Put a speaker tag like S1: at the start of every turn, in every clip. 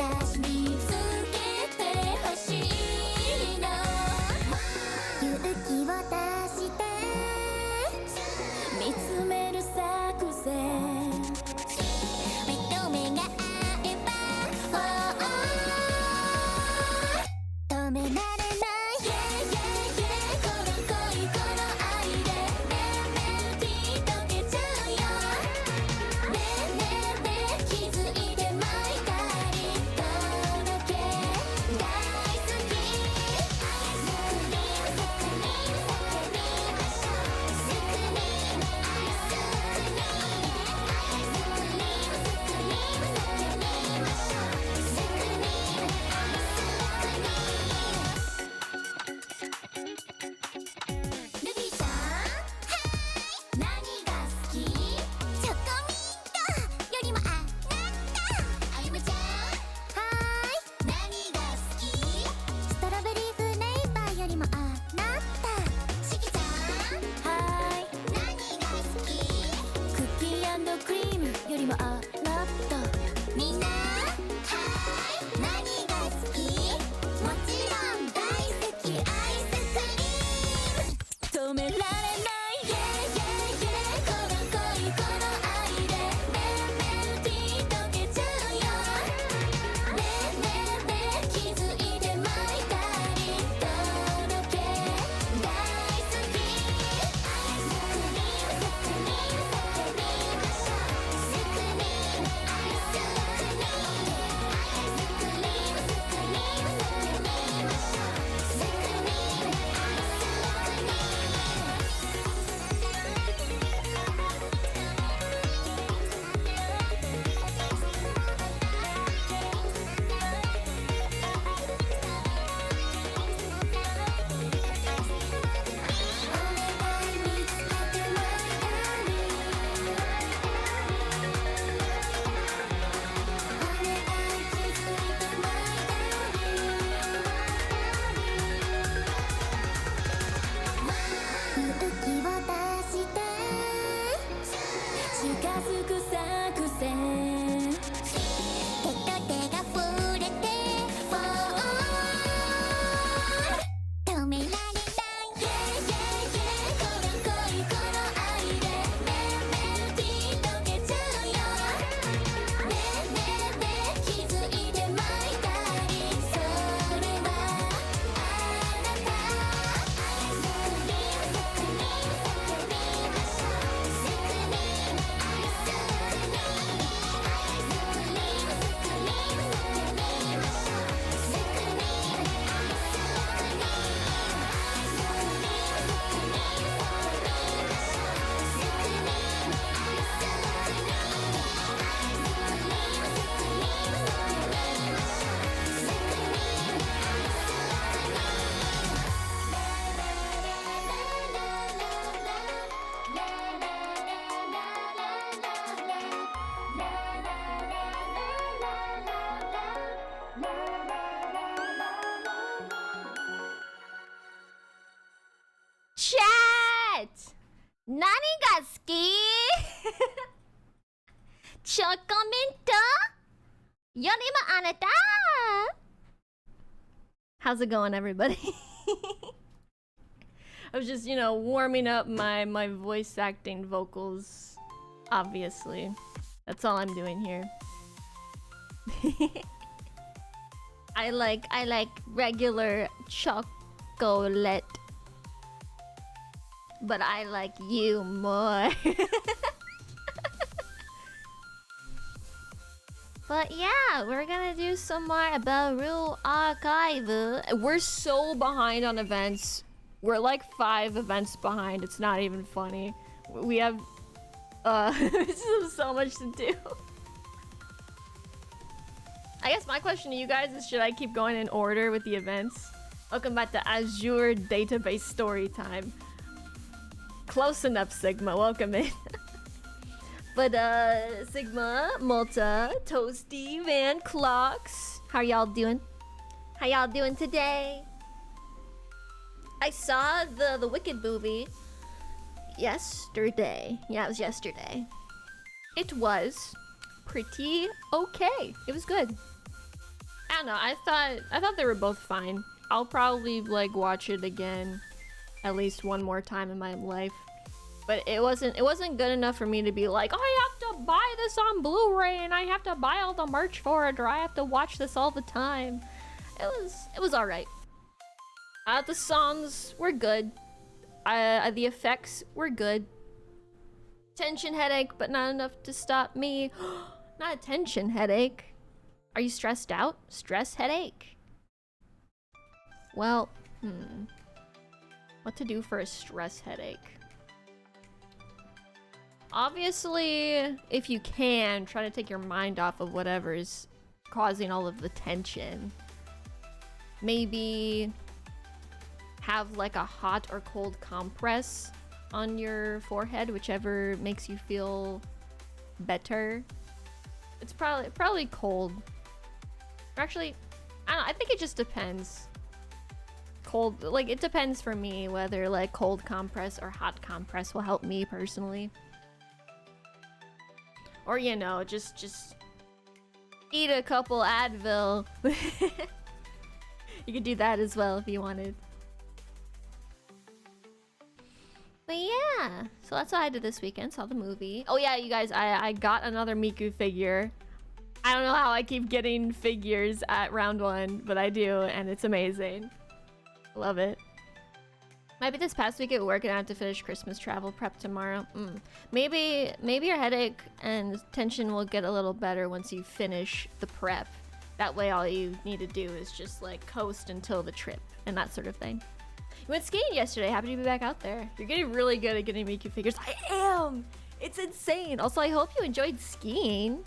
S1: 私見つけてほしいの勇気を出して見つめる作戦認めが合えば止められない Yeah yeah yeah この恋この愛でメロディー溶けちゃうよねえねえねえ気づいてまいたり届け大好きアイスクリーム叫びましょうスクリームアイスクリームアイスクリームスクリーム叫びましょうスクリームアイスクリームルビーさん何が好きチョコミントよりもあなたあゆむちゃん何が好きストロベリーフレーバーよりもあなたしきちゃん何が好きクッキー&クリームよりもあなたみんな何が好きもちろん大好きアイスクリーム止められない Yeah yeah yeah この恋この愛でメロディー溶けちゃうよねえねえねえ気づいてまいたり届け大好きアイスクリームスクリーム叫びましょうスクリームアイスクリームアイスクリームスクリーム叫びましょうスクリームアイスクリーム勇気を出して近づく作戦手と手が触れて止められない Yeah yeah yeah この恋この愛でメロディー溶けちゃうよねえねえねえ気づいてまいたりそれはあなたアイスクリームスクリーム叫びましょうスクリームアイスクリームアイスクリームスクリーム叫びましょうスクリームアイスクリームチャット何が好きチョコミントよりもあなた How's it going, everybody? I was just, warming up my voice acting vocals. Obviously. That's all I'm doing here. I like regular chocolate. But I like you more. But yeah, we're gonna do some more about Rule Archive. We're so behind on events. We're like 5 events behind. It's not even funny. We have so much to do. I guess my question to you guys is, should I keep going in order with the events? Welcome back to Azure Database Story Time. Close enough, Sigma. Welcome in. But Sigma, Malta, Toasty, Van Clocks, how y'all doing? How y'all doing today? I saw the Wicked movie yesterday. Yeah, it was yesterday. It was pretty okay. It was good.
S2: don't know. I thought they were both fine. I'll probably like watch it again at least one more time in my life. But it wasn't good enough for me to be like, oh, I have to buy this on Blu-ray and I have to buy all the merch for it, or I have to watch this all the time. It was all right. The songs were good. The effects were good. Tension headache, but not enough to stop me. Not a tension headache. Are you stressed out? Stress headache. Well, what to do for a stress headache? Obviously, if you can, try to take your mind off of whatever's causing all of the tension. Maybe have like a hot or cold compress on your forehead, whichever makes you feel better. It's probably cold. Or actually, I don't know, I think it just depends. Cold, like it depends for me whether like cold compress or hot compress will help me personally. Or, you know, just eat a couple Advil. You could do that as well if you wanted. But yeah, so that's what I did this weekend. Saw the movie. Oh yeah, you guys, I got another Miku figure. I don't know how I keep getting figures at round 1, but I do, and it's amazing. Love it. Might be this past week at work and I have to finish Christmas travel prep tomorrow. Maybe your headache and tension will get a little better once you finish the prep. That way all you need to do is just like coast until the trip and that sort of thing. You went skiing yesterday. Happy to be back out there. You're getting really good at getting Miku figures. I am! It's insane. Also, I hope you enjoyed skiing.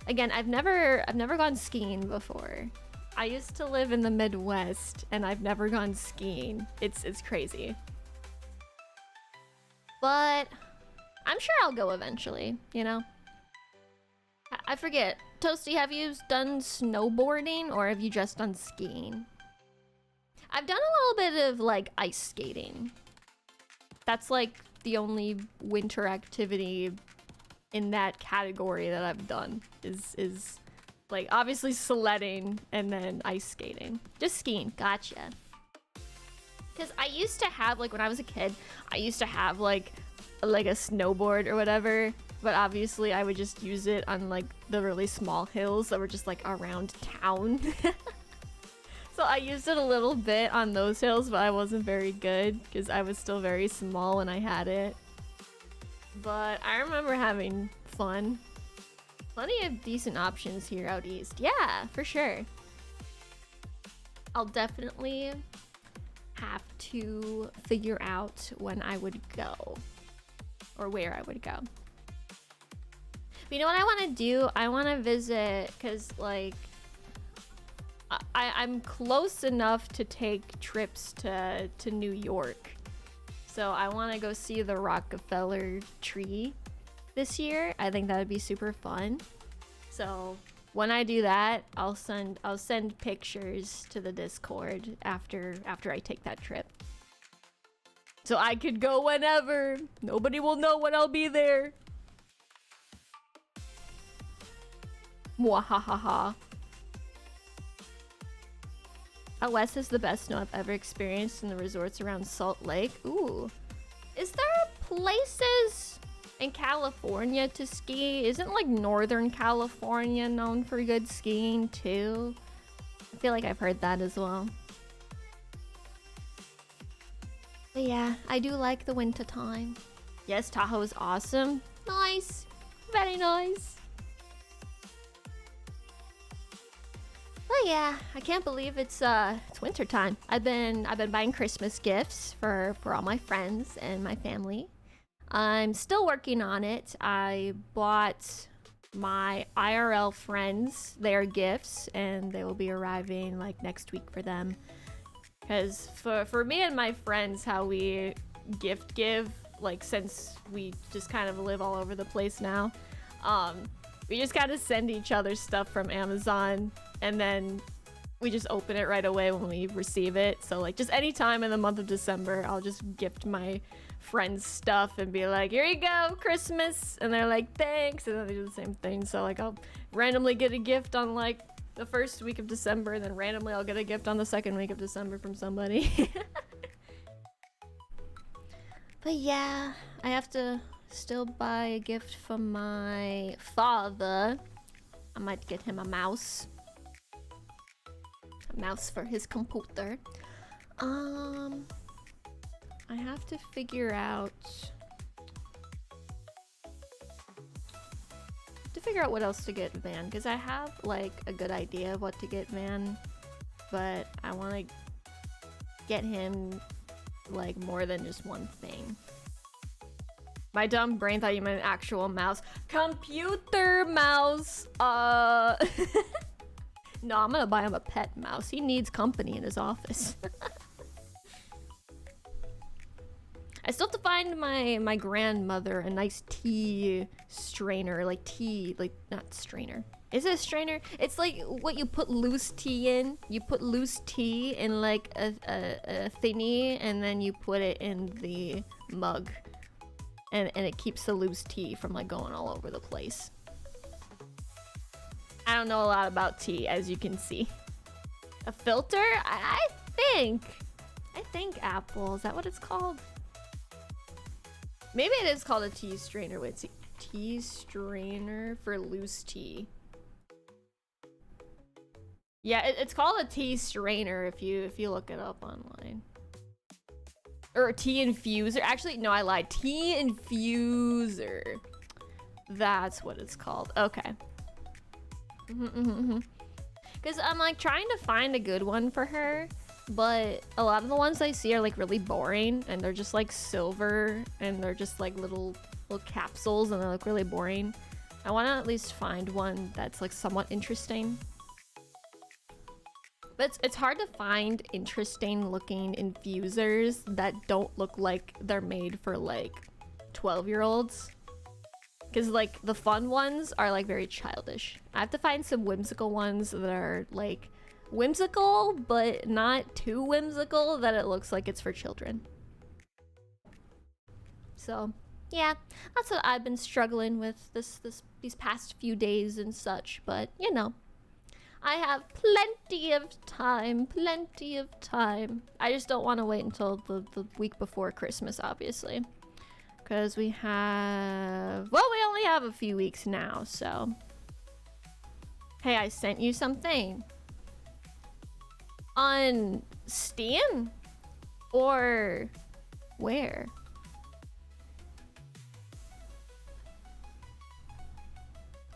S2: Again, I've never gone skiing before. I used to live in the Midwest and I've never gone skiing. It's crazy. But I'm sure I'll go eventually, you know? I forget. Toasty, have you done snowboarding or have you just done skiing? I've done a little bit of like ice skating. That's like the only winter activity in that category that I've done is like obviously sledding and then ice skating. Just skiing. Gotcha. Because I used to have, like when I was a kid, I used to have like a snowboard or whatever, but obviously I would just use it on like the really small hills that were just like around town. So I used it a little bit on those hills, but I wasn't very good because I was still very small when I had it. But I remember having fun. Plenty of decent options here out east. Yeah, for sure. I'll definitely have to figure out when I would go or where I would go. But you know what I want to do? I want to visit because like I'm close enough to take trips to New York. So I want to go see the Rockefeller tree this year. I think that would be super fun. So when I do that, I'll send pictures to the Discord after I take that trip. So I could go whenever. Nobody will know when I'll be there. Mwahahaha. Out west is the best snow I've ever experienced in the resorts around Salt Lake. Ooh. Is there places in California to ski? Isn't like Northern California known for good skiing too? I feel like I've heard that as well. But yeah, I do like the winter time. Yes, Tahoe is awesome. Nice. Very nice. But yeah, I can't believe it's winter time. I've been buying Christmas gifts for all my friends and my family. I'm still working on it. I bought my IRL friends their gifts and they will be arriving like next week for them. Because for me and my friends, how we gift give, like since we just kind of live all over the place now, we just kind of send each other stuff from Amazon and then we just open it right away when we receive it. So like just any time in the month of December, I'll just gift my friends stuff and be like, here you go, Christmas. And they're like, thanks. And then they do the same thing. So like I'll randomly get a gift on like the first week of December, and then randomly I'll get a gift on the second week of December from somebody. But yeah, I have to still buy a gift for my father. I might get him a mouse. A mouse for his computer. I have to figure out what else to get Van, because I have like a good idea of what to get Van, but I want to get him like more than just one thing. My dumb brain thought you meant an actual mouse. Computer mouse. No, I'm gonna buy him a pet mouse. He needs company in his office. I still have to find my grandmother a nice tea strainer, like tea, like not strainer. Is it a strainer? It's like what you put loose tea in. You put loose tea in like a thingy, and then you put it in the mug, and it keeps the loose tea from like going all over the place. I don't know a lot about tea, as you can see. A filter? I think Apple. Is that what it's called? Maybe it is called a tea strainer. Wait, see, tea strainer for loose tea. Yeah, it's called a tea strainer if you look it up online. Or a tea infuser. Actually, no, I lied. Tea infuser. That's what it's called. Okay. Because I'm like trying to find a good one for her, but a lot of the ones I see are like really boring, and they're just like silver, and they're just like little capsules, and they look really boring. I want to at least find one that's like somewhat interesting. But it's hard to find interesting looking infusers that don't look like they're made for like 12-year-olds. Because like the fun ones are like very childish. I have to find some whimsical ones that are like whimsical, but not too whimsical that it looks like it's for children. So yeah, that's what I've been struggling with these past few days and such. But you know, I have plenty of time. I just don't want to wait until the week before Christmas, obviously. Because we only have a few weeks now, so. Hey, I sent you something. On Steam? Or where?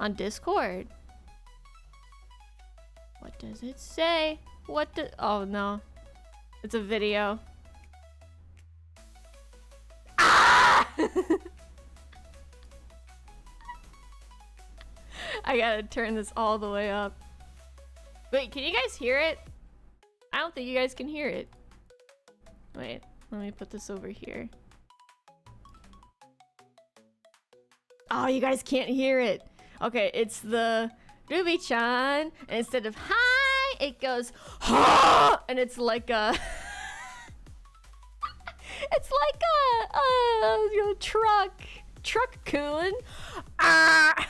S2: On Discord. What does it say? Oh no. It's a video. Ah! I gotta turn this all the way up. Wait, can you guys hear it? I don't think you guys can hear it. Wait, let me put this over here. Oh, you guys can't hear it. Okay, it's the Ruby-chan, and instead of hi, it goes ha, and it's like a it's like a truck-kun. Ah,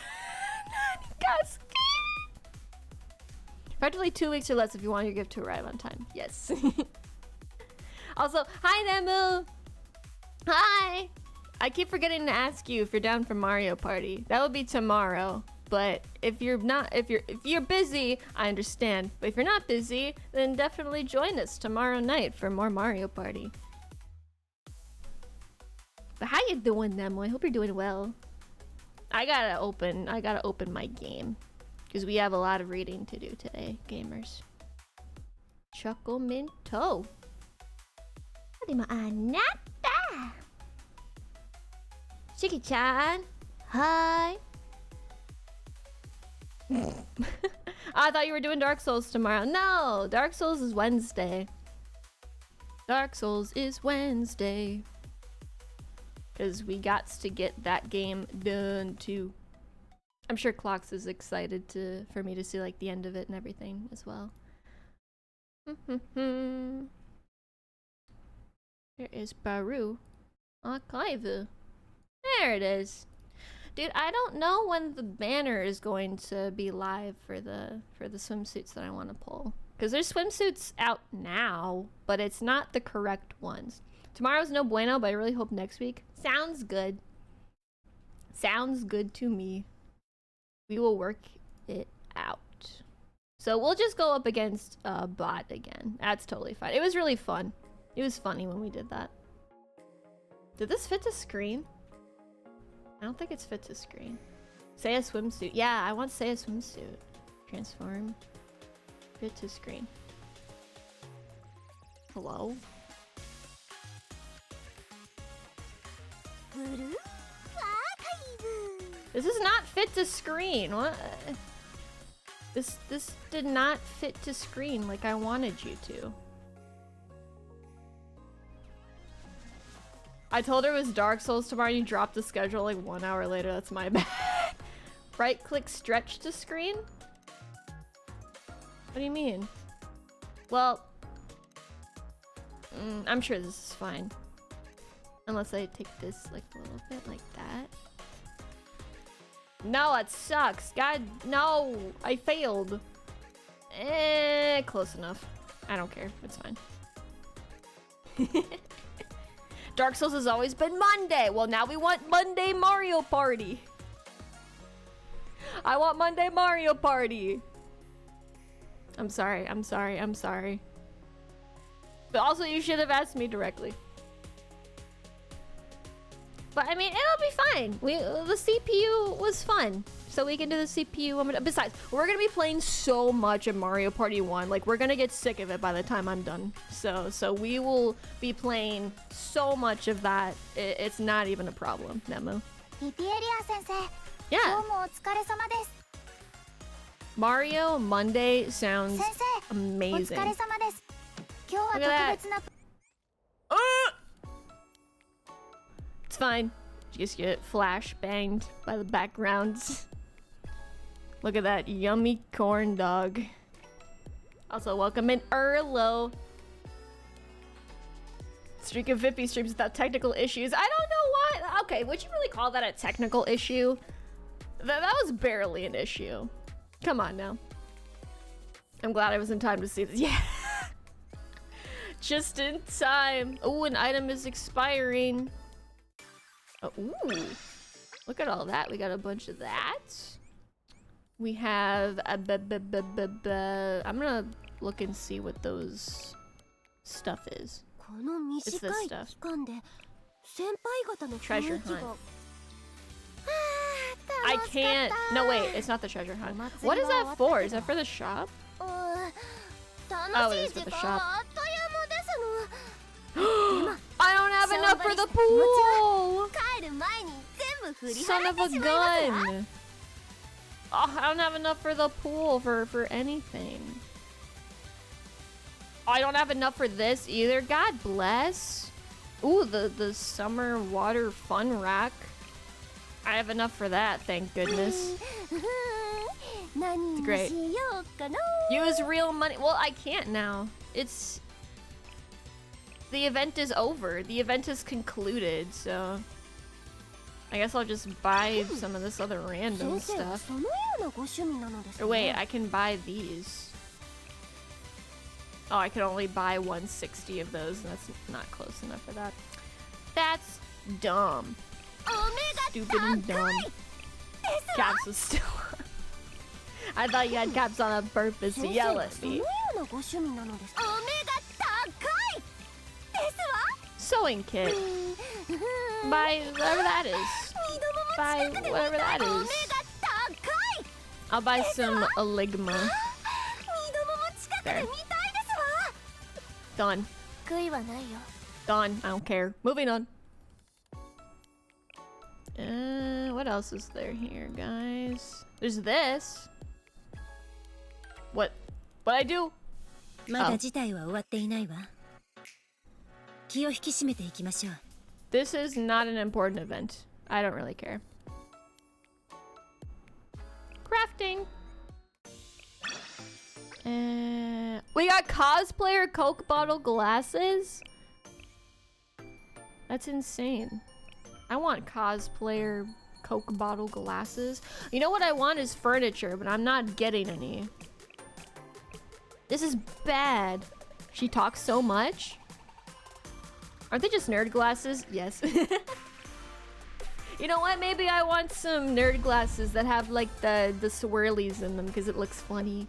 S2: practically 2 weeks or less if you want your gift to arrive on time. Yes. Also, hi Nemu. Hi. I keep forgetting to ask you if you're down for Mario Party. That will be tomorrow. But if you're busy, I understand. But if you're not busy, then definitely join us tomorrow night for more Mario Party. But how you doing, Nemo? I hope you're doing well. I gotta open my game. Because we have a lot of reading to do today, gamers. Choco Minto. Anata. Shiki-chan. Hi. I thought you were doing Dark Souls tomorrow. No, Dark Souls is Wednesday. Dark Souls is Wednesday. Because we got to get that game done too. I'm sure Clocks is excited for me to see like the end of it and everything as well. There is Baru Archive. There it is. Dude, I don't know when the banner is going to be live for the swimsuits that I want to pull. Because there's swimsuits out now, but it's not the correct ones. Tomorrow's no bueno, but I really hope next week. Sounds good. Sounds good to me. We will work it out. So we'll just go up against bot again. That's totally fine. It was really fun. It was funny when we did that. Did this fit to screen? I don't think it's fit to screen. Say a swimsuit. Yeah, I want say a swimsuit. Transform. Fit to screen. Hello? This is not fit to screen. What? This did not fit to screen like I wanted you to. I told her it was Dark Souls tomorrow and you dropped the schedule like 1 hour later. That's my bad. Right click stretch to screen? What do you mean? Well, I'm sure this is fine. Unless I take this like a little bit like that. No, it sucks. God, no. I failed. Close enough. I don't care. It's fine. Dark Souls has always been Monday. Well, now we want Monday Mario Party. I want Monday Mario Party. I'm sorry. I'm sorry. I'm sorry. But also, you should have asked me directly. But I mean, it'll be fine. The CPU was fun, so we can do the CPU. Besides, we're gonna be playing so much of Mario Party 1. Like, we're gonna get sick of it by the time I'm done. So we will be playing so much of that. It's not even a problem, Nemu.
S1: Vipieria sensei.
S2: Yeah. Mario Monday sounds amazing. Look at that. It's fine. You just get flash banged by the backgrounds. Look at that yummy corn dog. Also, welcome in Erlo. Streak of Vippy streams without technical issues. I don't know why. Okay, would you really call that a technical issue? That was barely an issue. Come on now. I'm glad I was in time to see this. Yeah. Just in time. Oh, an item is expiring. Oh, ooh. Look at all that. We got a bunch of that. We have I'm gonna look and see what those stuff is. It's this stuff. Treasure hunt. I can't. No, wait. It's not the treasure hunt. What is that for? Is that for the shop? Oh, it is for the shop. I don't have enough for the pool! Son of a gun! Oh, I don't have enough for the pool for anything. I don't have enough for this either. God bless. Ooh, the summer water fun rack. I have enough for that, thank goodness. It's great. Use real money. Well, I can't now. It's... The event is over. The event is concluded, so... I guess I'll just buy some of this other random stuff. Or wait, I can buy these. Oh, I can only buy 160 of those, and that's not close enough for that. That's dumb. Stupid and dumb. Caps was still on. I thought you had caps on on purpose to yell at me. Sewing kit. Buy whatever that is. Buy whatever that is. I'll buy some Eligma. There. Done. Done. I don't care. Moving on. What else is there here, guys? There's this. What? What'd I do? Oh. This is not an important event. I don't really care. Crafting. We got cosplayer Coke bottle glasses? That's insane. I want cosplayer Coke bottle glasses. You know what I want is furniture, but I'm not getting any. This is bad. She talks so much. Aren't they just nerd glasses? Yes. You know what? Maybe I want some nerd glasses that have like the swirlies in them because it looks funny.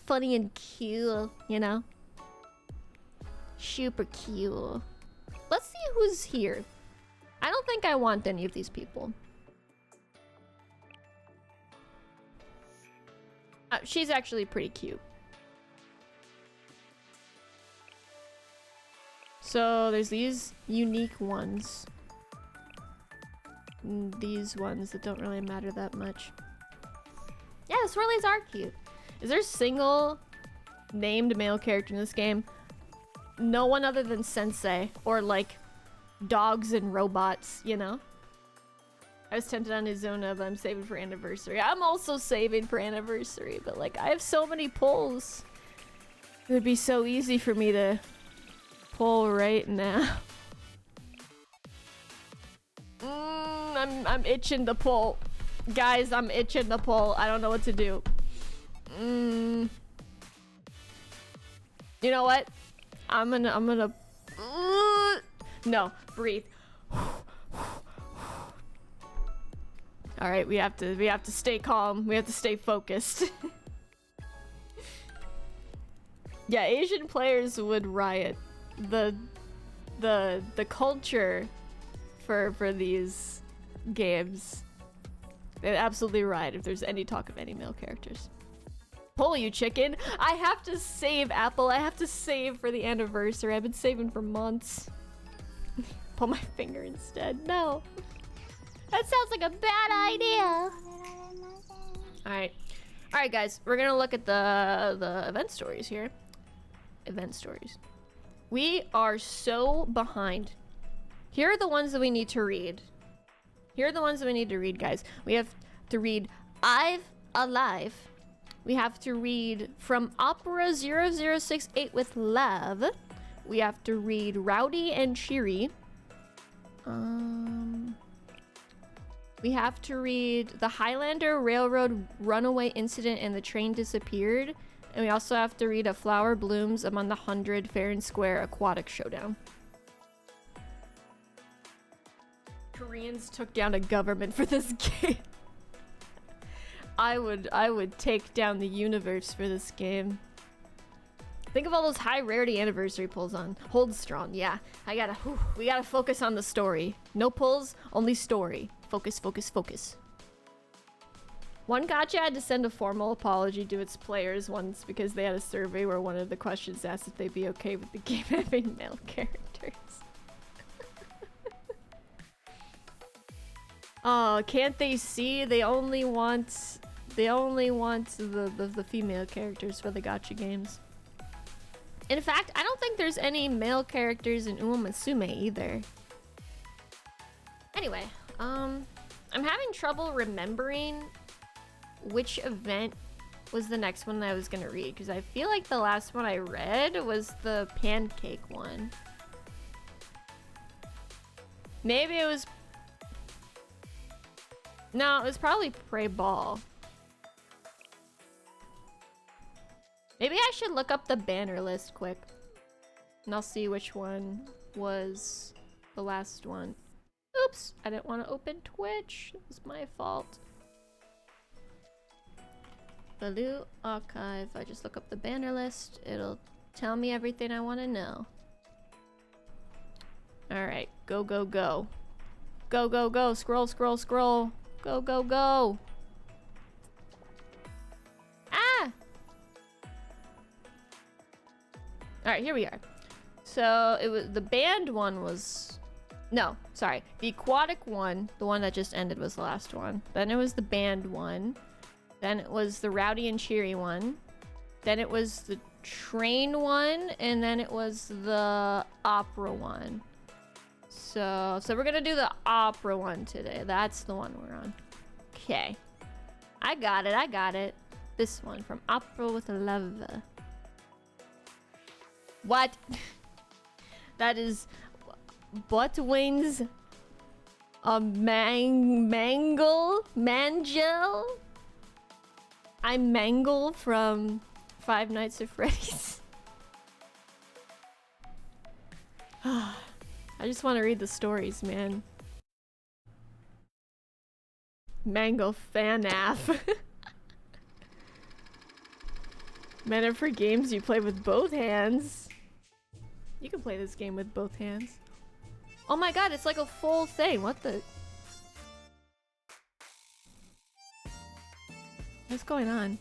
S2: Funny and cute, you know? Super cute. Let's see who's here. I don't think I want any of these people. She's actually pretty cute. So there's these unique ones. And these ones that don't really matter that much. Yeah, the swirlies are cute. Is there a single named male character in this game? No one other than Sensei or like dogs and robots, you know? I was tempted on Izuna, but I'm saving for anniversary. I'm also saving for anniversary, but like I have so many pulls. It would be so easy for me to pull right now. I'm itching to pull. Guys, I'm itching to pull. I don't know what to do. You know what? I'm gonna no, breathe. All right, we have to stay calm. We have to stay focused. Yeah, Asian players would riot. The culture for these games. They'd absolutely riot if there's any talk of any male characters. Pull, you chicken! I have to save, Apple. I have to save for the anniversary. I've been saving for months. Pull my finger instead. No. That sounds like a bad idea. Alright. Alright, guys. We're gonna look at the event stories here. Event stories. We are so behind. Here are the ones that we need to read. Here are the ones that we need to read, guys. We have to read I've Alive. We have to read From Opera 0068 with Love. We have to read Rowdy and Cheery. We have to read The Highlander Railroad Runaway Incident and the Train Disappeared. And we also have to read A Flower Blooms Among the 100 Fair and Square Aquatic Showdown. Koreans took down a government for this game. I would take down the universe for this game. Think of all those high rarity anniversary pulls on. Hold strong, yeah. We gotta focus on the story. No pulls, only story. Focus, focus, focus. One gacha had to send a formal apology to its players once because they had a survey where one of the questions asked if they'd be okay with the game having male characters. Oh, can't they see? They only want the female characters for the gacha games. In fact, I don't think there's any male characters in Uematsume either. Anyway, I'm having trouble remembering which event was the next one that I was gonna read because I feel like the last one I read was the pancake one. Maybe it was... No, it was probably Prey Ball. Maybe I should look up the banner list quick. And I'll see which one was the last one. Oops, I didn't want to open Twitch. It was my fault. Baloo Archive. I just look up the banner list. It'll tell me everything I want to know. Alright, go, go, go. Go, go, go. Scroll, scroll, scroll. Go, go, go. Ah! Alright, here we are. So, it was the band one was... No, sorry. The aquatic one, the one that just ended, was the last one. Then it was the band one. Then it was the Rowdy and Cheery one. Then it was the train one. And then it was the opera one. So we're gonna do the opera one today. That's the one we're on. Okay. I got it. This one, From Opera with Love. What? That is... Butt Wings A Mangle? Mangel? I'm Mangle from Five Nights at Freddy's. I just want to read the stories, man. Mangle FNAF. Men are for games you play with both hands. You can play this game with both hands. Oh my god, it's like a full thing. What the? What's going on?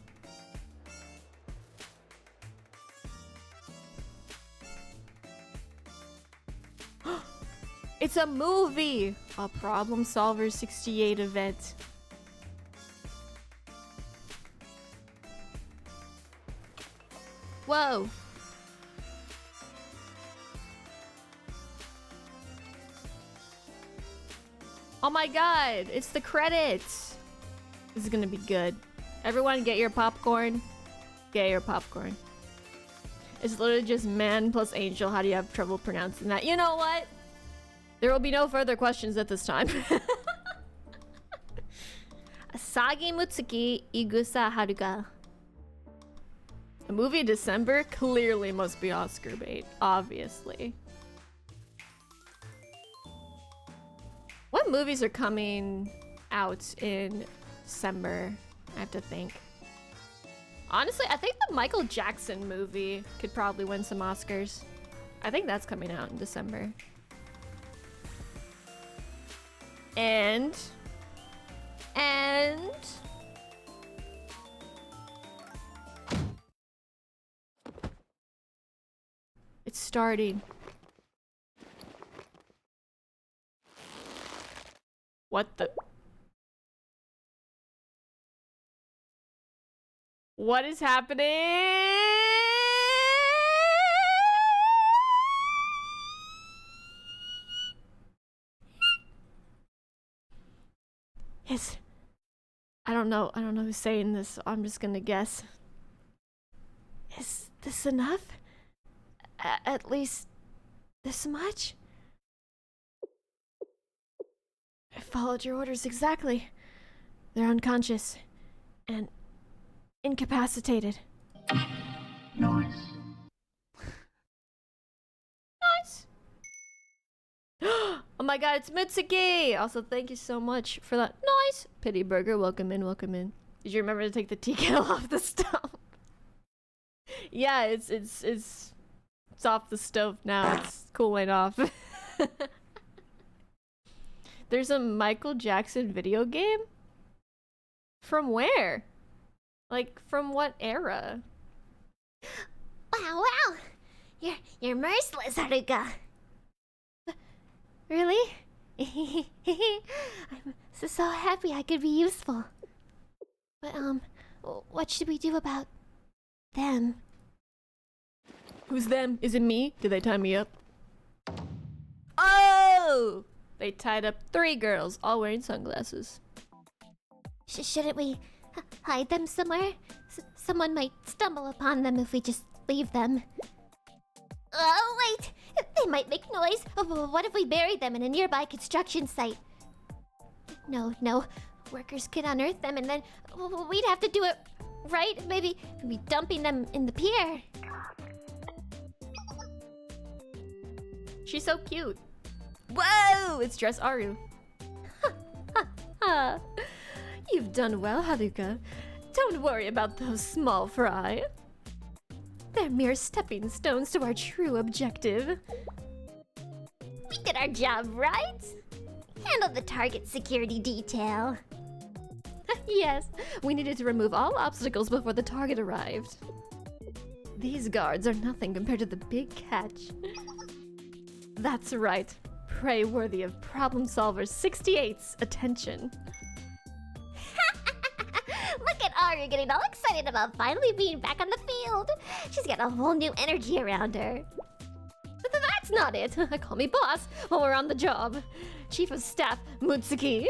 S2: It's a movie! A Problem Solver 68 event. Whoa! Oh my god, it's the credits! This is gonna be good. Everyone get your popcorn. Get your popcorn. It's literally just man plus angel. How do you have trouble pronouncing that? You know what? There will be no further questions at this time. Asagi Mutsuki Igusa Haruka. The movie December clearly must be Oscar bait, obviously. What movies are coming out in December? I have to think. Honestly, I think the Michael Jackson movie could probably win some Oscars. I think that's coming out in December. And it's starting. What the? What is happening? Yes. I don't know who's saying this, so I'm just gonna guess. Is this enough? At least this much? I followed your orders exactly. They're unconscious and incapacitated.
S3: Nice.
S2: Nice. Oh my god, it's Mitsuki! Also, thank you so much for that. Nice! Pity Burger, welcome in, welcome in. Did you remember to take the tea kettle off the stove? Yeah, it's off the stove now. It's cooling off. There's a Michael Jackson video game? From where? Like, from what era?
S1: Wow, wow! You're merciless, Haruka. Really? I'm so happy I could be useful. But, what should we do about them?
S2: Who's them? Is it me? Did they tie me up? Oh! They tied up 3 girls, all wearing sunglasses.
S1: Shouldn't we hide them somewhere? Someone might stumble upon them if we just leave them. Oh, wait! They might make noise. What if we bury them in a nearby construction site? No. Workers could unearth them and then we'd have to do it, right? Maybe dumping them in the pier.
S2: She's so cute. Whoa! It's Dress Aru. You've done well, Haruka. Don't worry about those small fry. They're mere stepping stones to our true objective.
S1: We did our job, right? Handle the target security detail.
S2: Yes, we needed to remove all obstacles before the target arrived. These guards are nothing compared to the big catch. That's right. Prey worthy of Problem Solver 68's attention.
S1: Look at Aru getting all excited about finally being back on the field. She's got a whole new energy around her.
S2: That's not it. Call me boss while we're on the job. Chief of Staff Mutsuki.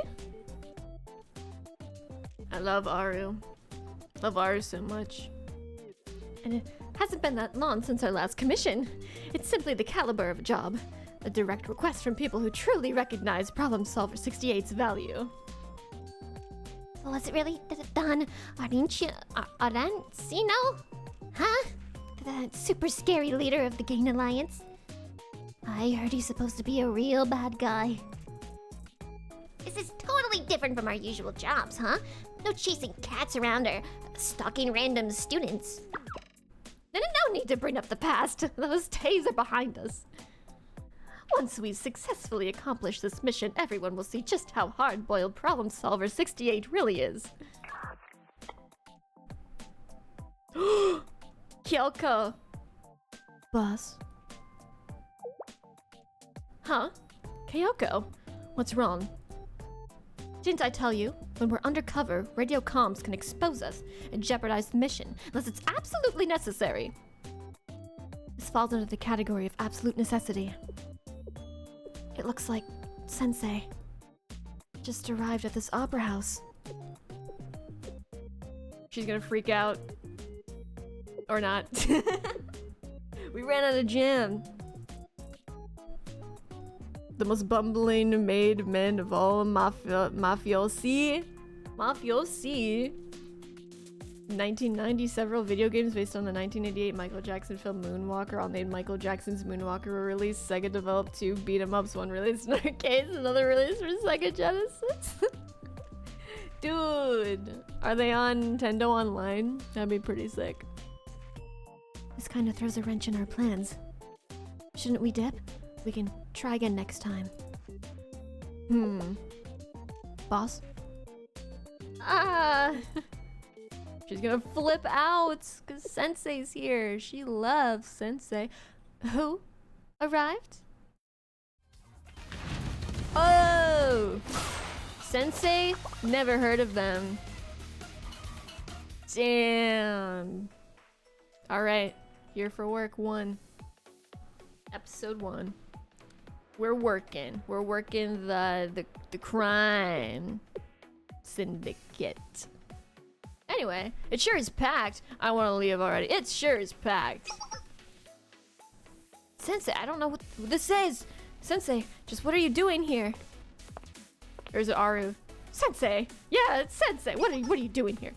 S2: I love Aru. Love Aru so much. And it hasn't been that long since our last commission. It's simply the caliber of a job. A direct request from people who truly recognize Problem Solver 68's value.
S1: Was it really done? Arancino? Huh? The super scary leader of the Gain Alliance? I heard he's supposed to be a real bad guy. This is totally different from our usual jobs, huh? No chasing cats around or stalking random students.
S2: No need to bring up the past. Those days are behind us. Once we successfully accomplish this mission, everyone will see just how hard-boiled Problem Solver 68 really is. Kyoko. Boss. Huh? Kyoko? What's wrong? Didn't I tell you? When we're undercover, radio comms can expose us and jeopardize the mission, unless it's absolutely necessary. This falls under the category of absolute necessity. It looks like Sensei just arrived at this opera house. She's gonna freak out. Or not. We ran out of jam. The most bumbling made men of all mafiosi. 1990, several video games based on the 1988 Michael Jackson film Moonwalker, all named Michael Jackson's Moonwalker, were released. Sega developed 2 beat-em-ups, one released in arcades, another released for Sega Genesis. Dude, are they on Nintendo Online? That'd be pretty sick. This kind of throws a wrench in our plans. Shouldn't we dip? We can try again next time. Boss? She's gonna flip out because Sensei's here. She loves Sensei. Who arrived? Oh! Sensei? Never heard of them. Damn. Alright, here for work 1. Episode 1. We're working the crime syndicate. Anyway, it sure is packed. I want to leave already. It sure is packed. Sensei, I don't know what this is. Sensei, just what are you doing here? Or is it Aru? Sensei! Yeah, it's Sensei. What are you doing here?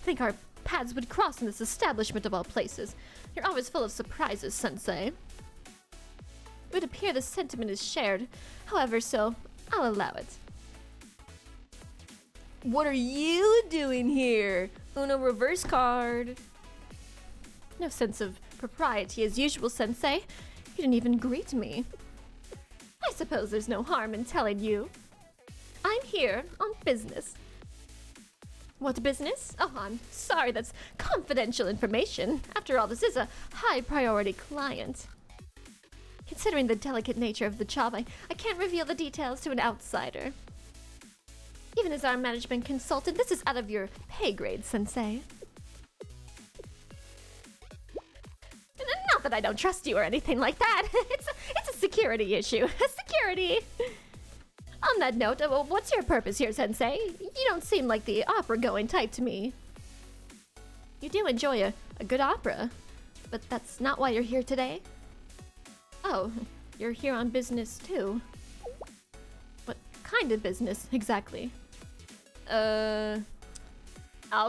S2: Think our paths would cross in this establishment of all places. You're always full of surprises, Sensei. It would appear the sentiment is shared. However, so I'll allow it. What are you doing here? Uno reverse card. No sense of propriety as usual, Sensei. You didn't even greet me. I suppose there's no harm in telling you. I'm here on business. What business? Oh, I'm sorry, that's confidential information. After all, this is a high priority client. Considering the delicate nature of the job, I can't reveal the details to an outsider. Even as our management consultant, this is out of your pay grade, Sensei. Not that I don't trust you or anything like that. It's a security issue. Security! On that note, what's your purpose here, Sensei? You don't seem like the opera-going type to me. You do enjoy a good opera, but that's not why you're here today? Oh, you're here on business too. What kind of business, exactly? I'll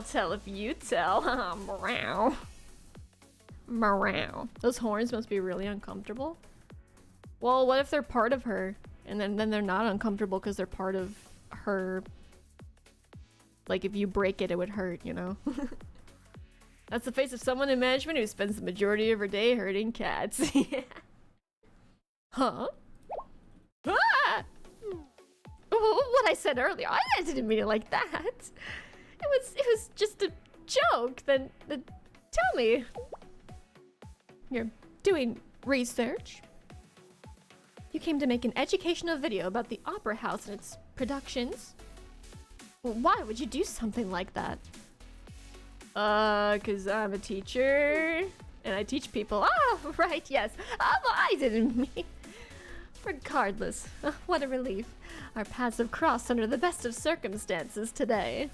S2: tell if you tell. Meow. Meow. Those horns must be really uncomfortable. Well, what if they're part of her? And then they're not uncomfortable because they're part of her. Like, if you break it, it would hurt, you know? That's the face of someone in management who spends the majority of her day herding cats. Yeah. Huh? Ah! What I said earlier, I didn't mean it like that. It was just a joke. Then tell me. You're doing research? You came to make an educational video about the Opera House and its productions? Well, why would you do something like that? 'Cause I'm a teacher and I teach people. Oh, right, yes. Well, I didn't mean. Regardless, what a relief. Our paths have crossed under the best of circumstances today.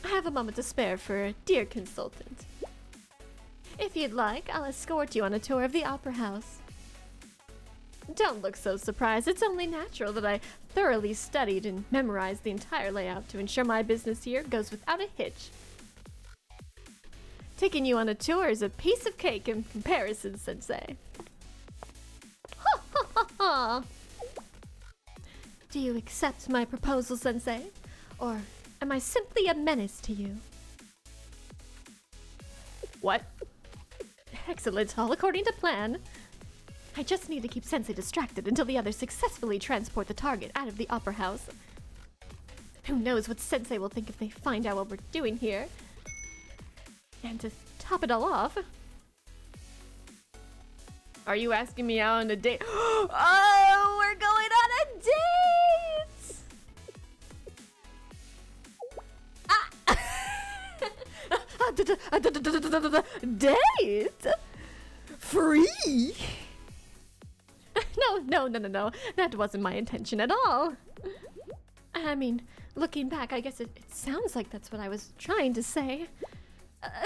S2: I have a moment to spare for a dear consultant. If you'd like, I'll escort you on a tour of the Opera House. Don't look so surprised. It's only natural that I thoroughly studied and memorized the entire layout to ensure my business here goes without a hitch. Taking you on a tour is a piece of cake in comparison, Sensei. Ha ha ha ha! Do you accept my proposal, Sensei? Or am I simply a menace to you? What? Excellent, all according to plan. I just need to keep Sensei distracted until the others successfully transport the target out of the Opera House. Who knows what Sensei will think if they find out what we're doing here. And to top it all off... Are you asking me out on a date? Oh, we're going on a date! Date? Free? No. That wasn't my intention at all. I mean, looking back, I guess it sounds like that's what I was trying to say.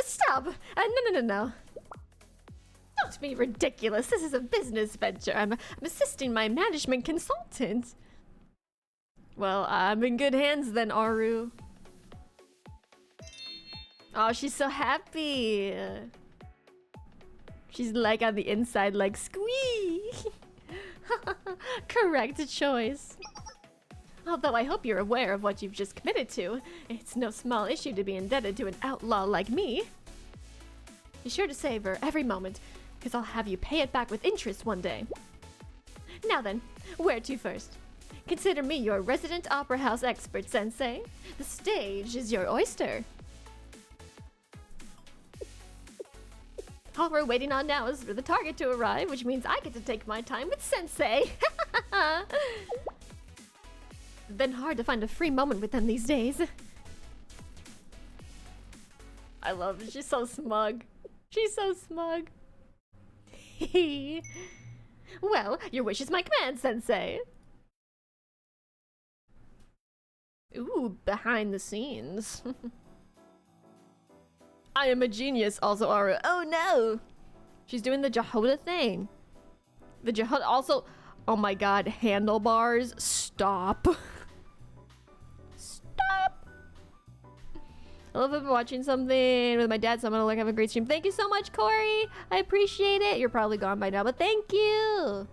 S2: Stop! No. Don't be ridiculous. This is a business venture. I'm assisting my management consultant. Well, I'm in good hands then, Aru. Oh, she's so happy. She's like on the inside, like squee. Correct choice. Although I hope you're aware of what you've just committed to. It's no small issue to be indebted to an outlaw like me. Be sure to savor every moment, because I'll have you pay it back with interest one day. Now then, where to first? Consider me your resident opera house expert, Sensei. The stage is your oyster. All we're waiting on now is for the target to arrive, which means I get to take my time with Sensei. Been hard to find a free moment with them these days. I love it. She's so smug. She's so smug. Well, your wish is my command, Sensei. Ooh, behind the scenes. I am a genius, also Aru. Oh no! She's doing the Jehoda thing. The Jehoda also... Oh my god, handlebars. Stop. Stop! I love I've been watching something with my dad, so I'm gonna have a great stream. Thank you so much, Corey! I appreciate it. You're probably gone by now, but thank you!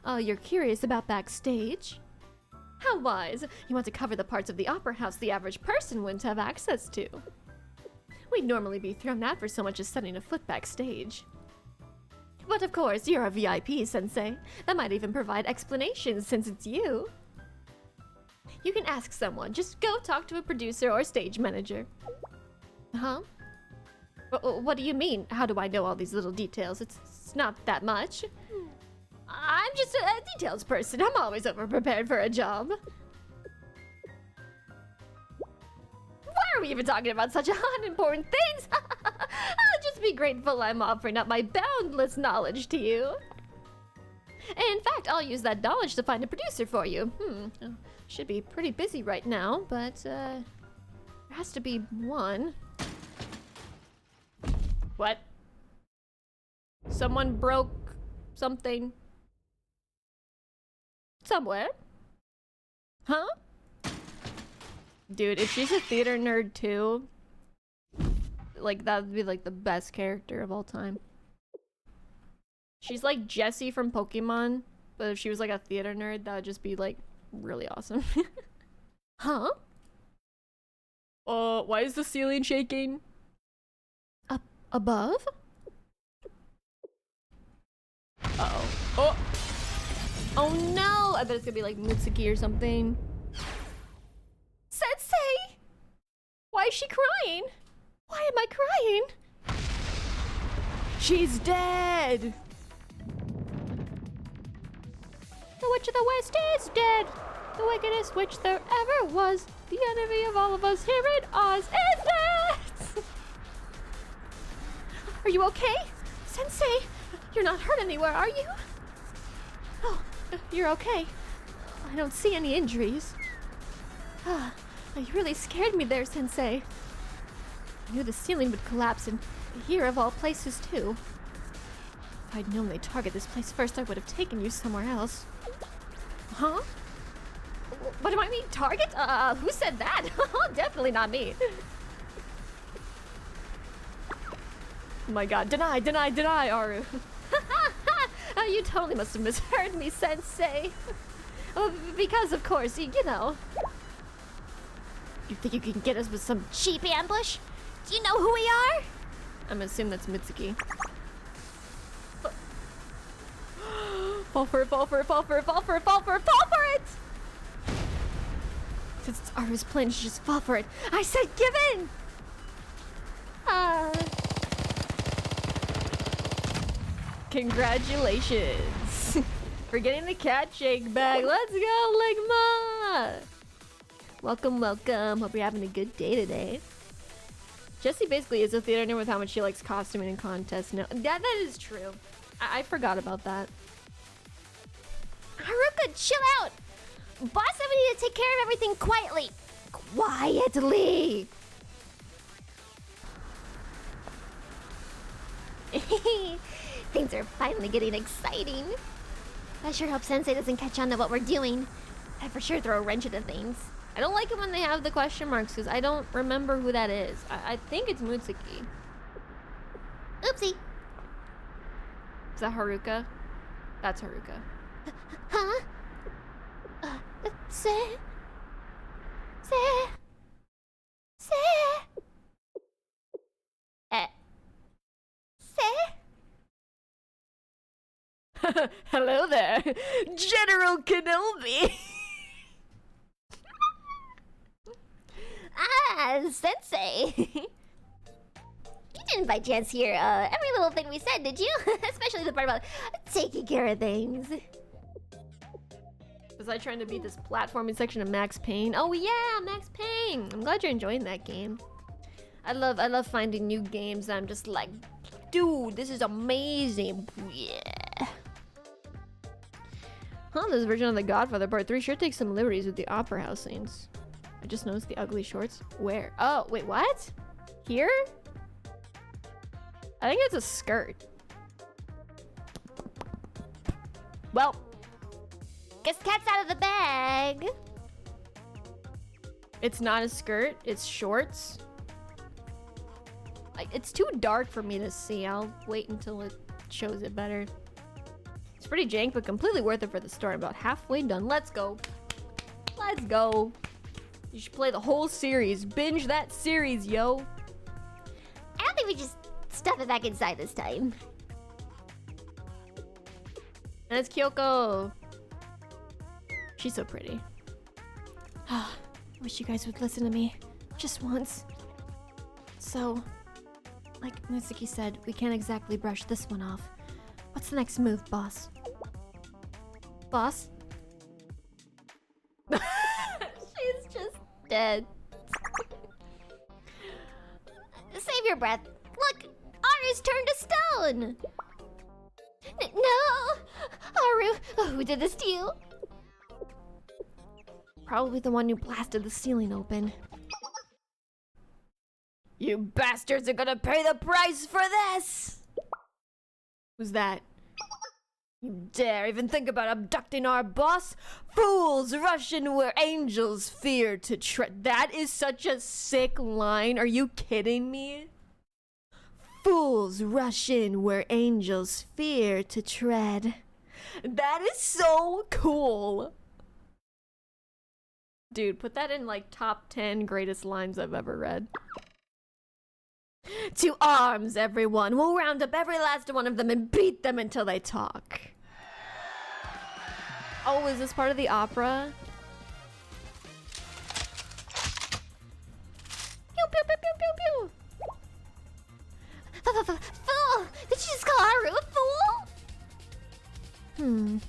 S2: Oh, you're curious about backstage? How wise! You want to cover the parts of the opera house the average person wouldn't have access to. We'd normally be thrown out for so much as setting a foot backstage. But of course, you're a VIP, Sensei. That might even provide explanations since it's you. You can ask someone. Just go talk to a producer or stage manager. Huh? What do you mean? How do I know all these little details? It's not that much. I'm just a details person. I'm always over-prepared for a job. Why are we even talking about such unimportant things? I'll just be grateful I'm offering up my boundless knowledge to you. In fact, I'll use that knowledge to find a producer for you. Should be pretty busy right now, but there has to be one. What? Someone broke something somewhere? Huh? Dude, if she's a theater nerd too, like that would be like the best character of all time. She's like Jessie from Pokemon, but if she was like a theater nerd, that would just be like really awesome. Huh? Why is the ceiling shaking? Up above? Uh-oh. Oh! Oh no! I bet it's gonna be like Mitsuki or something. Sensei! Why is she crying? Why am I crying? She's dead! The Witch of the West is dead! The wickedest witch there ever was! The enemy of all of us here in Oz is dead! Are you okay? Sensei, you're not hurt anywhere, are you? Oh, you're okay. I don't see any injuries. You really scared me there, Sensei. I knew the ceiling would collapse, and here of all places, too. If I'd known they'd target this place first, I would have taken you somewhere else. Huh? What do I mean, target? Who said that? Definitely not me. Oh my god, deny, Aru. You totally must have misheard me, Sensei. Because, of course, you know. You think you can get us with some cheap ambush? Do you know who we are? I'm assuming that's Mitsuki. Fall for it, fall for it, fall for it, fall for it, fall for it, fall for it! Since it's Aru's plan, you should just fall for it. I said give in! Congratulations! For getting the cat shake bag. Let's go, Ligma! Welcome, welcome. Hope you're having a good day today. Jessie basically is a theater nerd with how much she likes costuming and contests. No, that is true. I forgot about that.
S1: Haruka, chill out! Boss said we need to take care of everything quietly. Quietly! Things are finally getting exciting. I sure hope Sensei doesn't catch on to what we're doing. I'd for sure throw a wrench into things.
S2: I don't like it when they have the question marks because I don't remember who that is. I think it's Mitsuki.
S1: Oopsie.
S2: Is that Haruka? That's Haruka.
S1: Huh? Say.
S2: Hello there, General Kenobi.
S1: Sensei. You didn't by chance hear every little thing we said, did you? Especially the part about taking care of things.
S2: Was I trying to beat this platforming section of Max Payne? Oh yeah, Max Payne. I'm glad you're enjoying that game. I love finding new games that I'm just like, dude, this is amazing. Yeah. Huh, this version of The Godfather Part 3 sure takes some liberties with the opera house scenes. I just noticed the ugly shorts. Where? Oh, wait, what? Here? I think it's a skirt. Well,
S1: guess cat's out of the bag.
S2: it's not a skirt, it's shorts. Like, it's too dark for me to see. I'll wait until it shows it better. It's pretty jank, but completely worth it for the story. About halfway done. Let's go. Let's go. You should play the whole series. Binge that series, yo.
S1: I don't think we just stuff it back inside this time.
S2: And it's Kyoko. She's so pretty. I wish you guys would listen to me. Just once. So, like Mitsuki said, we can't exactly brush this one off. What's the next move, boss? Boss?
S1: She's just dead. Save your breath. Look, Aru's turned to stone. No! Aru, who did this to you?
S2: Probably the one who blasted the ceiling open. You bastards are gonna pay the price for this! Who's that? You dare even think about abducting our boss? Fools rush in where angels fear to tread. That is such a sick line. Are you kidding me? Fools rush in where angels fear to tread. That is so cool. Dude, put that in like top 10 greatest lines I've ever read. To arms, everyone. We'll round up every last one of them and beat them until they talk. Oh, is this part of the opera?
S1: Pew pew pew pew pew pew. Fool! Did you just call Aru a fool?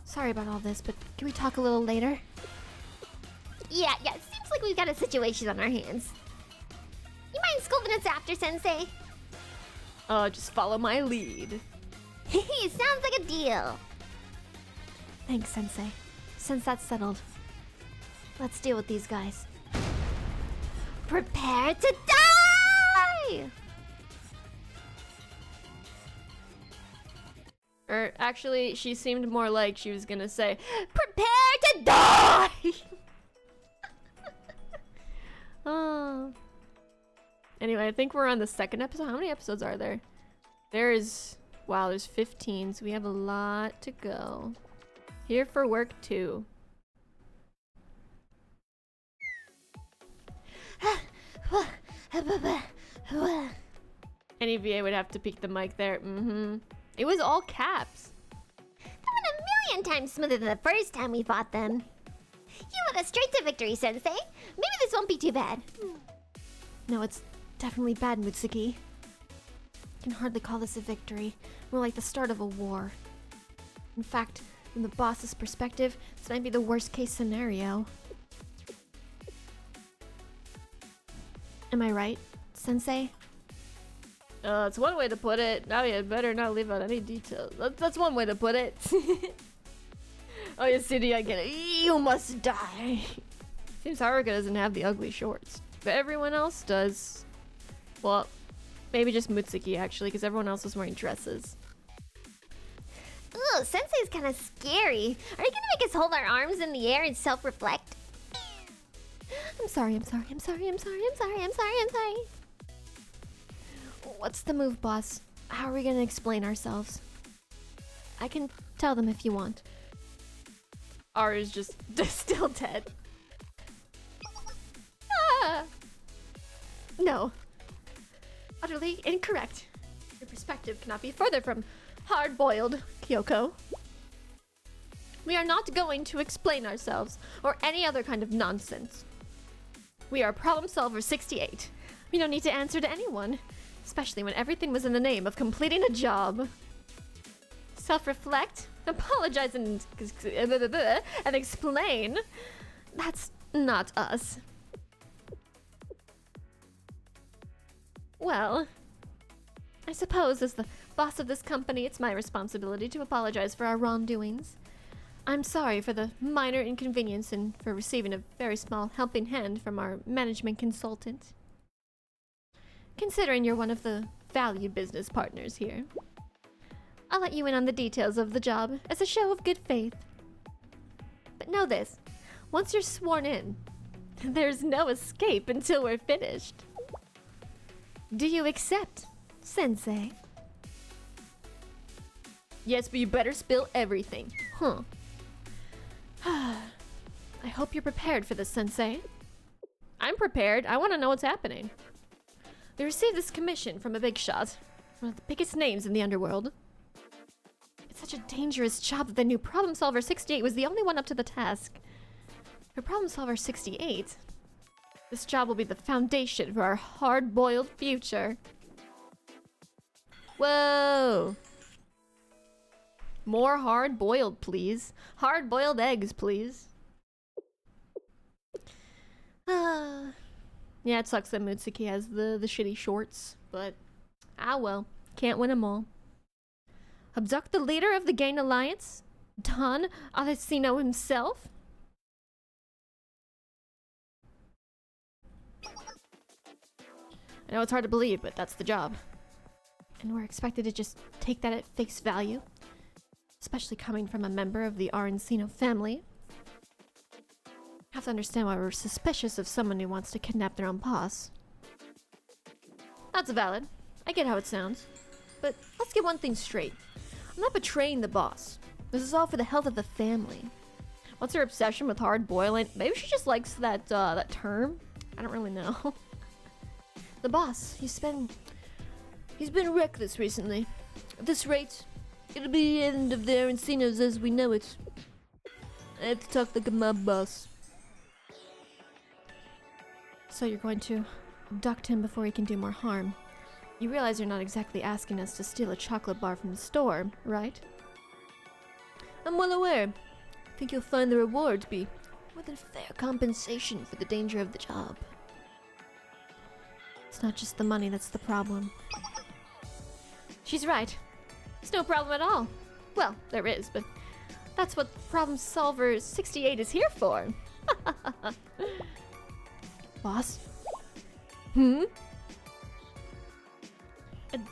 S2: Sorry about all this, but can we talk a little later?
S1: Yeah, it seems like we've got a situation on our hands. You mind scolding us after, Sensei?
S2: Just follow my lead.
S1: Sounds like a deal.
S2: Thanks, Sensei. Since that's settled, let's deal with these guys.
S1: Prepare to die!
S2: Or actually, she seemed more like she was gonna say, "Prepare to die!" Oh. Anyway, I think we're on the second episode. How many episodes are there? Wow, there's 15, so we have a lot to go. Here for work 2. Any VA would have to peek the mic there. It was all caps.
S1: That went a million times smoother than the first time we fought them. You led us straight to victory, Sensei. Maybe this won't be too bad.
S2: No, it's definitely bad, Mutsuki. I can hardly call this a victory. More like the start of a war. In fact, from the boss's perspective, this might be the worst case scenario. Am I right, Sensei? That's one way to put it. Now you better not leave out any details. That's one way to put it. Oh, you see, I get it. You must die. Seems Haruka doesn't have the ugly shorts, but everyone else does. Well, maybe just Mutsuki actually, because everyone else was wearing dresses.
S1: Ooh, Sensei's kind of scary. Are you gonna make us hold our arms in the air and self-reflect?
S2: I'm sorry. What's the move, boss? How are we gonna explain ourselves? I can tell them if you want. Aru's just still dead. Ah! No. Utterly incorrect. Your perspective cannot be further from hard-boiled, Kyoko. We are not going to explain ourselves or any other kind of nonsense. We are Problem Solver 68. We don't need to answer to anyone, especially when everything was in the name of completing a job. Self-reflect, apologize, and explain. That's not us. Well, I suppose as the boss of this company, it's my responsibility to apologize for our wrongdoings. I'm sorry for the minor inconvenience and for receiving a very small helping hand from our management consultant. Considering you're one of the valued business partners here, I'll let you in on the details of the job as a show of good faith. But know this, once you're sworn in, there's no escape until we're finished. Do you accept, Sensei? Yes, but you better spill everything. Huh. I hope you're prepared for this, Sensei. I'm prepared. I want to know what's happening. We received this commission from a big shot, one of the biggest names in the underworld. It's such a dangerous job that the new Problem Solver 68 was the only one up to the task. For Problem Solver 68, this job will be the foundation for our hard-boiled future. Whoa! More hard-boiled, please. Hard-boiled eggs, please. Yeah, it sucks that Mutsuki has the shitty shorts, but well, can't win them all. Abduct the leader of the Gain Alliance? Don Alessino himself? I know it's hard to believe, but that's the job. And we're expected to just take that at face value. Especially coming from a member of the Arancino family. Have to understand why we're suspicious of someone who wants to kidnap their own boss. That's valid. I get how it sounds. But let's get one thing straight. I'm not betraying the boss. This is all for the health of the family. What's her obsession with hard boiling? Maybe she just likes that term? I don't really know. The boss, he's been reckless recently. At this rate, it'll be the end of the Arancinos as we know it. I have to talk like a mob boss. So you're going to abduct him before he can do more harm. You realize you're not exactly asking us to steal a chocolate bar from the store, right? I'm well aware. I think you'll find the reward to be more than fair compensation for the danger of the job. It's not just the money that's the problem. She's right. There's no problem at all. Well, there is, but that's what Problem Solver 68 is here for. Boss? A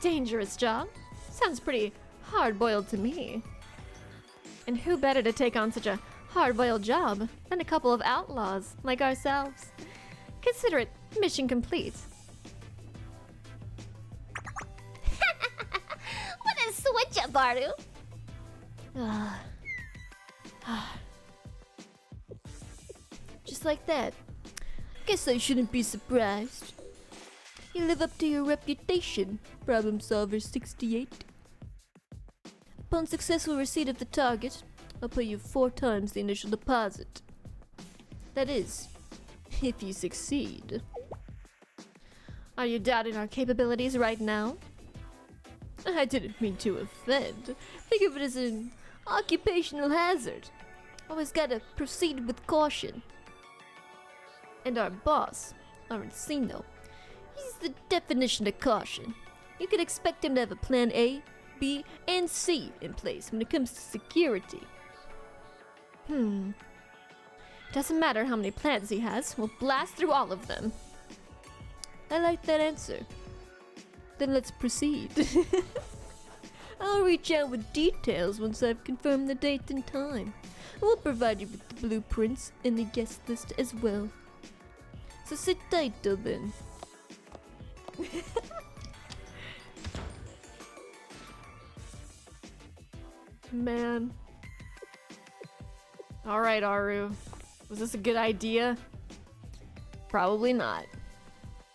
S2: dangerous job? Sounds pretty hard-boiled to me. And who better to take on such a hard-boiled job than a couple of outlaws like ourselves? Consider it mission complete.
S1: What a switch up, Baru!
S2: Just like that. Guess I shouldn't be surprised. You live up to your reputation, Problem Solver 68. Upon successful receipt of the target, I'll pay you 4 times the initial deposit. That is, if you succeed. Are you doubting our capabilities right now? I didn't mean to offend. Think of it as an occupational hazard. Always gotta proceed with caution. And our boss, Arancino, he's the definition of caution. You can expect him to have a plan A, B, and C in place when it comes to security. Doesn't matter how many plans he has, we'll blast through all of them. I like that answer. Then let's proceed. I'll reach out with details once I've confirmed the date and time. We'll provide you with the blueprints and the guest list as well. So sit tight till then. Man. Alright, Aru. Was this a good idea? Probably not.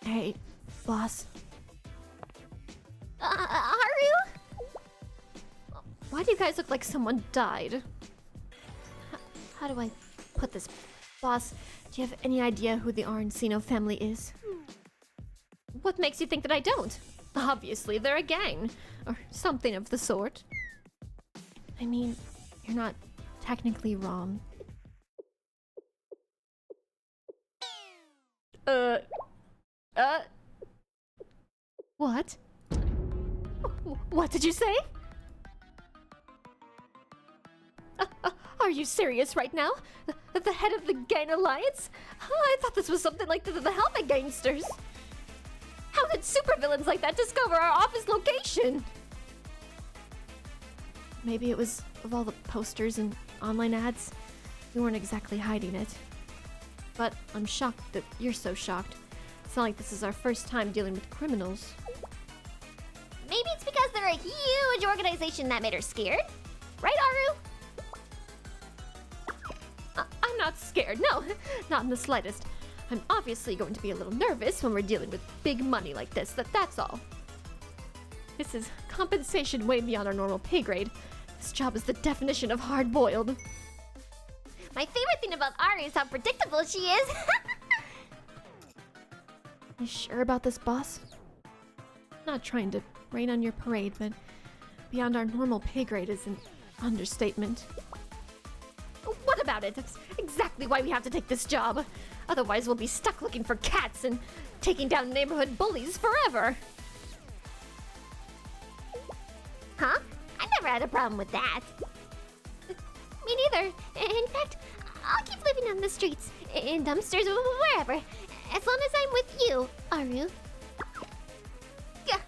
S2: Hey, boss.
S1: Aru?
S2: Why do you guys look like someone died? How do I put this? Boss, do you have any idea who the Arancino family is? What makes you think that I don't? Obviously, they're a gang. Or something of the sort. I mean, you're not technically wrong. What? What did you say? Are you serious right now? The head of the gang alliance? I thought this was something like the Helmet Gangsters. How did supervillains like that discover our office location? Maybe it was of all the posters and online ads. We weren't exactly hiding it. But I'm shocked that you're so shocked. It's not like this is our first time dealing with criminals.
S1: Maybe it's because they're a huge organization that made her scared. Right, Aru?
S2: I'm not scared, no, not in the slightest. I'm obviously going to be a little nervous when we're dealing with big money like this, that's all. This is compensation way beyond our normal pay grade. This job is the definition of hard-boiled.
S1: My favorite thing about Aru is how predictable she is.
S2: You sure about this, boss? Not trying to rain on your parade, but beyond our normal pay grade is an understatement. What about it? That's exactly why we have to take this job. Otherwise, we'll be stuck looking for cats and taking down neighborhood bullies forever.
S1: Huh? I never had a problem with that. Me neither. In fact, I'll keep living on the streets, in dumpsters, wherever, as long as I'm with you, Aru.
S2: Yeah,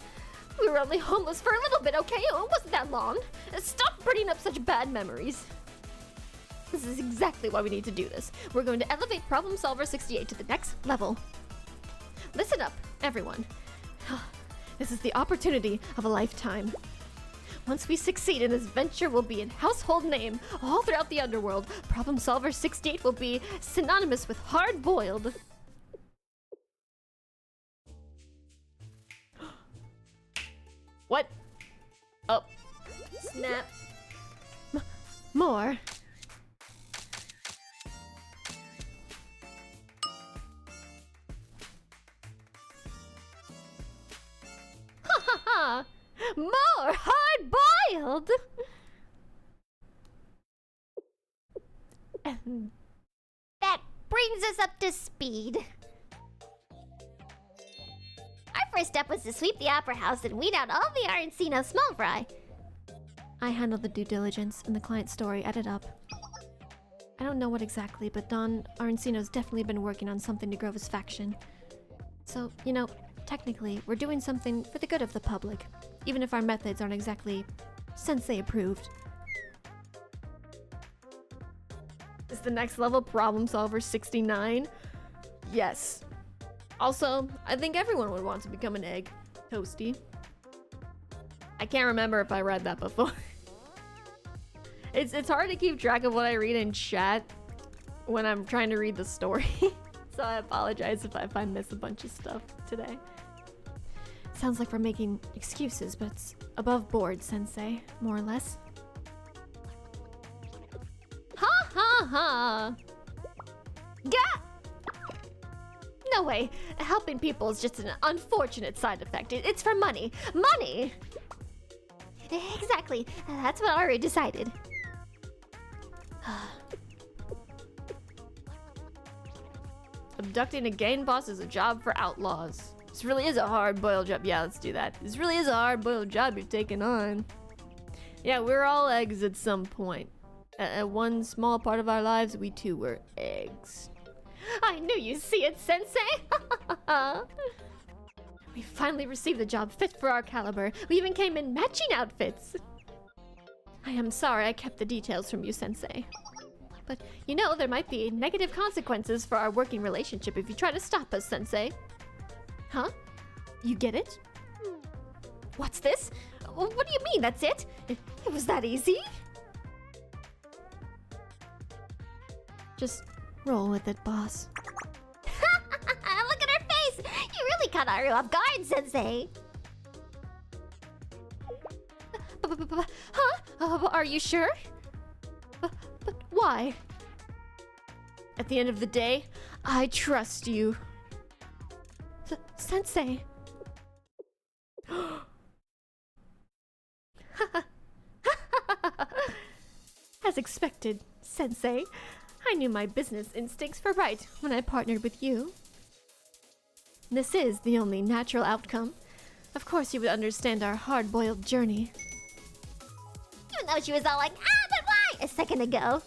S2: we were only homeless for a little bit, okay? It wasn't that long. Stop bringing up such bad memories. This is exactly why we need to do this. We're going to elevate Problem Solver 68 to the next level. Listen up, everyone. This is the opportunity of a lifetime. Once we succeed in this venture, we'll be a household name all throughout the underworld. Problem Solver 68 will be synonymous with hard-boiled. What? Oh. Snap. More. More hard-boiled!
S1: And that brings us up to speed. Our first step was to sweep the opera house and weed out all the Arancino small fry.
S2: I handled the due diligence and the client story added up. I don't know what exactly, but Don Arancino's definitely been working on something to grow his faction. So, technically, we're doing something for the good of the public, even if our methods aren't exactly Sensei approved. Is the next level Problem Solver 69? Yes. Also, I think everyone would want to become an egg. Toasty. I can't remember if I read that before. It's hard to keep track of what I read in chat when I'm trying to read the story. So I apologize if I miss a bunch of stuff today. Sounds like we're making excuses, but it's above board, Sensei, more or less. Ha ha ha! Gah! No way. Helping people is just an unfortunate side effect. It's for money. Money!
S1: Exactly. That's what I already decided.
S2: Abducting a gang boss is a job for outlaws. This really is a hard-boiled job. Yeah, let's do that. This really is a hard-boiled job you've taken on. Yeah, we're all eggs at some point. At one small part of our lives, we too were eggs. I knew you'd see it, Sensei! We finally received a job fit for our caliber. We even came in matching outfits. I am sorry I kept the details from you, Sensei. But you know, there might be negative consequences for our working relationship if you try to stop us, Sensei. Huh? You get it? What's this? What do you mean, that's it? It was that easy? Just roll with it, boss.
S1: Look at her face! You really caught Aru off guard, Sensei!
S2: Huh? Are you sure? But why? At the end of the day, I trust you. Sensei. As expected, Sensei. I knew my business instincts were right when I partnered with you. This is the only natural outcome. Of course you would understand our hard-boiled journey.
S1: Even though she was all like, ah, but why? A second ago.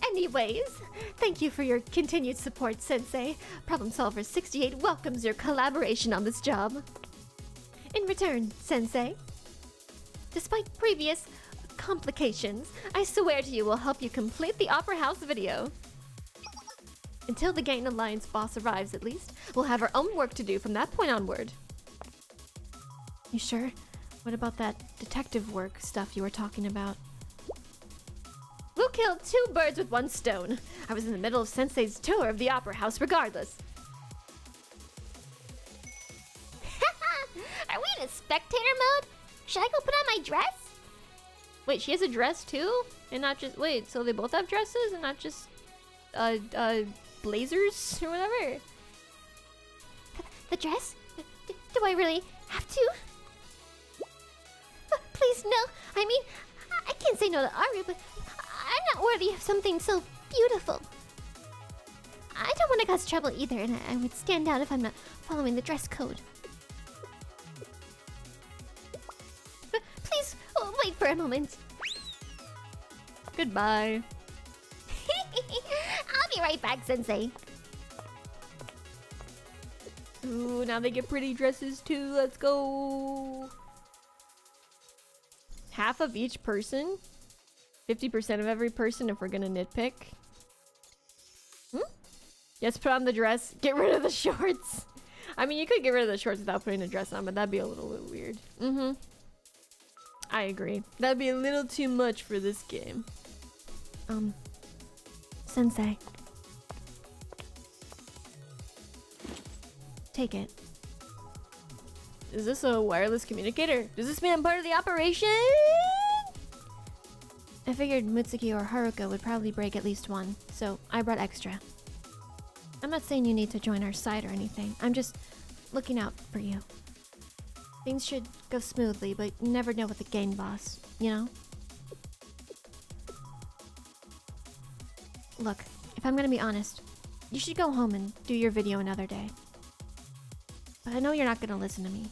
S2: Anyways, thank you for your continued support, Sensei. Problem Solver 68 welcomes your collaboration on this job. In return, Sensei, despite previous complications, I swear to you we'll help you complete the Opera House video. Until the Gain Alliance boss arrives, at least, we'll have our own work to do from that point onward. You sure? What about that detective work stuff you were talking about? We'll kill two birds with one stone. I was in the middle of Sensei's tour of the Opera House regardless.
S1: Are we in a spectator mode? Should I go put on my dress?
S2: Wait, she has a dress too? And not just... Wait, so they both have dresses and not just... blazers or whatever?
S1: The dress? Do I really have to? Please, no. I mean, I can't say no to Aru, but I'm not worthy of something so beautiful. I don't want to cause trouble either, and I would stand out if I'm not following the dress code. Please, wait for a moment.
S2: Goodbye.
S1: I'll be right back, Sensei.
S2: Ooh, now they get pretty dresses too. Let's go. Half of each person? 50% of every person if we're gonna nitpick. Yes, put on the dress. Get rid of the shorts. I mean, you could get rid of the shorts without putting a dress on, but that'd be a little bit weird. I agree. That'd be a little too much for this game.
S4: Sensei. Take it.
S2: Is this a wireless communicator? Does this mean I'm part of the operation?
S4: I figured Mutsuki or Haruka would probably break at least one, so I brought extra. I'm not saying you need to join our side or anything. I'm just looking out for you. Things should go smoothly, but you never know with the gang boss, you know? Look, if I'm gonna be honest, you should go home and do your video another day. But I know you're not gonna listen to me.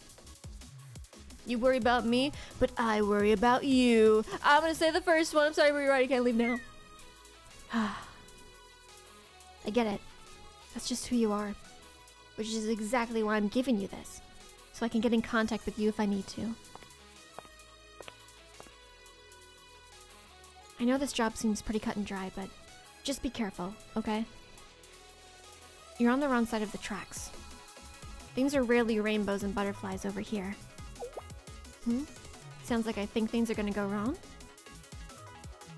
S2: You worry about me, but I worry about you. I'm gonna say the first one. I'm sorry, but you're right. You can't leave now.
S4: I get it. That's just who you are. Which is exactly why I'm giving you this. So I can get in contact with you if I need to. I know this job seems pretty cut and dry, but just be careful, okay? You're on the wrong side of the tracks. Things are rarely rainbows and butterflies over here. Sounds like I think things are gonna go wrong?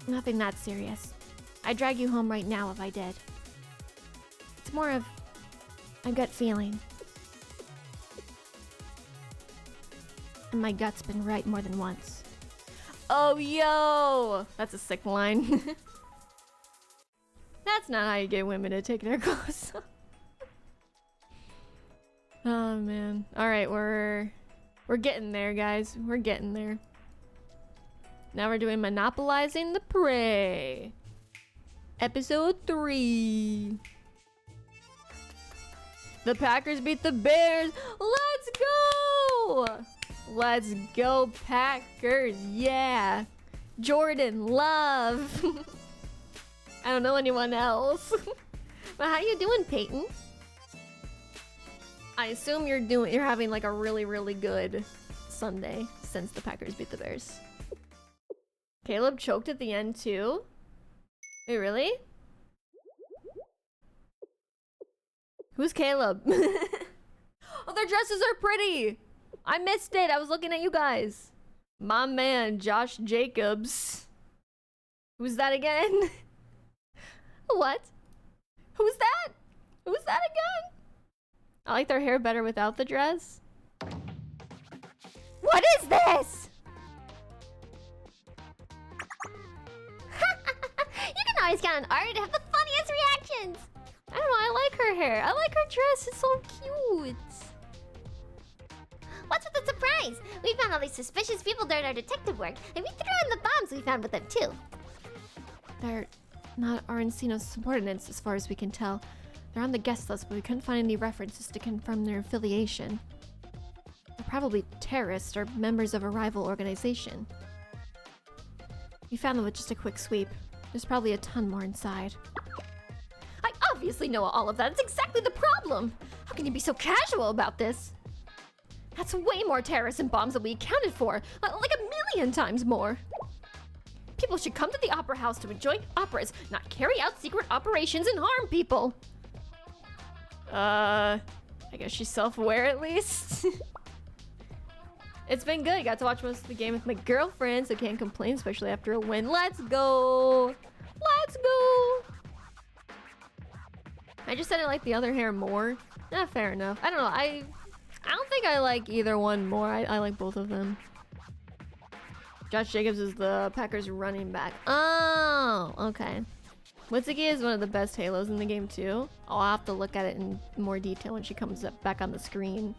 S4: Nothing that serious. I'd drag you home right now if I did. It's more of a gut feeling. And my gut's been right more than once.
S2: Oh, yo! That's a sick line. That's not how you get women to take their clothes off. Oh, man. Alright, we're getting there, guys. We're getting there. Now we're doing Monopolizing the Prey. Episode 3. The Packers beat the Bears. Let's go! Let's go, Packers. Yeah. Jordan Love. I don't know anyone else. But how you doing, Peyton? I assume you're having like a really, really good Sunday since the Packers beat the Bears. Caleb choked at the end too? Wait, really? Who's Caleb? Oh, their dresses are pretty! I missed it. I was looking at you guys. My man, Josh Jacobs. Who's that again? What? Who's that? Who's that again? I like their hair better without the dress. What is this?
S1: You can always count on Ari to have the funniest reactions.
S2: I don't know, I like her hair. I like her dress, it's so cute.
S1: What's with the surprise? We found all these suspicious people during our detective work, and we threw in the bombs we found with them too.
S4: They're not Arancino's subordinates as far as we can tell. They're on the guest list, but we couldn't find any references to confirm their affiliation. They're probably terrorists or members of a rival organization. We found them with just a quick sweep. There's probably a ton more inside.
S2: I obviously know all of that. It's exactly the problem. How can you be so casual about this? That's way more terrorists and bombs than we accounted for. Like 1,000,000 times more. People should come to the opera house to enjoy operas, not carry out secret operations and harm people. I guess she's self-aware at least. It's been good. Got to watch most of the game with my girlfriend, so can't complain, especially after a win. Let's go! Let's go! I just said I like the other hair more. Fair enough. I don't know. I don't think I like either one more. I like both of them. Josh Jacobs is the Packers running back. Oh, okay. Witsuki is one of the best Halos in the game too. I'll have to look at it in more detail when she comes up back on the screen.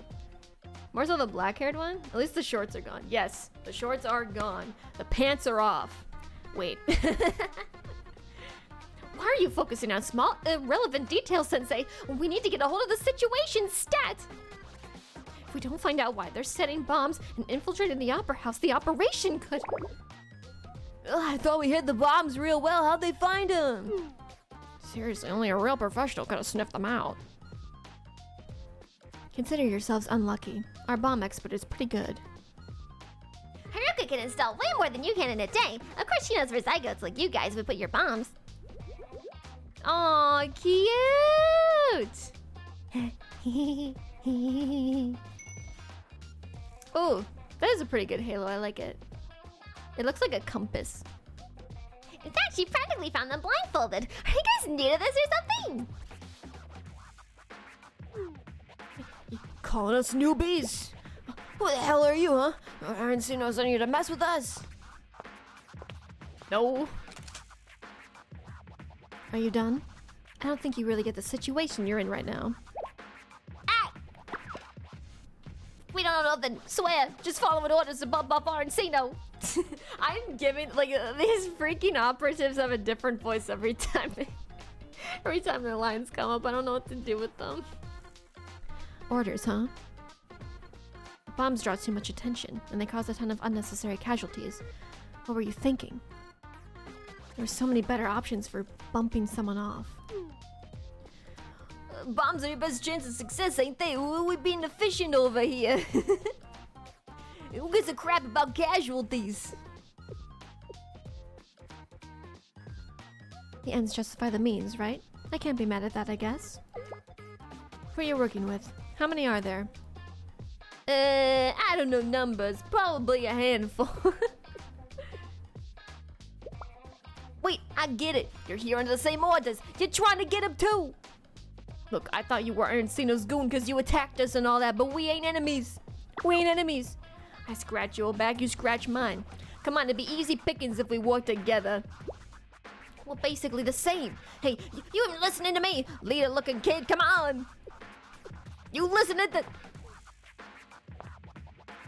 S2: More so the black-haired one? At least the shorts are gone. Yes, the shorts are gone. The pants are off. Wait. Why are you focusing on small, irrelevant details, Sensei? We need to get a hold of the situation stat! If we don't find out why they're setting bombs and infiltrating the opera house, the operation could... Ugh, I thought we hid the bombs real well. How'd they find them? Seriously, only a real professional could have sniffed them out.
S4: Consider yourselves unlucky. Our bomb expert is pretty good.
S1: Haruka can install way more than you can in a day. Of course she knows where zygotes like you guys would put your bombs.
S2: Aw, cute! Oh, that is a pretty good halo. I like it. It looks like a compass.
S1: In fact, she practically found them blindfolded. Are you guys new to this or something?
S2: Calling us newbies? Who the hell are you, huh? Arancino's on you to mess with us. No.
S4: Are you done? I don't think you really get the situation you're in right now.
S1: Ah! We don't know nothing. Swear, just following orders to bump up Arancino.
S2: I'm giving, like, these freaking operatives have a different voice every time. Every time their lines come up, I don't know what to do with them.
S4: Orders, huh? Bombs draw too much attention, and they cause a ton of unnecessary casualties. What were you thinking? There were so many better options for bumping someone off.
S2: Bombs are your best chance of success, ain't they? We're being efficient over here. Who gives a crap about casualties?
S4: The ends justify the means, right? I can't be mad at that, I guess. Who are you working with? How many are there?
S2: I don't know numbers. Probably a handful. Wait, I get it. You're here under the same orders. You're trying to get him too. Look, I thought you were Encino's goon because you attacked us and all that, but we ain't enemies. We ain't enemies. I scratch your back, you scratch mine. Come on, it'd be easy pickings if we work together. We're basically the same. Hey, you even listening to me? Leader-looking kid, come on. You listen to the...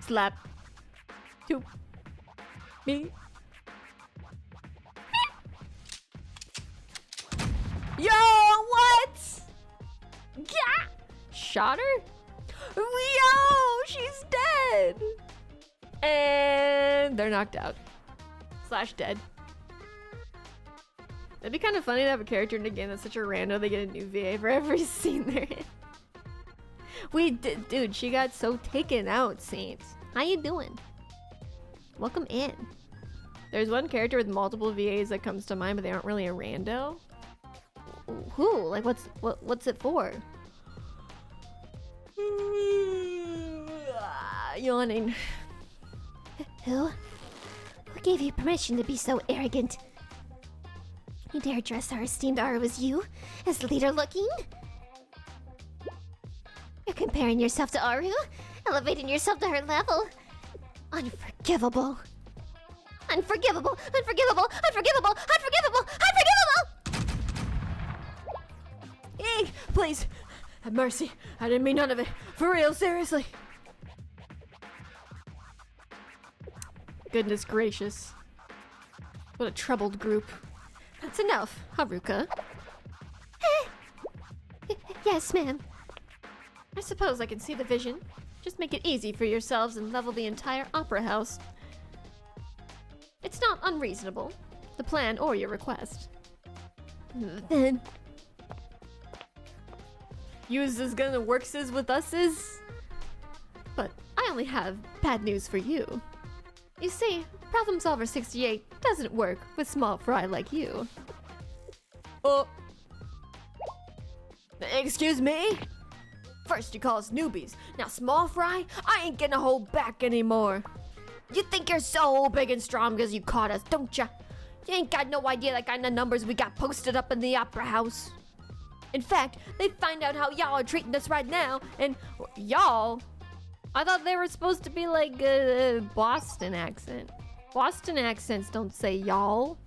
S2: Slap. To me. Yo, what? Yeah. Shot her? Yo, she's dead. And they're knocked out. Slash dead. It'd be kind of funny to have a character in a game that's such a rando they get a new VA for every scene they're in. We did, dude, she got so taken out, Saints. How you doing? Welcome in. There's one character with multiple VAs that comes to mind, but they aren't really a rando. Who? Like, what's it for? Yawning.
S1: Who gave you permission to be so arrogant? You dare address our esteemed Aru as you? As leader looking? You're comparing yourself to Aru? Elevating yourself to her level? Unforgivable. Unforgivable! Unforgivable! Unforgivable! Unforgivable! Unforgivable!
S2: Hey, please, have mercy. I didn't mean none of it. For real, seriously. Goodness gracious. What a troubled group. That's enough, Haruka.
S1: Yes, ma'am.
S2: I suppose I can see the vision. Just make it easy for yourselves and level the entire opera house. It's not unreasonable, the plan or your request. Then... Use is gonna works is with us is? But I only have bad news for you. You see, Problem Solver 68 doesn't work with small fry like you. Oh. Excuse me? First you call us newbies, now small fry? I ain't gonna hold back anymore. You think you're so big and strong because you caught us, don't ya? You ain't got no idea the kind of numbers we got posted up in the opera house. In fact, they find out how y'all are treating us right now, and y'all? I thought they were supposed to be like a Boston accent. Boston accents don't say y'all.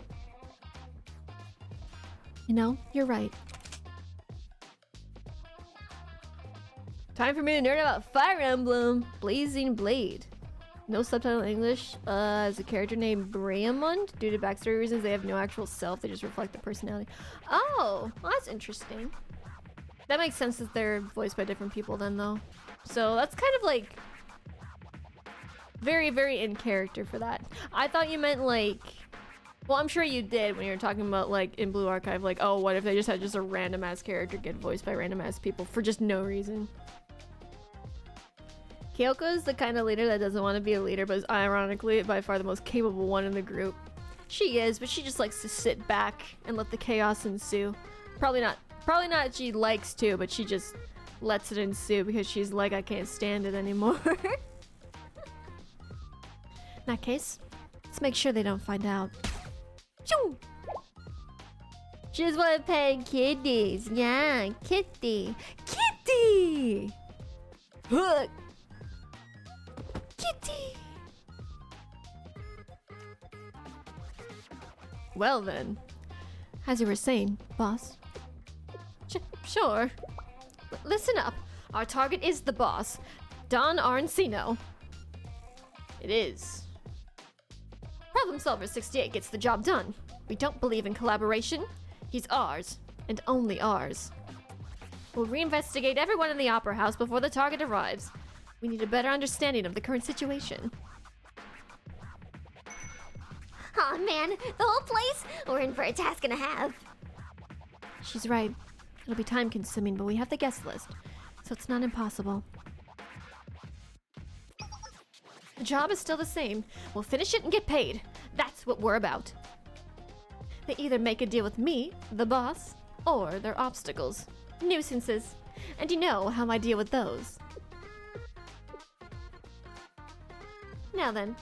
S4: You know, you're right.
S2: Time for me to nerd about Fire Emblem Blazing Blade. No subtitle in English. As a character named Briamund. Due to backstory reasons, they have no actual self. They just reflect the personality. Oh, well, that's interesting. That makes sense that they're voiced by different people then, though. So that's kind of like very, very in character for that. I thought you meant like, well, I'm sure you did when you were talking about like in Blue Archive, like, oh, what if they just had just a random ass character get voiced by random ass people for just no reason. Kyoko is the kind of leader that doesn't want to be a leader, but is ironically by far the most capable one in the group. She is, but she just likes to sit back and let the chaos ensue. Probably not she likes to, but she just lets it ensue because she's like, I can't stand it anymore.
S4: In that case, let's make sure they don't find out.
S2: Choo! Just want to pet kitties. Yeah, kitty. Kitty! Hook! Kitty! Well then.
S4: As you were saying, boss.
S2: Sure. Listen up. Our target is the boss, Don Arncino. It is. Problem Solver 68 gets the job done. We don't believe in collaboration. He's ours, and only ours. We'll reinvestigate everyone in the Opera House before the target arrives. We need a better understanding of the current situation.
S1: Aw, man, the whole place? We're in for a task and a half.
S4: She's right. It'll be time consuming, but we have the guest list, so it's not impossible.
S2: The job is still the same. We'll finish it and get paid. That's what we're about.
S4: They either make a deal with me, the boss, or they're obstacles, nuisances. And you know how I deal with those. Now then.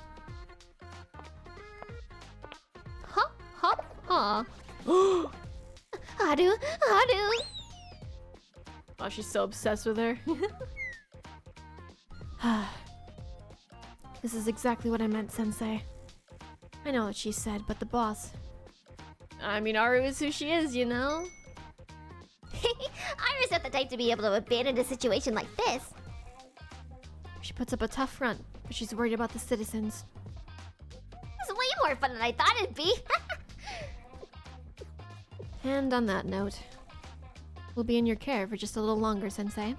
S2: Hop, hop, ha.
S4: Hadu, Hadu! Oh, she's so obsessed with her. This is exactly what I meant, Sensei. I know what she said, but the boss...
S2: I mean, Aru is who she is, you know?
S1: Iris not the type to be able to abandon a situation like this.
S4: She puts up a tough front, but she's worried about the citizens.
S1: It's way more fun than I thought it'd be.
S4: And on that note, we'll be in your care for just a little longer, Sensei.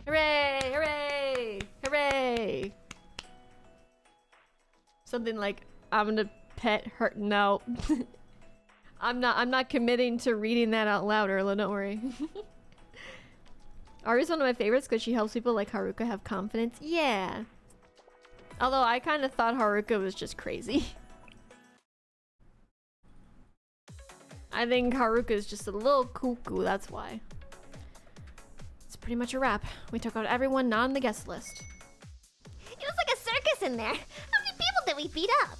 S2: Hooray! Hooray! Hooray! Something like, I'm gonna pet her. No. I'm not committing to reading that out loud, Erla, don't worry. Aru's one of my favorites because she helps people like Haruka have confidence. Yeah. Although I kind of thought Haruka was just crazy. I think Haruka is just a little cuckoo, that's why.
S4: It's pretty much a wrap. We took out everyone not on the guest list.
S1: It was like a circus in there. How many people did we beat up?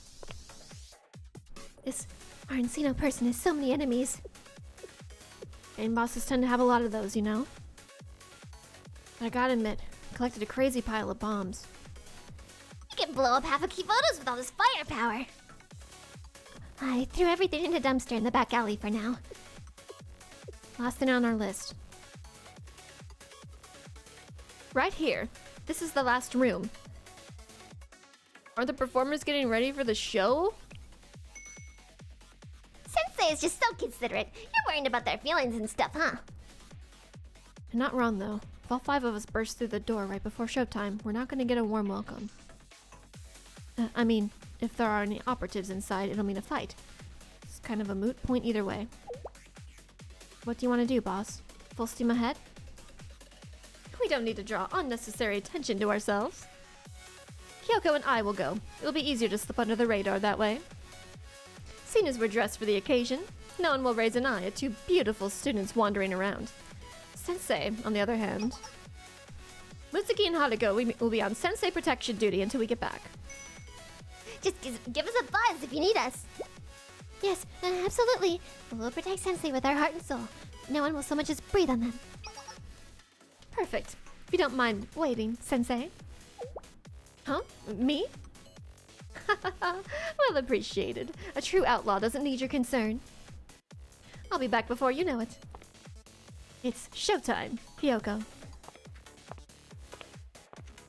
S4: This Arancino person has so many enemies. And bosses tend to have a lot of those, you know? But I gotta admit, I collected a crazy pile of bombs.
S1: We can blow up half of Kivoto's with all this firepower. I threw everything in a dumpster in the back alley for now.
S4: Last thing on our list. Right here. This is the last room.
S2: Are the performers getting ready for the show?
S1: Sensei is just so considerate. You're worried about their feelings and stuff, huh?
S4: You're not wrong, though. If all 5 of us burst through the door right before showtime, we're not gonna get a warm welcome. I mean, if there are any operatives inside, it'll mean a fight. It's kind of a moot point either way. What do you want to do, boss? Full steam ahead?
S2: We don't need to draw unnecessary attention to ourselves. Kyoko and I will go. It'll be easier to slip under the radar that way. Seeing as we're dressed for the occasion, no one will raise an eye at 2 beautiful students wandering around. Sensei, on the other hand... Mitsuki and Haruko will be on Sensei protection duty until we get back.
S1: Just give us a buzz if you need us.
S4: Yes, absolutely. We'll protect Sensei with our heart and soul. No one will so much as breathe on them. Perfect. If you don't mind waiting, Sensei.
S2: Huh? Me? Well appreciated. A true outlaw doesn't need your concern. I'll be back before you know it. It's showtime, Kyoko.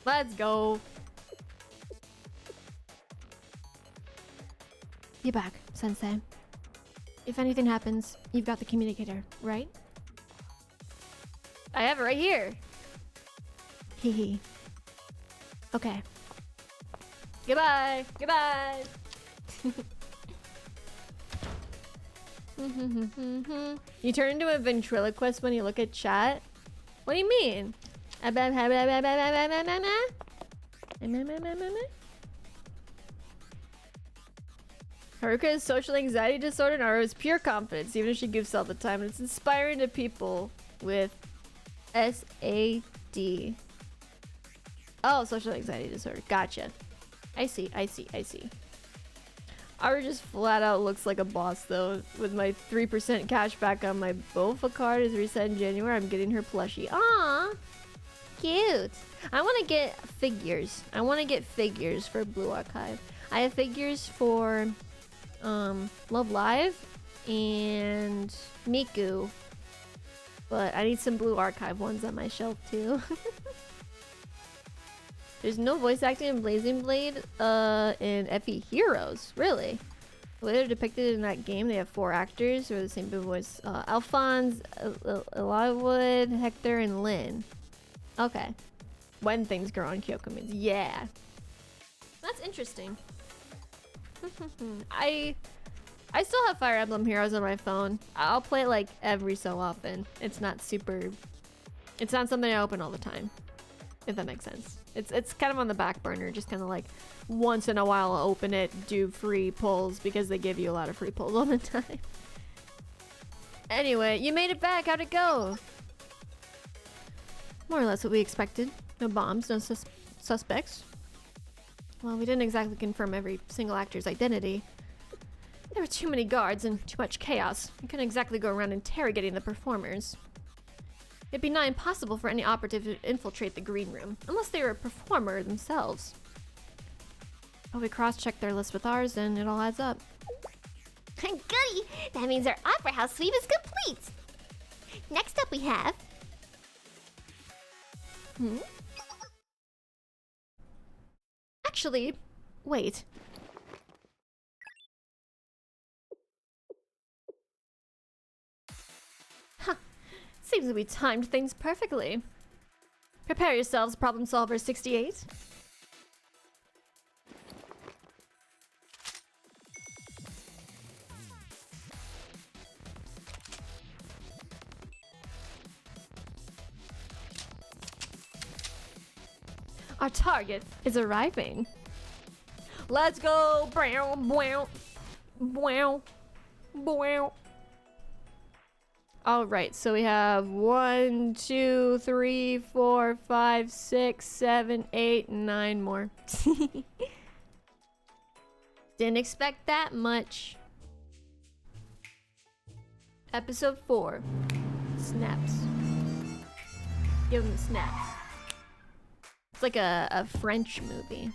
S2: Let's go.
S4: Be back, Sensei. If anything happens, you've got the communicator, right?
S2: I have it right here.
S4: Hehe. Okay.
S2: Goodbye. Goodbye. You turn into a ventriloquist when you look at chat? What do you mean? Haruka has social anxiety disorder and Aru is pure confidence, even if she gives all the time. And it's inspiring to people with SAD. Oh, social anxiety disorder. Gotcha. I see. Aru just flat out looks like a boss though. With my 3% cash back on my Bofa card is reset in January. I'm getting her plushie. Aww. Cute. I want to get figures. I want to get figures for Blue Archive. I have figures for Love Live and Miku. But I need some Blue Archive ones on my shelf too. There's no voice acting in Blazing Blade in FE Heroes, really. The way they're depicted in that game, they have 4 actors who are the same voice. Alphonse, Eliwood, Hector, and Lynn. Okay. When things grow on Kyoko means, yeah. That's interesting. I still have Fire Emblem Heroes on my phone. I'll play it like every so often. It's not something I open all the time. if that makes sense. It's kind of on the back burner, just kind of like once in a while I'll open it, do free pulls because they give you a lot of free pulls all the time. Anyway, you made it back. How'd it go? More or less what we expected. No bombs, no suspects. Well, we didn't exactly confirm every single actor's identity. There were too many guards and too much chaos. We couldn't exactly go around interrogating the performers. It'd be nigh impossible for any operative to infiltrate the green room, unless they were a performer themselves. But we cross-checked their list with ours, and it all adds up.
S1: Goody! That means our opera house sweep is complete! Next up we have...
S2: Actually, wait. Huh. Seems that we timed things perfectly. Prepare yourselves, Problem Solver 68. Our target is arriving. Let's go! Bow, bow, bow, bow. All right, so we have 1, 2, 3, 4, 5, 6, 7, 8, 9 more. Didn't expect that much. Episode 4. Snaps. Give them the snaps. It's like a French movie.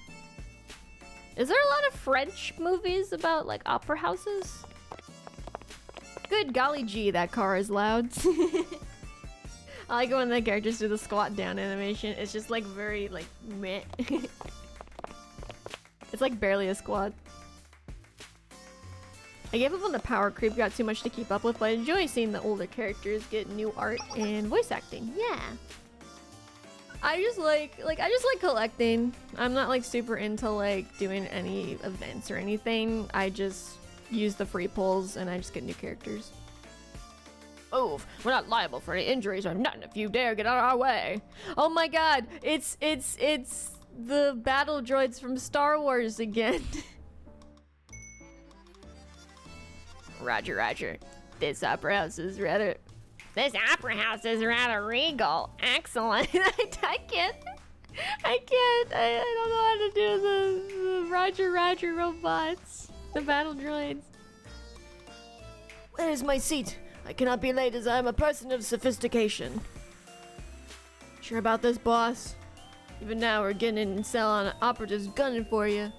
S2: Is there a lot of French movies about like opera houses? Good golly gee, that car is loud. I like when the characters do the squat down animation. It's just like very like meh. It's like barely a squat. I gave up on the power creep, got too much to keep up with, but I enjoy seeing the older characters get new art and voice acting. Yeah. I just like collecting. I'm not like super into like doing any events or anything. I just use the free pulls and I just get new characters. Oh, we're not liable for any injuries or nothing if you dare get out of our way. Oh my god, it's the battle droids from Star Wars again. Roger, roger. This opera house is rather regal. Excellent. I can't. I don't know how to do the Roger robots. The battle droids. Where's my seat? I cannot be late as I am a person of sophistication. Sure about this, boss? Even now we're getting in and selling operatives gunning for you.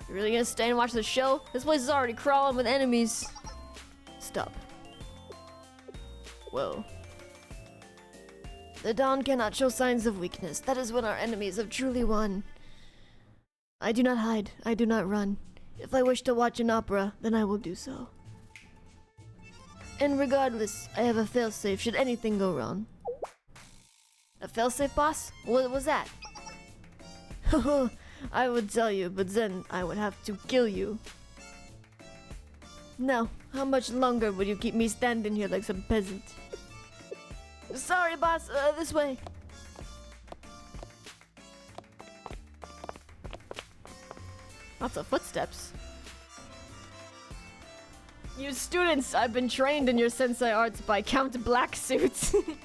S2: You really gonna stay and watch the show? This place is already crawling with enemies. Stop. Whoa. The dawn cannot show signs of weakness. That is when our enemies have truly won. I do not hide. I do not run. If I wish to watch an opera, then I will do so. And regardless, I have a failsafe should anything go wrong. A failsafe, boss? What was that? I would tell you, but then I would have to kill you. Now, how much longer will you keep me standing here like some peasant? Sorry, boss. This way. Lots of footsteps. You students, I've been trained in your sensei arts by Count Blacksuit.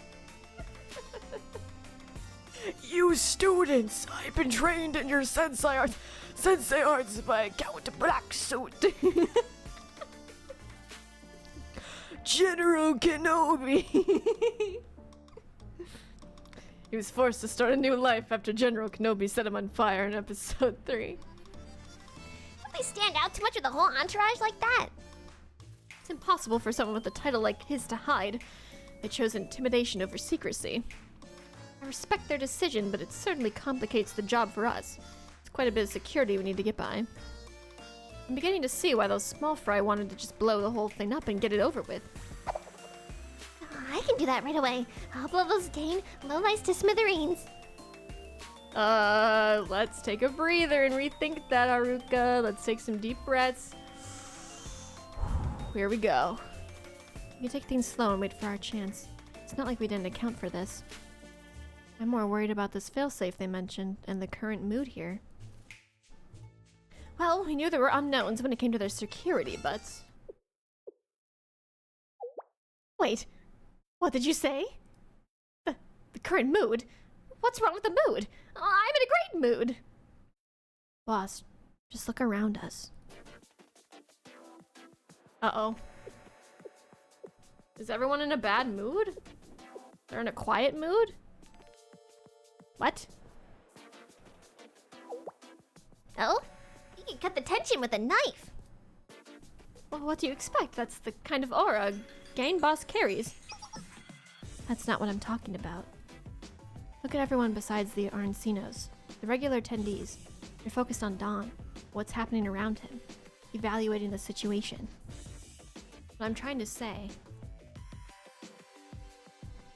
S2: You students, I've been trained in your sensei arts by Count Blacksuit. General Kenobi. He was forced to start a new life after General Kenobi set him on fire in episode 3.
S1: Don't they stand out too much with the whole entourage like that?
S2: It's impossible for someone with a title like his to hide. They chose intimidation over secrecy. I respect their decision, but it certainly complicates the job for us. It's quite a bit of security we need to get by. I'm beginning to see why those small fry wanted to just blow the whole thing up and get it over with.
S1: I can do that right away. I'll blow those dang lowlights to smithereens.
S2: Let's take a breather and rethink that, Aruka. Let's take some deep breaths. Here we go. We take things slow and wait for our chance. It's not like we didn't account for this.
S4: I'm more worried about this failsafe they mentioned and the current mood here. Well, we knew there were unknowns when it came to their security, but... Wait, what did you say? The current mood? What's wrong with the mood? I'm in a great mood! Boss, just look around us. Uh-oh. Is everyone in a bad mood? They're in a quiet mood? What?
S1: Oh? You can cut the tension with a knife.
S4: Well, what do you expect? That's the kind of aura a gang boss carries. That's not what I'm talking about. Look at everyone besides the Arancinos, the regular attendees. They're focused on Don, what's happening around him, evaluating the situation. What I'm trying to say...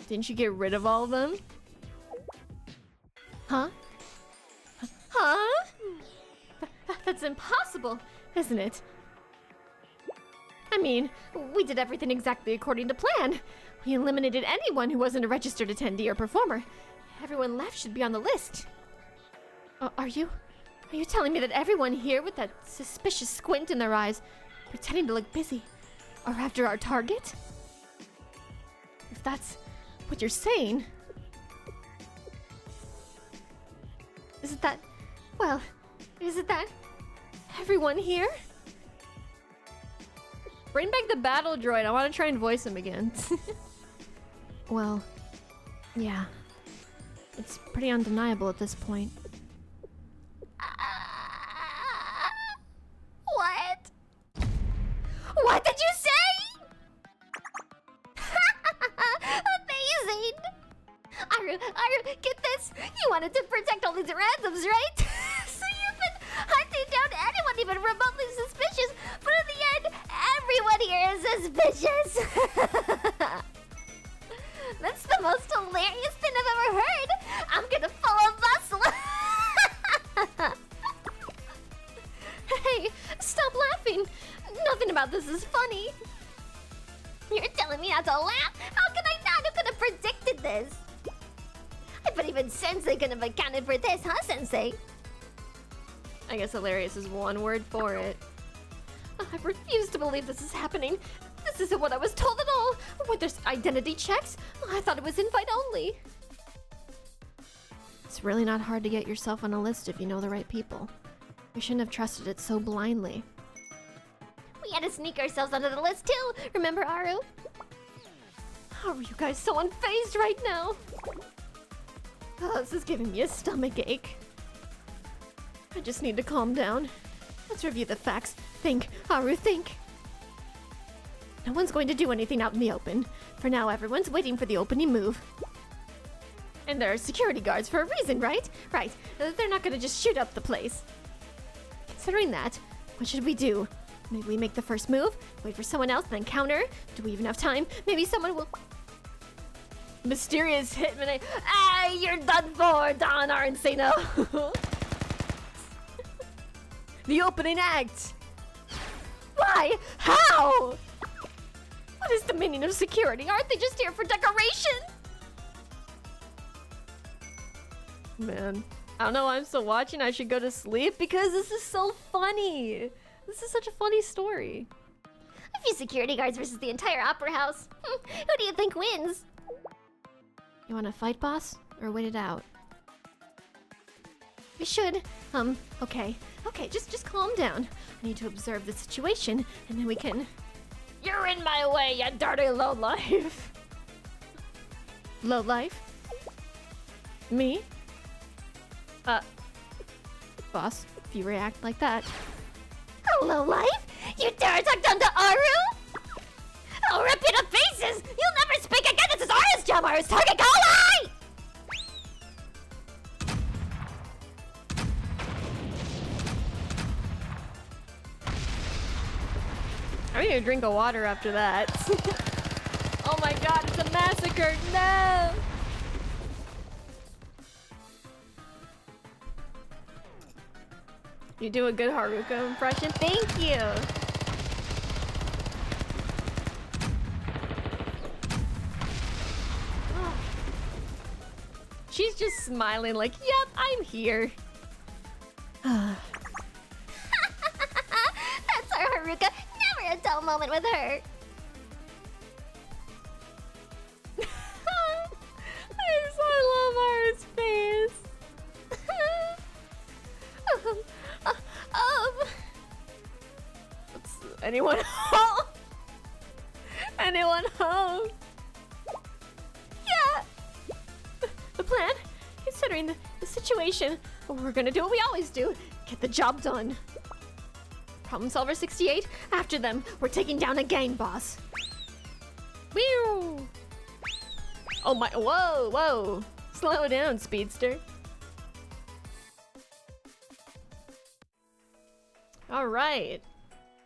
S2: Didn't you get rid of all of them?
S4: Huh? Huh? That's impossible, isn't it? I mean, we did everything exactly according to plan. We eliminated anyone who wasn't a registered attendee or performer. Everyone left should be on the list. Are you telling me that everyone here with that suspicious squint in their eyes, pretending to look busy, are after our target? If that's what you're saying... Isn't that everyone here?
S2: Bring back the battle droid. I want to try and voice him again.
S4: Well, yeah. It's pretty undeniable at this point.
S1: What? What did you say? Amazing! Aru, get this! You wanted to protect all these randoms, right? So you've been hunting down anyone even remotely suspicious, but in the end, everyone here is suspicious! That's the most hilarious thing I've ever heard! I'm gonna follow muscle!
S4: Hey, stop laughing! Nothing about this is funny.
S1: You're telling me not to laugh? How can I not? Who could have predicted this? I bet even Sensei could have accounted for this, huh, Sensei?
S2: I guess hilarious is one word for it.
S4: I refuse to believe this is happening. This isn't what I was told at all. Were there identity checks? I thought it was invite only. It's really not hard to get yourself on a list if you know the right people. We shouldn't have trusted it so blindly.
S1: We had to sneak ourselves onto the list too, remember, Aru?
S4: How are you guys so unfazed right now? Oh, this is giving me a stomach ache. I just need to calm down. Let's review the facts. Think, Aru, think. No one's going to do anything out in the open. For now, everyone's waiting for the opening move. And there are security guards for a reason, right? Right. They're not gonna just shoot up the place. Considering that, what should we do? Maybe we make the first move, wait for someone else, then counter? Do we even have time? Maybe someone will...
S2: Mysterious hitman. Ah, you're done for, Don Arancino. The opening act.
S4: Why? How? What is the meaning of security? Aren't they just here for decoration?
S2: Man, I don't know why I'm still watching. I should go to sleep because this is so funny. This is such a funny story.
S1: A few security guards versus the entire opera house. Who do you think wins?
S4: You want to fight, boss? Or wait it out? We should. Okay, just calm down. I need to observe the situation, and then we can...
S2: You're in my way, you dirty lowlife.
S4: Lowlife? Me? Boss, if you react like that...
S1: Hello, life? You dare talk down to Aru? I'll rip you to pieces! You'll never speak again! This is Aru's job! Aru's target! Go away!
S2: I need a drink of water after that. Oh my god, it's a massacre! No! You do a good Haruka impression. Thank you! She's smiling like, yep, I'm here.
S1: That's our Haruka. Never a dull moment with her.
S2: I love Art's face. Anyone home? Anyone home?
S4: Yeah! The plan? Considering the situation, we're gonna do what we always do. Get the job done. Problem solver 68, after them, we're taking down a gang boss.
S2: Whew. Oh my, whoa, whoa. Slow down, speedster. All right.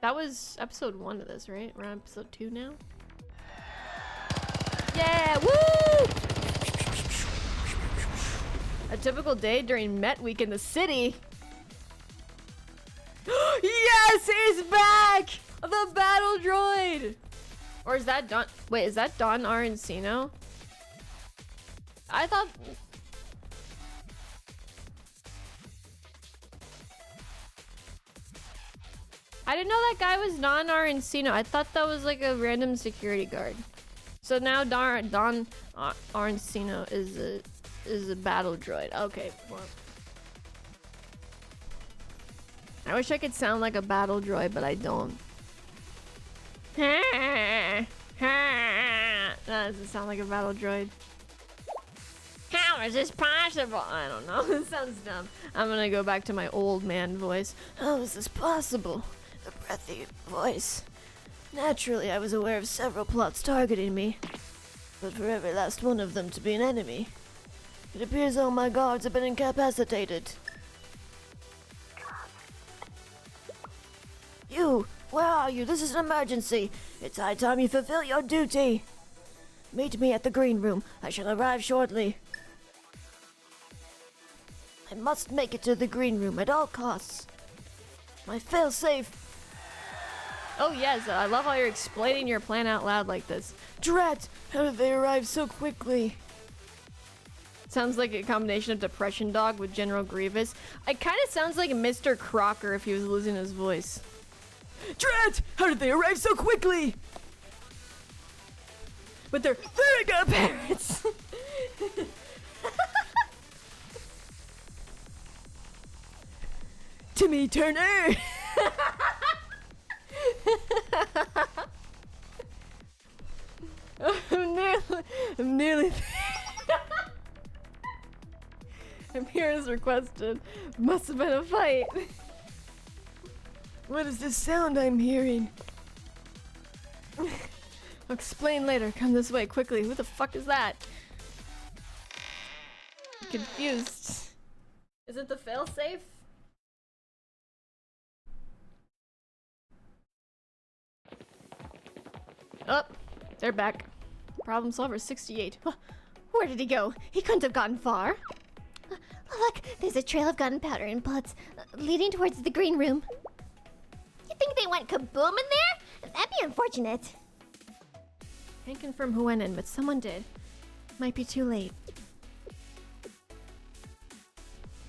S2: That was episode 1 of this, right? We're on episode 2 now? Yeah, woo! A typical day during Met Week in the city. Yes, he's back! The battle droid! Or is that Don? Wait, is that Don Arancino? I thought. I didn't know that guy was Don Arancino. I thought that was like a random security guard. So now Don Arancino is a battle droid. Okay, well. I wish I could sound like a battle droid, but I don't. That doesn't sound like a battle droid. How is this possible? I don't know. This sounds dumb. I'm gonna go back to my old man voice. How is this possible? A breathy voice. Naturally, I was aware of several plots targeting me, but for every last one of them to be an enemy. It appears all my guards have been incapacitated. You! Where are you? This is an emergency! It's high time you fulfill your duty! Meet me at the green room. I shall arrive shortly. I must make it to the green room at all costs. My failsafe. Oh yes, I love how you're explaining your plan out loud like this. Drat! How did they arrive so quickly? Sounds like a combination of Depression Dog with General Grievous. It kind of sounds like Mr. Crocker if he was losing his voice. Drat! How did they arrive so quickly? With their very good parents! Timmy Turner! I'm nearly I'm here as requested. Must have been a fight. What is this sound I'm hearing? I'll explain later. Come this way, quickly. Who the fuck is that? I'm confused. Is it the failsafe? Oh, they're back. Problem solver 68.
S4: Where did he go? He couldn't have gotten far.
S1: Look, there's a trail of gunpowder and bullets leading towards the green room. You think they went kaboom in there? That'd be unfortunate.
S4: Can't confirm who went in, but someone did. Might be too late.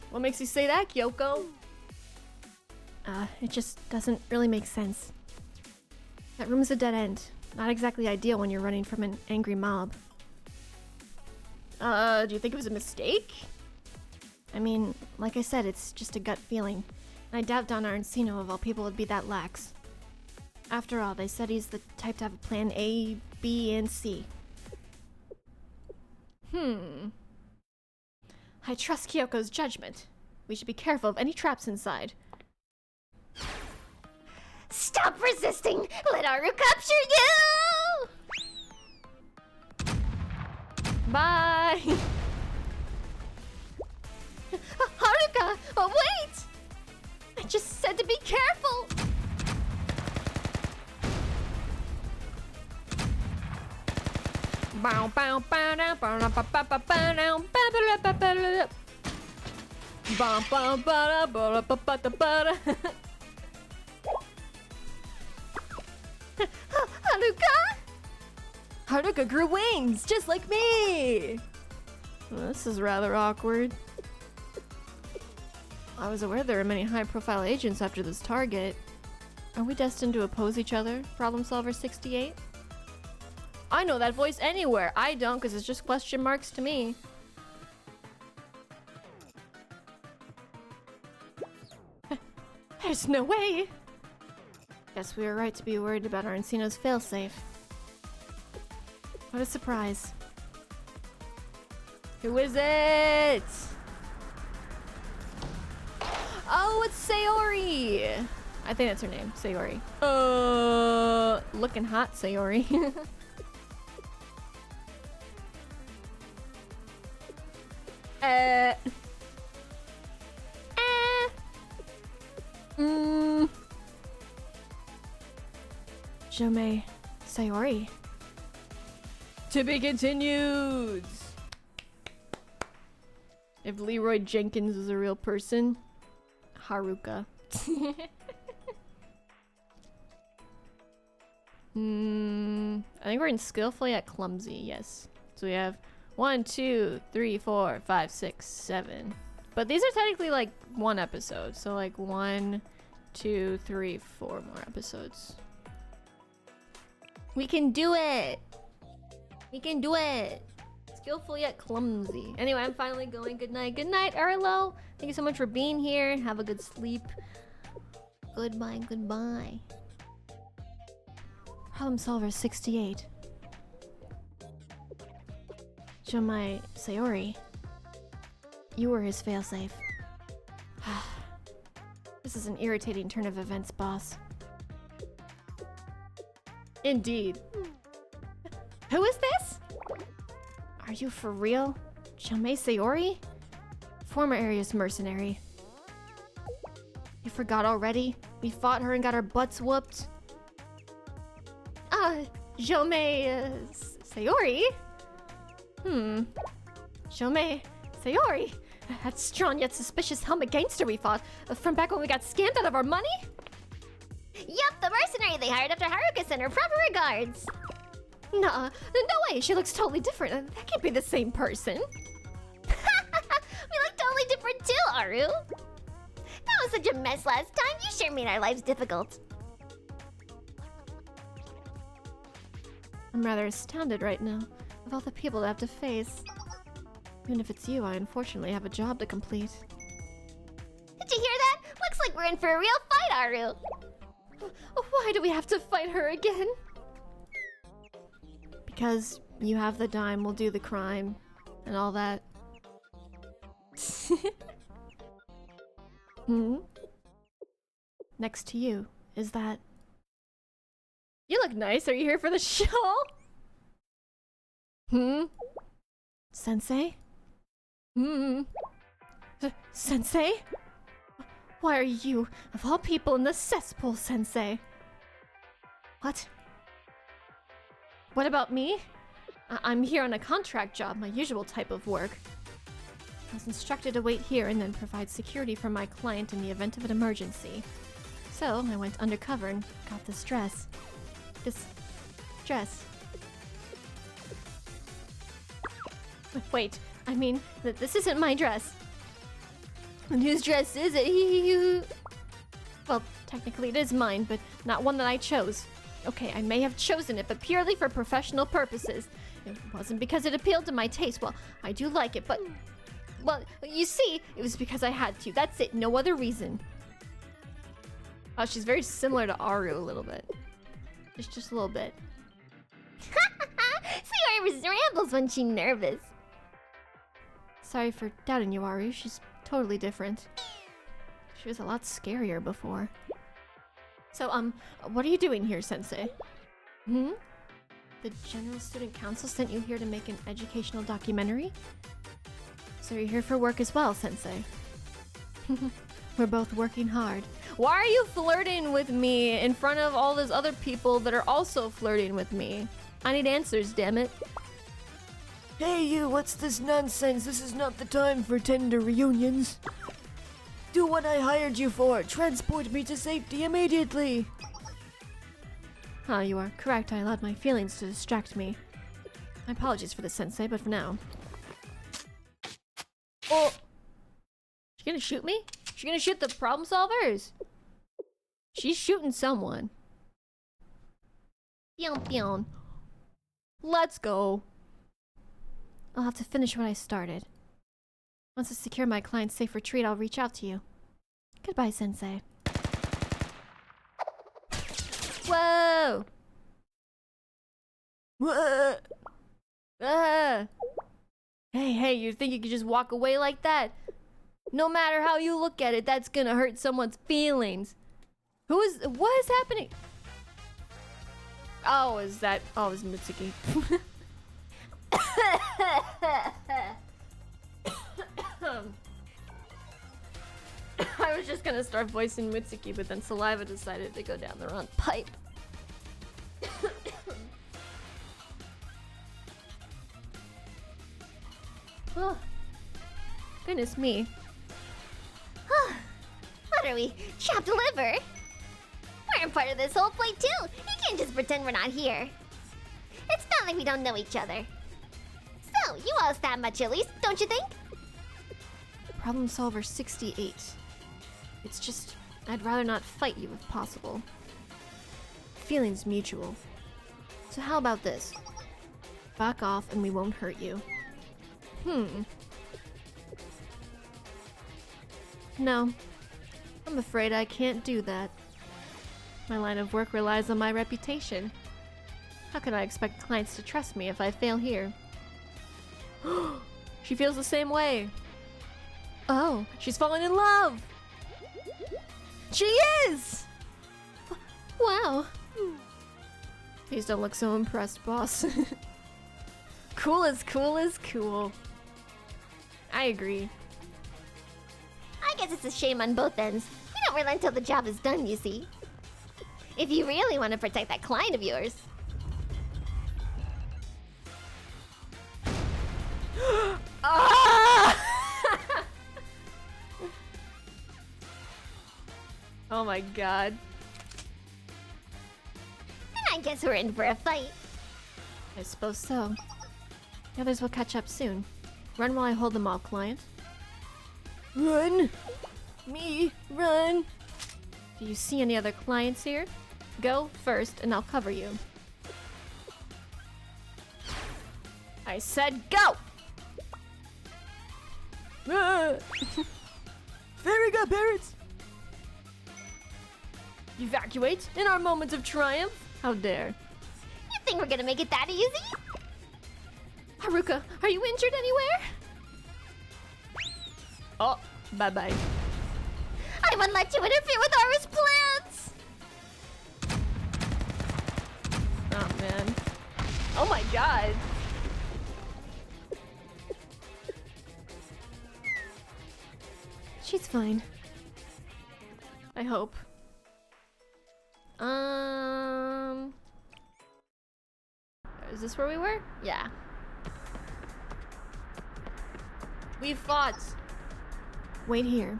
S2: What makes you say that, Kyoko?
S4: It just doesn't really make sense. That room's a dead end. Not exactly ideal when you're running from an angry mob.
S2: Do you think it was a mistake?
S4: I mean, like I said, it's just a gut feeling. And I doubt Don Arancino of all people would be that lax. After all, they said he's the type to have a plan A, B, and C. I trust Kyoko's judgment. We should be careful of any traps inside.
S1: Stop resisting! Let Aru capture you!
S2: Bye!
S4: Haruka! Oh, wait! I just said to be careful!
S2: Bow bow bow down bow down bow bow bow bow down bow bow bow bow bow bow bow bow bow bow bow bow.
S4: Haruka?
S2: Haruka grew wings just like me. This is rather awkward. I was aware there were many high-profile agents after this target. Are we destined to oppose each other? Problem Solver 68? I know that voice anywhere. I don't, because it's just question marks to me. There's no way! Guess we were right to be worried about our Encino's failsafe. What a surprise. Who is it? Oh, it's Sayori! I think that's her name, Sayori. Looking hot, Sayori.
S4: Jomei Sayori.
S2: To be continued! If Leroy Jenkins is a real person, Haruka. I think we're in skillfully at clumsy, yes. So we have 1, 2, 3, 4, 5, 6, 7. But these are technically like one episode. So like 1, 2, 3, 4 more episodes. We can do it! We can do it! Skillful yet clumsy. Anyway, I'm finally going. Good night. Good night, Arlo. Thank you so much for being here. Have a good sleep. Goodbye, goodbye.
S4: Problem Solver 68. Jomei Sayori. You were his failsafe. This is an irritating turn of events, boss.
S2: Indeed. Who is this?
S4: Are you for real? Jomei Sayori? Former Area's mercenary. You forgot already? We fought her and got our butts whooped.
S2: Jomei Sayori?
S4: Jomei Sayori?
S2: That strong yet suspicious helmet gangster we fought from back when we got scammed out of our money?
S1: Yup, the mercenary they hired after Haruka sent her proper regards.
S2: Nah, no way, she looks totally different. That can't be the same person.
S1: We look totally different too, Aru. That was such a mess last time. You sure made our lives difficult.
S4: I'm rather astounded right now, of all the people to have to face. Even if it's you, I unfortunately have a job to complete.
S1: Did you hear that? Looks like we're in for a real fight, Aru.
S2: Why do we have to fight her again?
S4: Because you have the dime, we'll do the crime, and all that. Next to you, is that...
S2: You look nice. Are you here for the show?
S4: Sensei?
S2: Sensei? Why are you, of all people, in the cesspool, Sensei?
S4: What?
S2: What about me? I'm here on a contract job, my usual type of work.
S4: I was instructed to wait here and then provide security for my client in the event of an emergency. So I went undercover and got this dress. This dress.
S2: Wait, I mean, this isn't my dress. And whose dress is it? Well, technically it is mine, but not one that I chose. Okay, I may have chosen it, but purely for professional purposes. It wasn't because it appealed to my taste. Well, I do like it, but... Well, you see, it was because I had to. That's it, no other reason. Oh, she's very similar to Aru a little bit. Just a little bit.
S1: Sayori rambles when she's nervous.
S4: Sorry for doubting you, Aru. She's totally different. She was a lot scarier before.
S2: So, what are you doing here, Sensei?
S4: The General Student Council sent you here to make an educational documentary? So you're here for work as well, Sensei. We're both working hard.
S2: Why are you flirting with me in front of all those other people that are also flirting with me? I need answers, damn it.
S5: Hey you, what's this nonsense? This is not the time for tender reunions. Do what I hired you for. Transport me to safety immediately.
S4: You are correct. I allowed my feelings to distract me. My apologies for this, Sensei, but for now.
S2: Oh! She's gonna shoot me? She's gonna shoot the problem solvers? She's shooting someone. Pew pew. Let's go.
S4: I'll have to finish what I started. Once I secure my client's safe retreat, I'll reach out to you. Goodbye, Sensei.
S2: Whoa!
S5: What?
S2: Ah! Hey, you think you could just walk away like that? No matter how you look at it, that's gonna hurt someone's feelings. What is happening? Oh, is that, oh, it was Mitsuki. I was just gonna start voicing Mitsuki, but then Saliva decided to go down the wrong pipe. Oh, goodness me.
S1: What are we? Chopped liver? We're a part of this whole play too. You can't just pretend we're not here. It's not like we don't know each other. So, you owe us that much at least, don't you think?
S4: Problem solver 68. It's just, I'd rather not fight you if possible. Feelings mutual. So how about this? Back off and we won't hurt you. No. I'm afraid I can't do that. My line of work relies on my reputation. How can I expect clients to trust me if I fail here?
S2: She feels the same way. Oh, she's fallen in love! She is!
S4: Wow.
S2: Please don't look so impressed, boss. Cool is cool. I agree.
S1: I guess it's a shame on both ends. We don't relent until the job is done, you see. If you really want to protect that client of yours.
S2: Ah! Oh my god.
S1: Then I guess we're in for a fight.
S4: I suppose so. The others will catch up soon. Run while I hold them off, client.
S5: Run! Me, run!
S4: Do you see any other clients here? Go first and I'll cover you.
S2: I said go!
S5: Ah! Fairy godparents!
S2: Evacuate in our moment of triumph? How dare.
S1: You think we're gonna make it that easy?
S2: Haruka, are you injured anywhere? Oh, bye-bye.
S1: I wouldn't let you interfere with Aura's plans!
S2: Oh, man. Oh my god.
S4: She's fine.
S2: I hope. Is this where we were? Yeah. We fought.
S4: Wait here.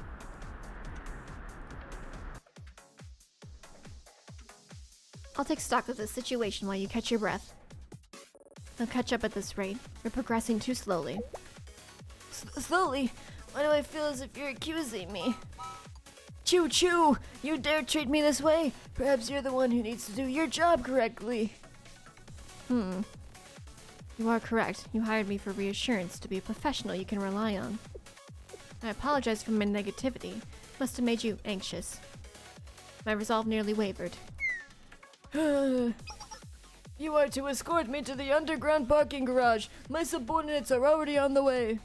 S4: I'll take stock of the situation while you catch your breath. They'll catch up at this rate. We're progressing too slowly.
S5: Slowly? Why do I feel as if you're accusing me? Choo choo! You dare treat me this way? Perhaps you're the one who needs to do your job correctly.
S4: You are correct. You hired me for reassurance, to be a professional you can rely on. I apologize for my negativity. Must have made you anxious. My resolve nearly wavered.
S5: You are to escort me to the underground parking garage. My subordinates are already on the way.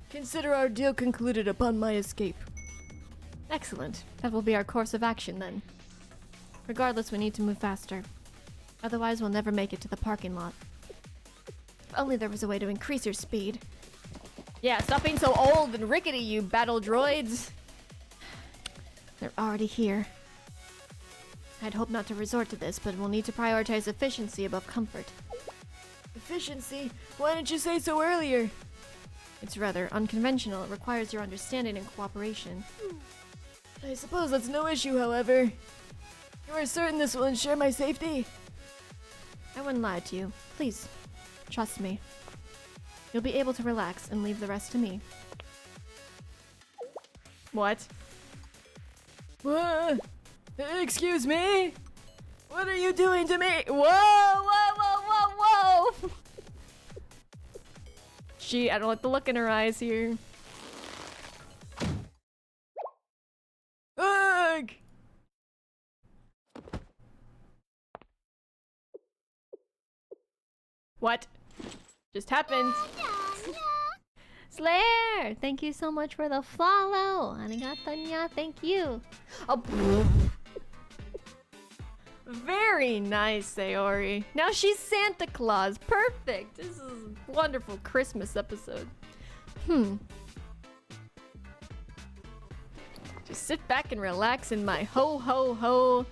S5: Consider our deal concluded upon my escape.
S4: Excellent. That will be our course of action then. Regardless, we need to move faster. Otherwise, we'll never make it to the parking lot. If only there was a way to increase your speed.
S2: Yeah, stop being so old and rickety, you battle droids.
S4: They're already here. I'd hope not to resort to this, but we'll need to prioritize efficiency above comfort.
S5: Efficiency? Why didn't you say so earlier?
S4: It's rather unconventional. It requires your understanding and cooperation.
S5: I suppose that's no issue, however. You are certain this will ensure my safety?
S4: I wouldn't lie to you. Please, trust me. You'll be able to relax and leave the rest to me.
S2: What?
S5: Excuse me? What are you doing to me?
S2: Whoa, whoa, whoa, whoa, whoa! Gee, I don't like the look in her eyes here.
S5: Ugh!
S2: What just happened? Slayer, thank you so much for the follow. Arigato nya, thank you. Oh, very nice, Sayori. Now she's Santa Claus. Perfect. This is a wonderful Christmas episode. Just sit back and relax in my ho ho ho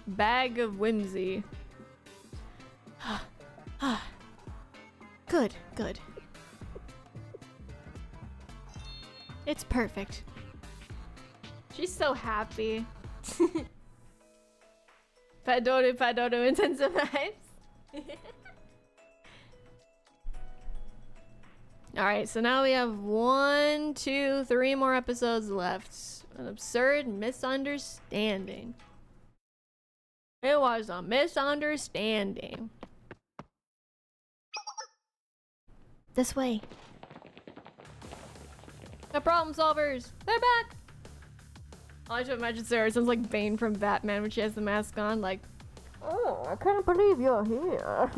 S2: bag of whimsy.
S4: Good, good. It's perfect.
S2: She's so happy. Padoru intensifies. Alright, so now we have 1, 2, 3 more episodes left. An absurd misunderstanding. It was a misunderstanding.
S4: This way.
S2: The problem solvers! They're back! I like to imagine Sarah sounds like Bane from Batman when she has the mask on, like, oh, I can't believe you're here.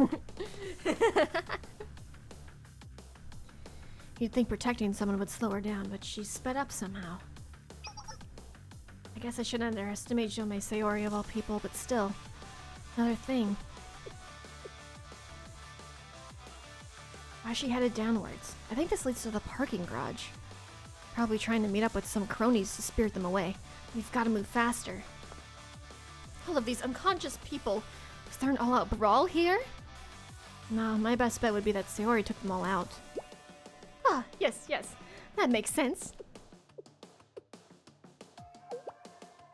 S4: You'd think protecting someone would slow her down, but she's sped up somehow. I guess I shouldn't underestimate Jomei Sayori of all people, but still. Another thing. Why is she headed downwards? I think this leads to the parking garage. Probably trying to meet up with some cronies to spirit them away. We've got to move faster.
S2: All of these unconscious people. Is there an all-out brawl here?
S4: No, my best bet would be that Sayori took them all out.
S2: Ah, yes, yes. That makes sense.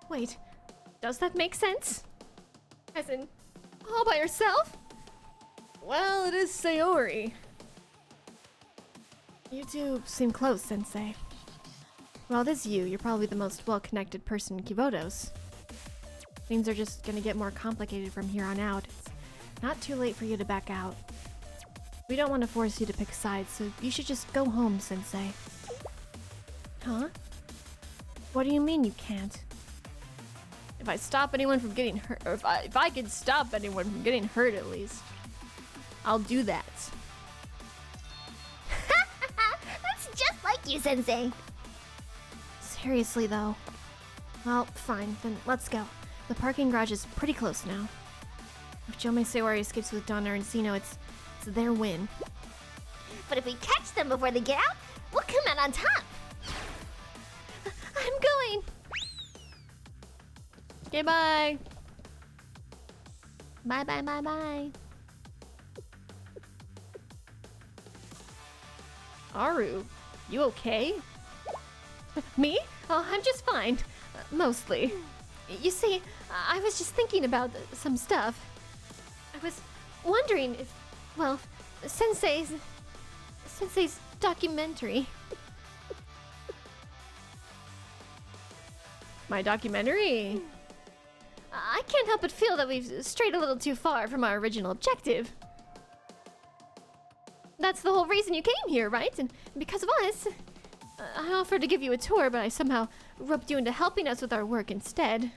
S2: Wait, does that make sense? As in, all by herself?
S5: Well, it is Sayori.
S4: You two seem close, Sensei. Well, it is you. You're probably the most well-connected person in Kivodos. Things are just gonna get more complicated from here on out. It's not too late for you to back out. We don't want to force you to pick sides, so you should just go home, Sensei. Huh? What do you mean you can't?
S2: If I stop anyone from getting hurt, or if I could stop anyone from getting hurt at least, I'll do that.
S1: That's just like you, Sensei.
S4: Seriously, though. Well, fine, then let's go. The parking garage is pretty close now. If Jomei Sayori escapes with Donna and Sino, it's their win.
S1: But if we catch them before they get out, we'll come out on top.
S2: I'm going. Okay, bye.
S1: Bye, bye, bye, bye.
S2: Aru, you okay? Me? Oh, I'm just fine. Mostly. You see, I was just thinking about some stuff. I was wondering if, well, Sensei's documentary. My documentary? I can't help but feel that we've strayed a little too far from our original objective. That's the whole reason you came here, right? And because of us, I offered to give you a tour, but I somehow roped you into helping us with our work instead.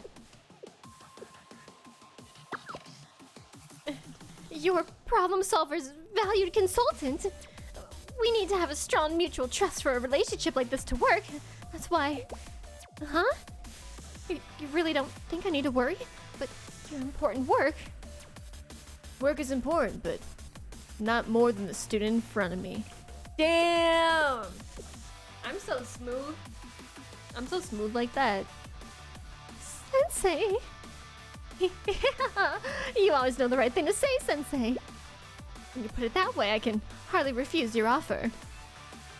S2: You're Problem Solver's valued consultant. We need to have a strong mutual trust for a relationship like this to work. That's why... Huh? You really don't think I need to worry? But your important work...
S5: Work is important, but not more than the student in front of me.
S2: Damn! I'm so smooth. I'm so smooth like that. Sensei! You always know the right thing to say, Sensei. When you put it that way, I can hardly refuse your offer.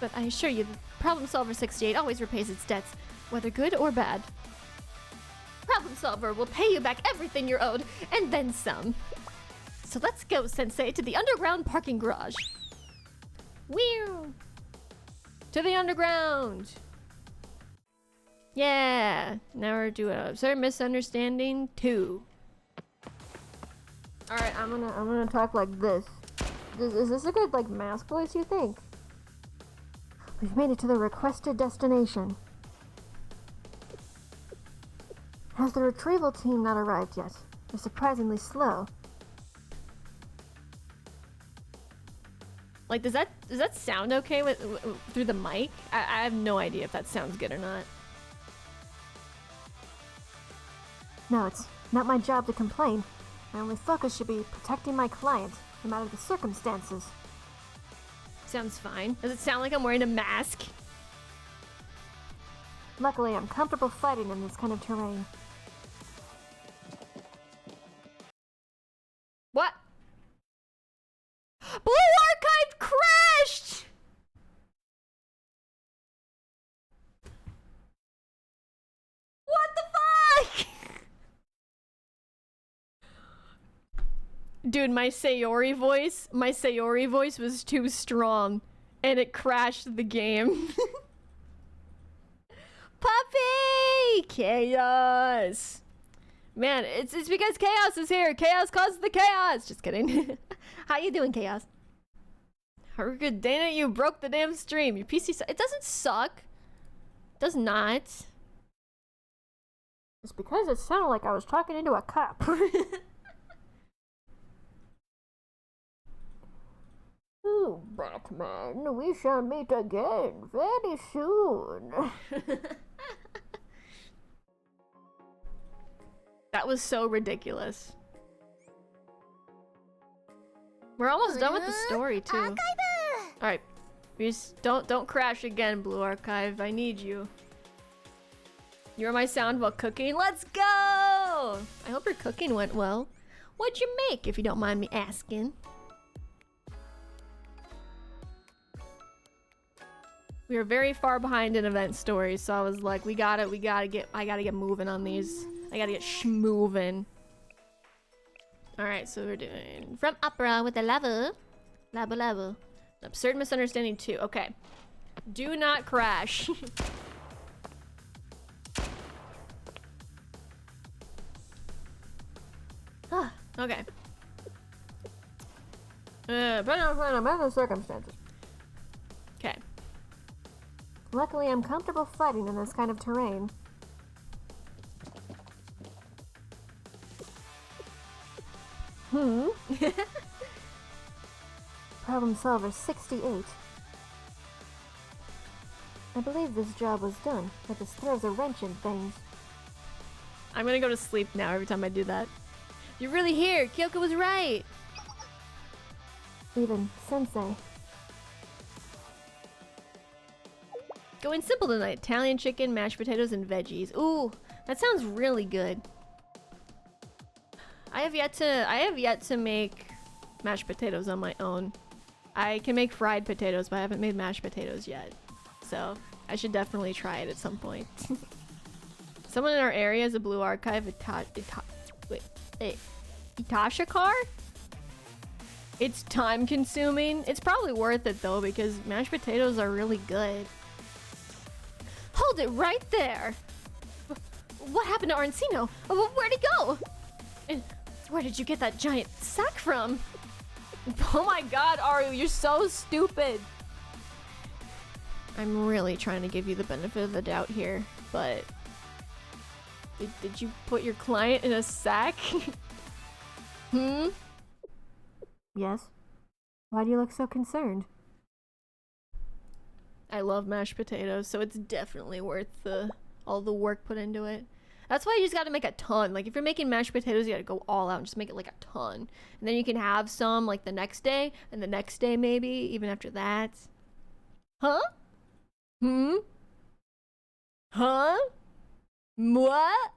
S2: But I assure you, that Problem Solver 68 always repays its debts, whether good or bad. Problem Solver will pay you back everything you're owed, and then some. So let's go, Sensei, to the underground parking garage. Whew! To the underground! Yeah. Now we're doing absurd misunderstanding 2. All right, I'm gonna talk like this. Is this a good like mask voice? You think?
S4: We've made it to the requested destination. Has the retrieval team not arrived yet? They're surprisingly slow.
S2: Like, does that sound okay with through the mic? I have no idea if that sounds good or not.
S4: No, it's not my job to complain. My only focus should be protecting my client, no matter the circumstances.
S2: Sounds fine. Does it sound like I'm wearing a mask?
S4: Luckily, I'm comfortable fighting in this kind of terrain.
S2: What? Blue Archive crashed! What the fuck? Dude, my Sayori voice was too strong and it crashed the game. Puppy! Chaos! Man, it's because chaos is here. Chaos causes the chaos. Just kidding. How you doing, Chaos? Haruka Dana, you broke the damn stream. Your PC it doesn't suck. It does not.
S4: It's because it sounded like I was talking into a cup. Ooh, Batman, we shall meet again very soon.
S2: That was so ridiculous. We're almost done with the story too. Alright. Don't crash again, Blue Archive. I need you. You're my sound while cooking. Let's go! I hope your cooking went well. What'd you make, if you don't mind me asking? We were very far behind in event stories, so I was like, I gotta get moving on these. I gotta get schmovin'. Alright, so we're doing From Opera with a level. Level. Absurd Misunderstanding 2. Okay. Do not crash. Okay.
S4: Other circumstances.
S2: Okay.
S4: Luckily, I'm comfortable fighting in this kind of terrain. Problem solver 68. I believe this job was done. It just throws a wrench in things.
S2: I'm gonna go to sleep now every time I do that. You're really here. Kyoko was right.
S4: Even Sensei.
S2: Going simple tonight. Italian chicken, mashed potatoes, and veggies. Ooh, that sounds really good. I have yet to make mashed potatoes on my own. I can make fried potatoes, but I haven't made mashed potatoes yet. So I should definitely try it at some point. Someone in our area is a Blue Archive Itasha car? It's time consuming. It's probably worth it though because mashed potatoes are really good. Hold it right there! What happened to Arancino? Where'd he go? And where did you get that giant sack from? Oh my god, Aru, you're so stupid! I'm really trying to give you the benefit of the doubt here, but... Did you put your client in a sack?
S4: Yes? Why do you look so concerned?
S2: I love mashed potatoes, so it's definitely worth all the work put into it. That's why you just gotta make a ton. Like, if you're making mashed potatoes, you gotta go all out and just make it like a ton. And then you can have some, like, the next day, and the next day maybe, even after that. Huh? Huh? What?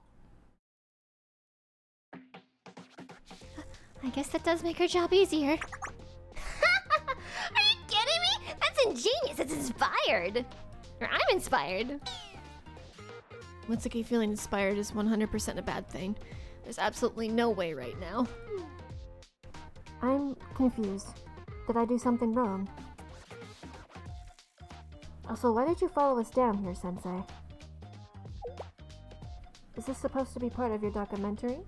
S4: I guess that does make her job easier.
S1: Are you kidding me? That's ingenious. It's inspired. Or I'm inspired.
S2: Mitsuki feeling inspired is 100% a bad thing. There's absolutely no way right now.
S4: I'm confused. Did I do something wrong? Also, why did you follow us down here, Sensei? Is this supposed to be part of your documentary?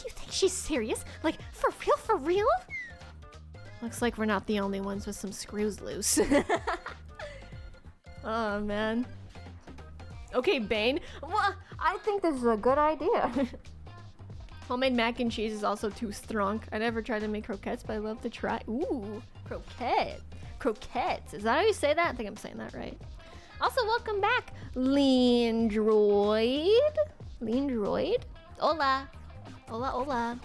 S4: You think she's serious? Like, for real, for real? Looks like we're not the only ones with some screws loose. Oh, man. Okay, Bane. Well, I think this is a good idea. Homemade mac and cheese is also too strong. I never tried to make croquettes, but I love to try. Ooh, croquette. Croquettes. Is that how you say that? I think I'm saying that right. Also, welcome back, Lean Droid. Lean Droid? Hola. Hola, hola.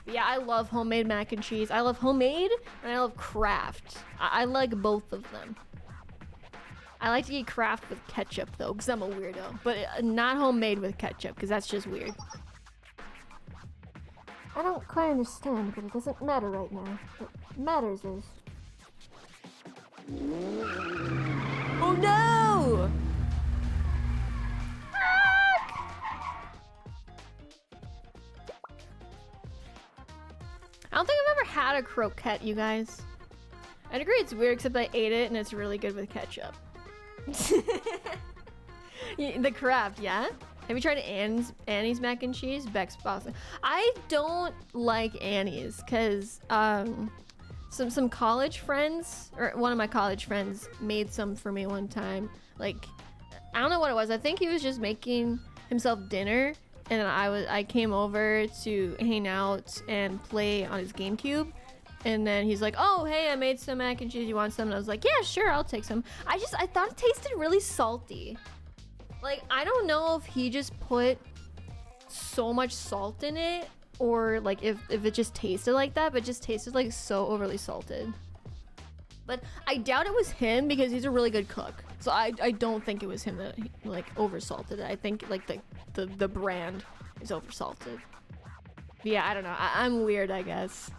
S4: Yeah, I love homemade mac and cheese. I love homemade and I love craft. I like both of them. I like to eat craft with ketchup though, because I'm a weirdo. But not homemade with ketchup, because that's just weird. I don't quite understand, but it doesn't matter right now. What matters is...
S5: Oh no!
S2: I don't think I've ever had a croquette, you guys. I'd agree it's weird, except I ate it and it's really good with ketchup. The craft, yeah? Have you tried Annie's mac and cheese? Beck's Boston. I don't like Annie's because some college friends, or one of my college friends made some for me one time. Like, I don't know what it was. I think he was just making himself dinner, and I came over to hang out and play on his GameCube. And then he's like, oh, hey, I made some mac and cheese. You want some? And I was like, yeah, sure, I'll take some. I thought it tasted really salty. Like, I don't know if he just put so much salt in it, or like if it just tasted like that, but it just tasted like so overly salted. But I doubt it was him because he's a really good cook. So I don't think it was him that like over salted it. I think like the brand is over salted. Yeah, I don't know. I'm weird, I guess.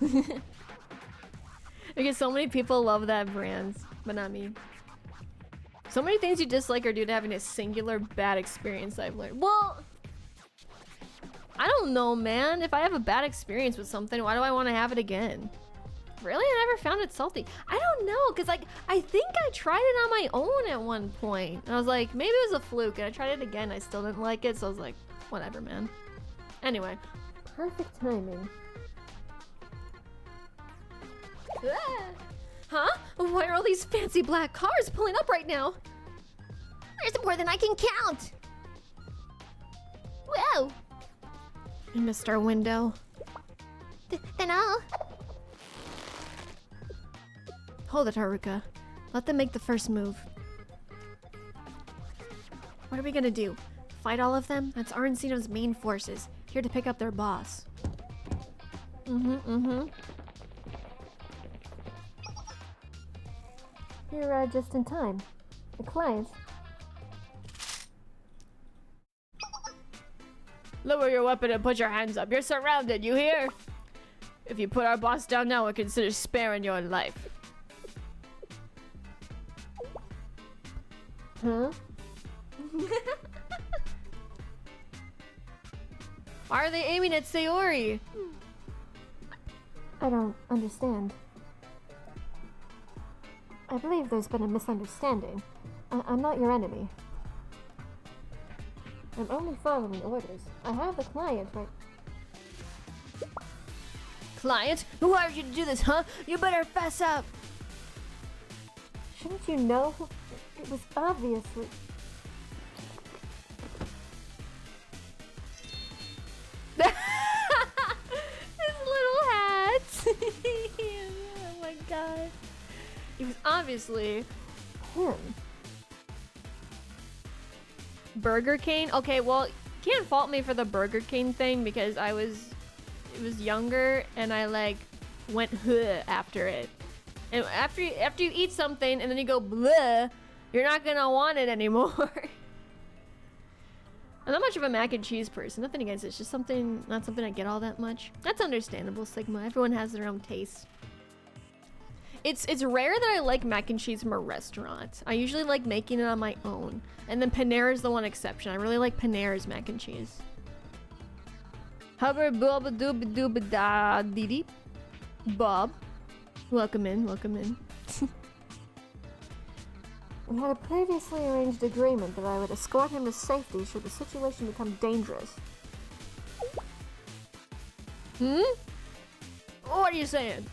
S2: Because so many people love that brand, but not me. So many things you dislike are due to having a singular bad experience, I've learned. Well, I don't know, man. If I have a bad experience with something, why do I want to have it again? Really? I never found it salty. I don't know, because like, I think I tried it on my own at one point. And I was like, maybe it was a fluke, and I tried it again. I still didn't like it, so I was like, whatever, man. Anyway.
S4: Perfect timing.
S2: Huh? Why are all these fancy black cars pulling up right now?
S1: There's more than I can count. Whoa.
S4: I missed our window.
S1: Then I'll...
S4: Hold it, Haruka. Let them make the first move. What are we gonna do? Fight all of them? That's Arencino's main forces, here to pick up their boss. You're just in time. The client.
S2: Lower your weapon and put your hands up. You're surrounded, you hear? If you put our boss down now, we'll consider sparing your life.
S4: Huh?
S2: Why are they aiming at Sayori?
S4: I don't understand. I believe there's been a misunderstanding. I'm not your enemy. I'm only following orders. I have the client right...
S2: Client? Who hired you to do this, huh? You better fess up!
S4: Shouldn't you know? It was obviously...
S2: His little hat! Oh my god. It was obviously
S4: him.
S2: Burger King? Okay, well, you can't fault me for the Burger King thing because it was younger and I like went huh after it. And after you eat something and then you go bleh, you're not gonna want it anymore. I'm not much of a mac and cheese person. Nothing against it. It's just not something I get all that much. That's understandable, Sigma. Everyone has their own taste. It's rare that I like mac and cheese from a restaurant. I usually like making it on my own. And then Panera is the one exception. I really like Panera's mac and cheese. Hubba bubba dooba dooba da dee dee. Bob. Welcome in, welcome in.
S4: We had a previously arranged agreement that I would escort him to safety should the situation become dangerous.
S2: Hmm? What are you saying?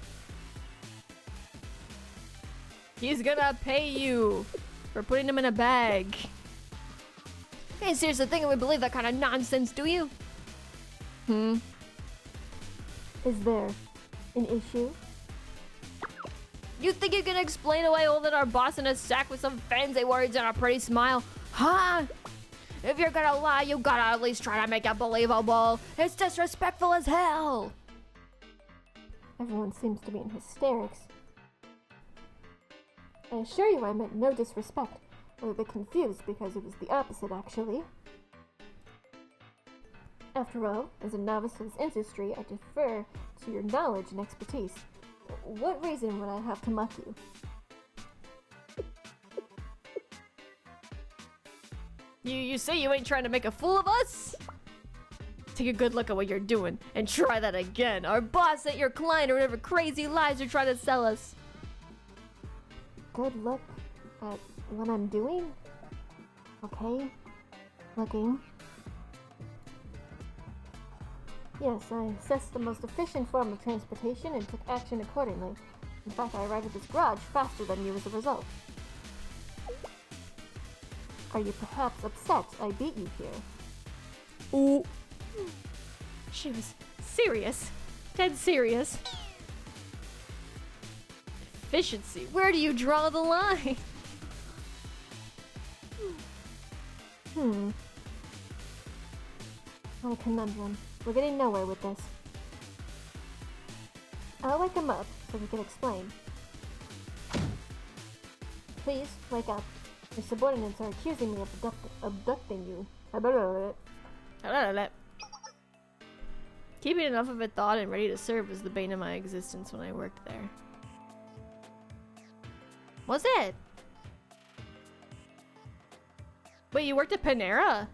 S2: He's gonna pay you for putting him in a bag. Hey, seriously, think we believe that kind of nonsense, do you? Hmm?
S4: Is there an issue?
S2: You think you can explain away holding our boss in a sack with some fancy words and a pretty smile? Huh? If you're gonna lie, you gotta at least try to make it believable. It's disrespectful as hell.
S4: Everyone seems to be in hysterics. I assure you I meant no disrespect. I'm a bit confused because it was the opposite, actually. After all, as a novice to this industry, I defer to your knowledge and expertise. What reason would I have to mock you?
S2: You say you ain't trying to make a fool of us? Take a good look at what you're doing and try that again. Our boss ain't your client or whatever crazy lies you're trying to sell us.
S4: Good look at what I'm doing? Okay. Looking. Yes, I assessed the most efficient form of transportation and took action accordingly. In fact, I arrived at this garage faster than you as a result. Are you perhaps upset I beat you here?
S2: Ooh. She was serious. Dead serious. Efficiency. Where do you draw the line?
S4: What a conundrum. We're getting nowhere with this. I'll wake him up so we can explain. Please, wake up. Your subordinates are accusing me of abducting you.
S2: Keeping enough of a thought and ready to serve was the bane of my existence when I worked there. Was it? Wait, you worked at Panera?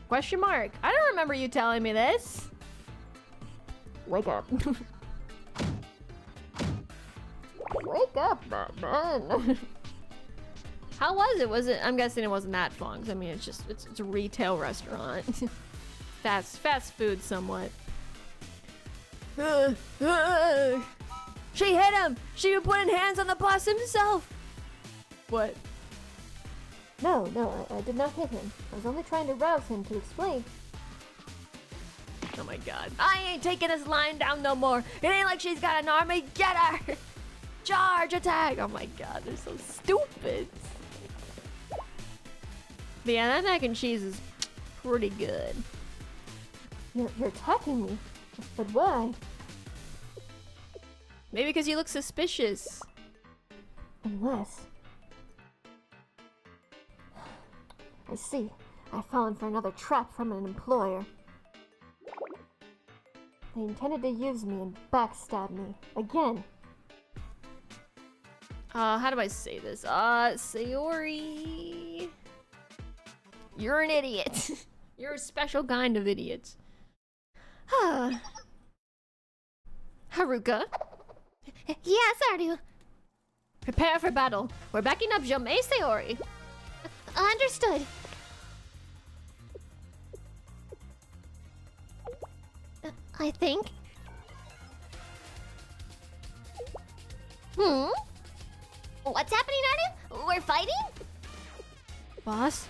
S2: Question mark. I don't remember you telling me this.
S4: Wake up. Wake up, Batman.
S2: How was it? Was it? I'm guessing it wasn't that fun. 'Cause I mean, it's a retail restaurant. fast food, somewhat. She hit him. She was putting hands on the boss himself. What?
S4: No, I did not hit him. I was only trying to rouse him to explain.
S2: Oh my god. I ain't taking this line down no more. It ain't like she's got an army. Get her! Charge attack! Oh my god, they're so stupid. But yeah, that mac and cheese is pretty good.
S4: You're attacking me? But why?
S2: Maybe because you look suspicious.
S4: Unless... I see. I've fallen for another trap from an employer. They intended to use me and backstab me. Again.
S2: How do I say this? Sayori... You're an idiot. You're a special kind of idiot. Haruka?
S1: Yes, Aru.
S2: Prepare for battle. We're backing up Jomei Sayori.
S1: Understood. I think. What's happening, Aru? We're fighting?
S2: Boss?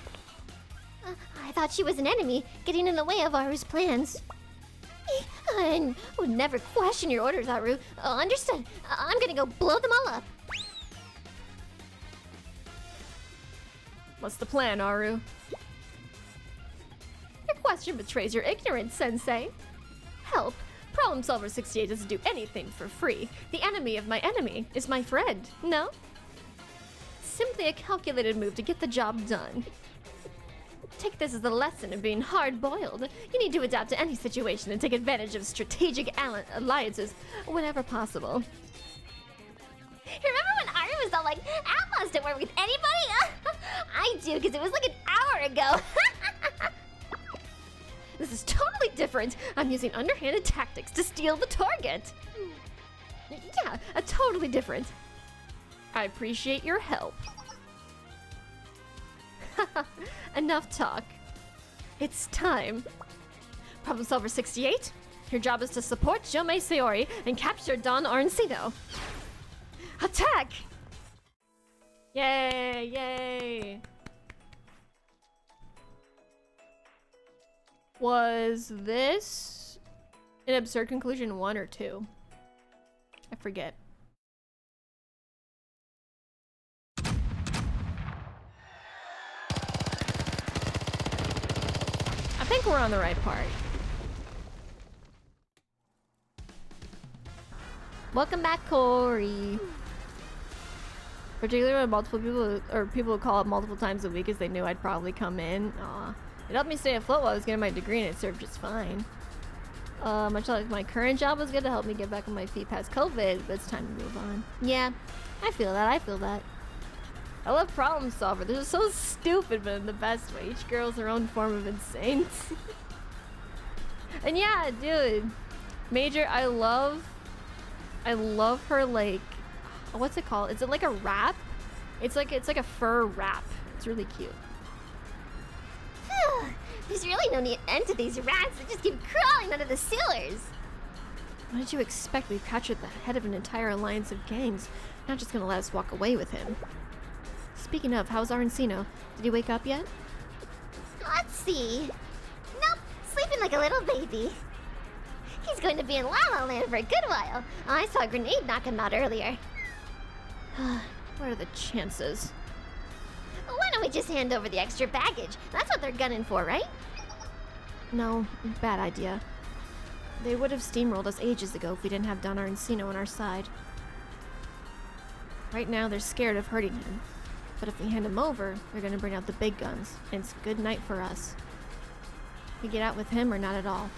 S1: I thought she was an enemy, getting in the way of Aru's plans. I would never question your orders, Aru. Understood. I'm gonna go blow them all up.
S2: What's the plan, Aru? Your question betrays your ignorance, Sensei. Help. Problem Solver 68 doesn't do anything for free. The enemy of my enemy is my friend, no? Simply a calculated move to get the job done. Take this as a lesson in being hard-boiled. You need to adapt to any situation and take advantage of strategic alliances whenever possible.
S1: Remember when Aru was all like, Al wants to work with anybody? I do, because it was like an hour ago.
S2: This is totally different. I'm using underhanded tactics to steal the target. Yeah, totally different. I appreciate your help. Enough talk. It's time. Problem Solver 68, your job is to support Jomei Sayori and capture Don Arancino. Attack! Yay, yay. Was this an absurd conclusion 1 or 2? I forget. I think we're on the right part. Welcome back, Corey. Particularly when multiple people would call up multiple times a week as they knew I'd probably come in. Aw. It helped me stay afloat while I was getting my degree and it served just fine. Much like my current job was good to help me get back on my feet past COVID, but it's time to move on. Yeah, I feel that, I feel that. I love Problem Solver. They're just so stupid, but in the best way. Each girl's their own form of insane. And yeah, dude. Major, I love her, like, what's it called? Is it like a wrap? It's like a fur wrap. It's really cute.
S1: There's really no end to these rats that just keep crawling under the sewers.
S2: What did you expect? We've captured the head of an entire alliance of gangs. Not just gonna let us walk away with him. Speaking of, how's Arancino? Did he wake up yet?
S1: Let's see. Nope, sleeping like a little baby. He's going to be in La La Land for a good while. I saw a grenade knock him out earlier.
S2: What are the chances?
S1: Why don't we just hand over the extra baggage? That's what they're gunning for, right?
S2: No, bad idea. They would have steamrolled us ages ago if we didn't have Don Arancino on our side. Right now, they're scared of hurting him. But if we hand him over, they're gonna bring out the big guns, and it's good night for us. We get out with him or not at all.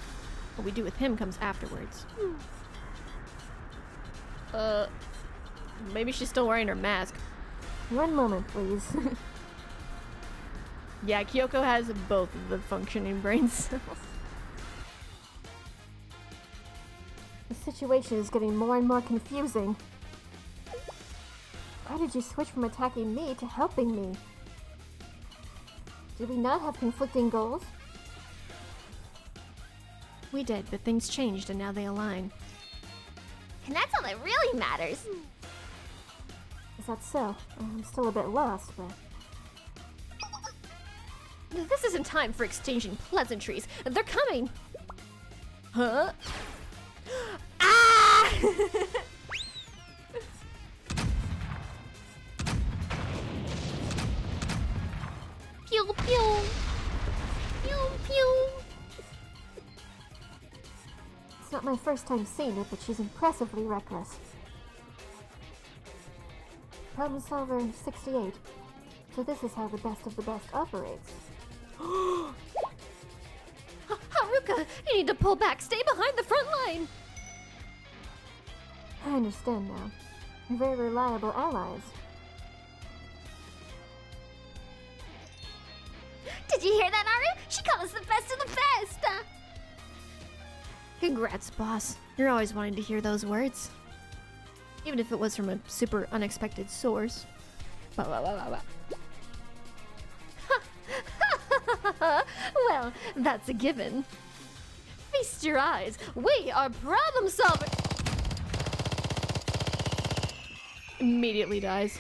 S2: What we do with him comes afterwards. Maybe she's still wearing her mask.
S4: One moment, please.
S2: Yeah, Kyoko has both of the functioning brain cells.
S4: The situation is getting more and more confusing. Why did you switch from attacking me to helping me? Did we not have conflicting goals?
S2: We did, but things changed and now they align.
S1: And that's all that really matters.
S4: Is that so? I'm still a bit lost, but...
S2: This isn't time for exchanging pleasantries. They're coming! Huh? Ah!
S1: Pew pew. Pew pew.
S4: It's not my first time seeing it, but she's impressively reckless. Problem Solver 68. So this is how the best of the best operates.
S2: Haruka, you need to pull back. Stay behind the front line.
S4: I understand now. You're very reliable allies.
S1: Did you hear that, Aru? She called us the best of the best.
S2: Congrats, boss. You're always wanting to hear those words. Even if it was from a super unexpected source. Bah, bah, bah, bah, bah. Well, that's a given. Feast your eyes. We are problem solvers. Immediately dies.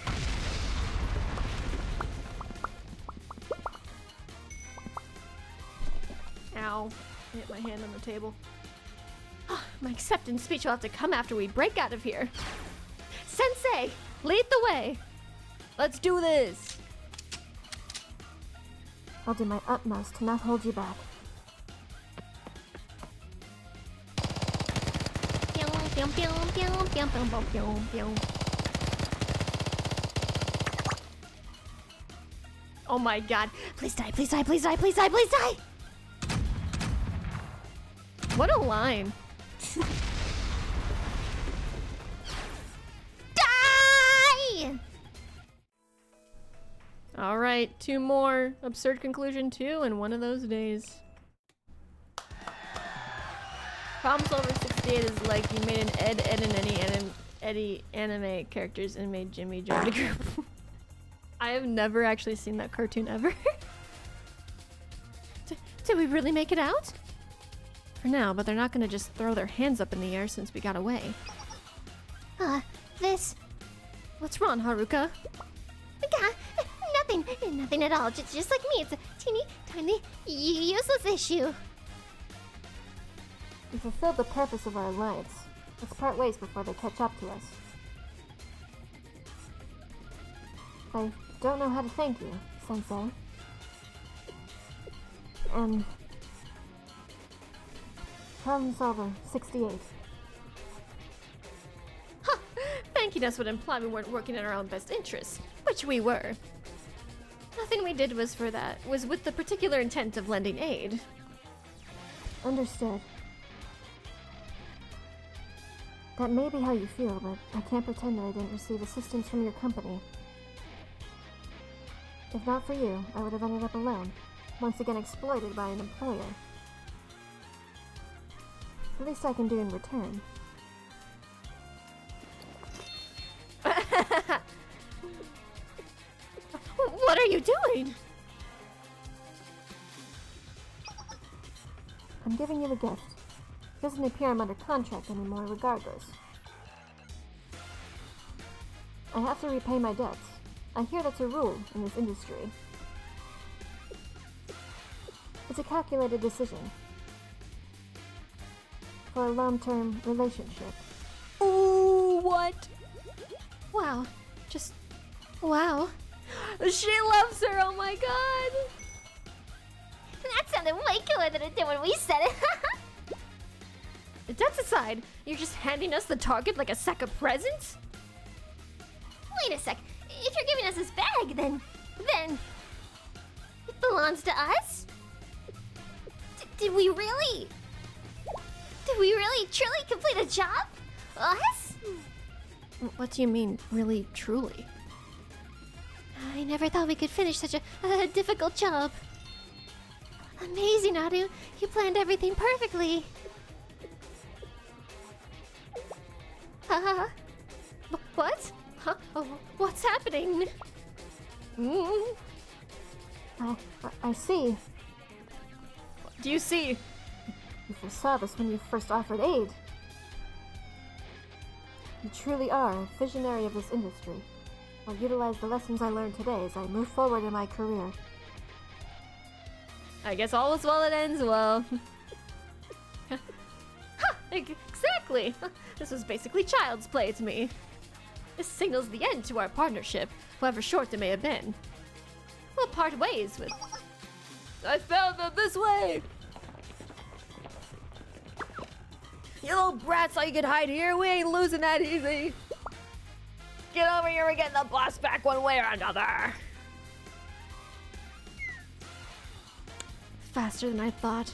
S2: Ow. Hit my hand on the table. My acceptance speech will have to come after we break out of here. Sensei, lead the way. Let's do this.
S4: I'll do my utmost to not hold you back.
S2: Pew, pew, pew, pew, pew, pew, pew, pew. Oh my god. Please die, please die, please die, please die, please die! What a line.
S1: Die!
S2: Alright, 2 more. Absurd conclusion 2 in one of those days. Problem Solver 68 is like you made an Ed, and any, Eddie anime characters and made Jimmy join the group. I have never actually seen that cartoon ever.
S4: Did we really make it out? For now, but they're not gonna just throw their hands up in the air since we got away.
S1: This.
S4: What's wrong, Haruka?
S1: Nothing at all. Just like me, it's a teeny tiny useless issue.
S6: We fulfilled the purpose of our alliance. Let's part ways before they catch up to us. I don't know how to thank you, Sensei. And... Problem solver 68.
S2: Thanking us would imply we weren't working in our own best interests, which we were. Nothing we did was with the particular intent of lending aid.
S6: Understood. That may be how you feel, but I can't pretend that I didn't receive assistance from your company. If not for you, I would have ended up alone, once again exploited by an employer. The least I can do in return.
S2: What are you doing?
S6: I'm giving you a gift. It doesn't appear I'm under contract anymore regardless. I have to repay my debts. I hear that's a rule in this industry. It's a calculated decision. For a long-term relationship.
S2: Ooh, what?
S4: Wow. Just... wow.
S2: She loves her, oh my god!
S1: That sounded way cooler than it did when we said it.
S2: That's aside, you're just handing us the target like a sack of presents?
S1: Wait a sec. If you're giving us this bag, then it belongs to us? Did we really truly complete a job? Us?
S4: What do you mean, really, truly?
S1: I never thought we could finish such a difficult job. Amazing, Adu. You planned everything perfectly.
S2: What? Huh? Oh, what's happening?
S6: I see.
S2: Do you see?
S6: You foresaw this when you first offered aid. You truly are a visionary of this industry. I'll utilize the lessons I learned today as I move forward in my career.
S2: I guess all is well that ends well. Exactly! This was basically child's play to me. This signals the end to our partnership, however short it may have been. We'll part ways with... I found them this way!
S5: You little brats thought you could hide here? We ain't losing that easy. Get over here and get the boss back one way or another.
S4: Faster than I thought.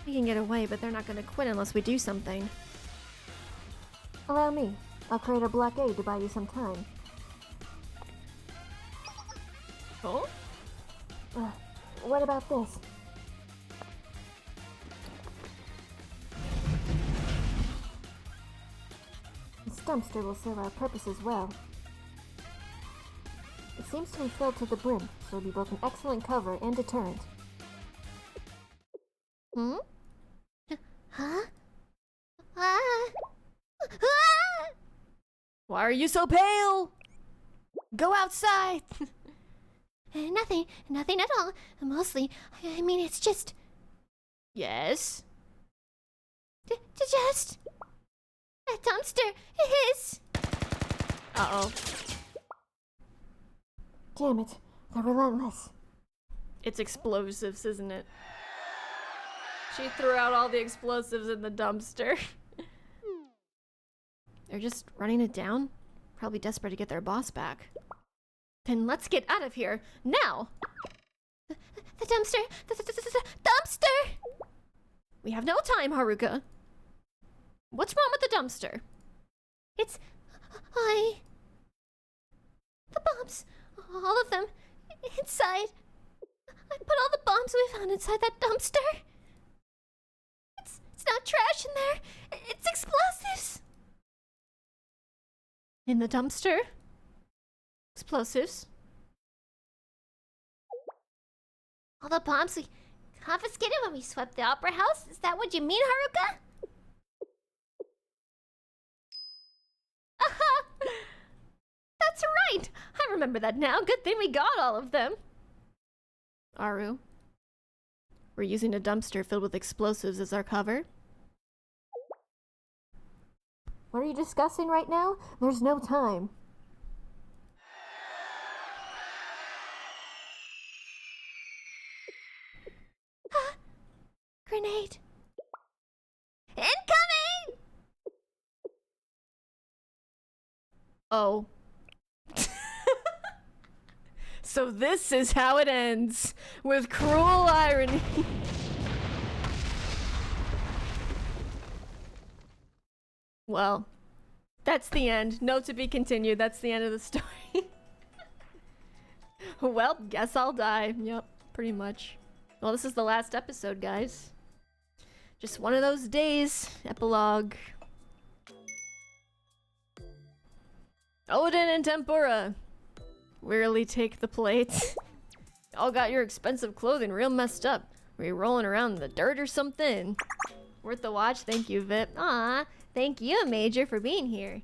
S4: We can get away, but they're not gonna quit unless we do something.
S6: Allow me. I'll create a blockade to buy you some time.
S2: Oh?
S6: What about this? This dumpster will serve our purposes well. It seems to be filled to the brim, so it'll be both an excellent cover and deterrent.
S1: Hmm? Huh?
S5: Why are you so pale? Go outside.
S1: Nothing at all. Mostly, I mean, it's just...
S2: Yes?
S1: Just... That dumpster is...
S2: Uh-oh.
S6: Damn it, they're relentless.
S2: It's explosives, isn't it? She threw out all the explosives in the dumpster.
S4: They're just running it down? Probably desperate to get their boss back.
S2: Then let's get out of here, now!
S1: The dumpster! The dumpster!
S2: We have no time, Haruka. What's wrong with the dumpster?
S1: It's... The bombs! All of them! Inside! I put all the bombs we found inside that dumpster! It's not trash in there! It's explosives!
S4: In the dumpster? Explosives?
S1: All the bombs we confiscated when we swept the opera house? Is that what you mean, Haruka?
S2: That's right! I remember that now. Good thing we got all of them.
S4: Aru, we're using a dumpster filled with explosives as our cover.
S6: What are you discussing right now? There's no time.
S1: Grenade. Incoming!
S2: Oh. So this is how it ends, with cruel irony. Well, that's the end. No to be continued. That's the end of the story. Well, guess I'll die. Yep, pretty much. Well, this is the last episode, guys. Just one of those days. Epilogue. Odin and tempura. Wearily take the plate. Y'all got your expensive clothing real messed up. Were you rolling around in the dirt or something? Worth the watch. Thank you, Vip.
S1: Aw, thank you, Major, for being here.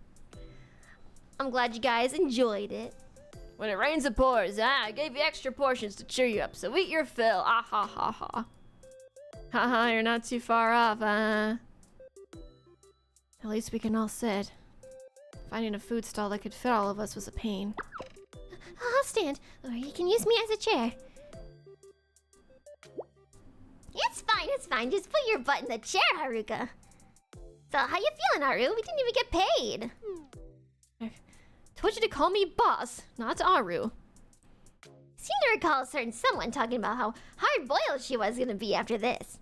S1: I'm glad you guys enjoyed it.
S2: When it rains, it pours. I gave you extra portions to cheer you up, so eat your fill. Ah ha ha ha. Haha, you're not too far off,
S4: At least we can all sit. Finding a food stall that could fit all of us was a pain.
S1: I'll stand, or you can use me as a chair. It's fine. Just put your butt in the chair, Haruka. So, how you feeling, Aru? We didn't even get paid.
S2: Told you to call me boss, not Aru.
S1: Seem to recall a certain someone talking about how hard-boiled she was gonna be after this.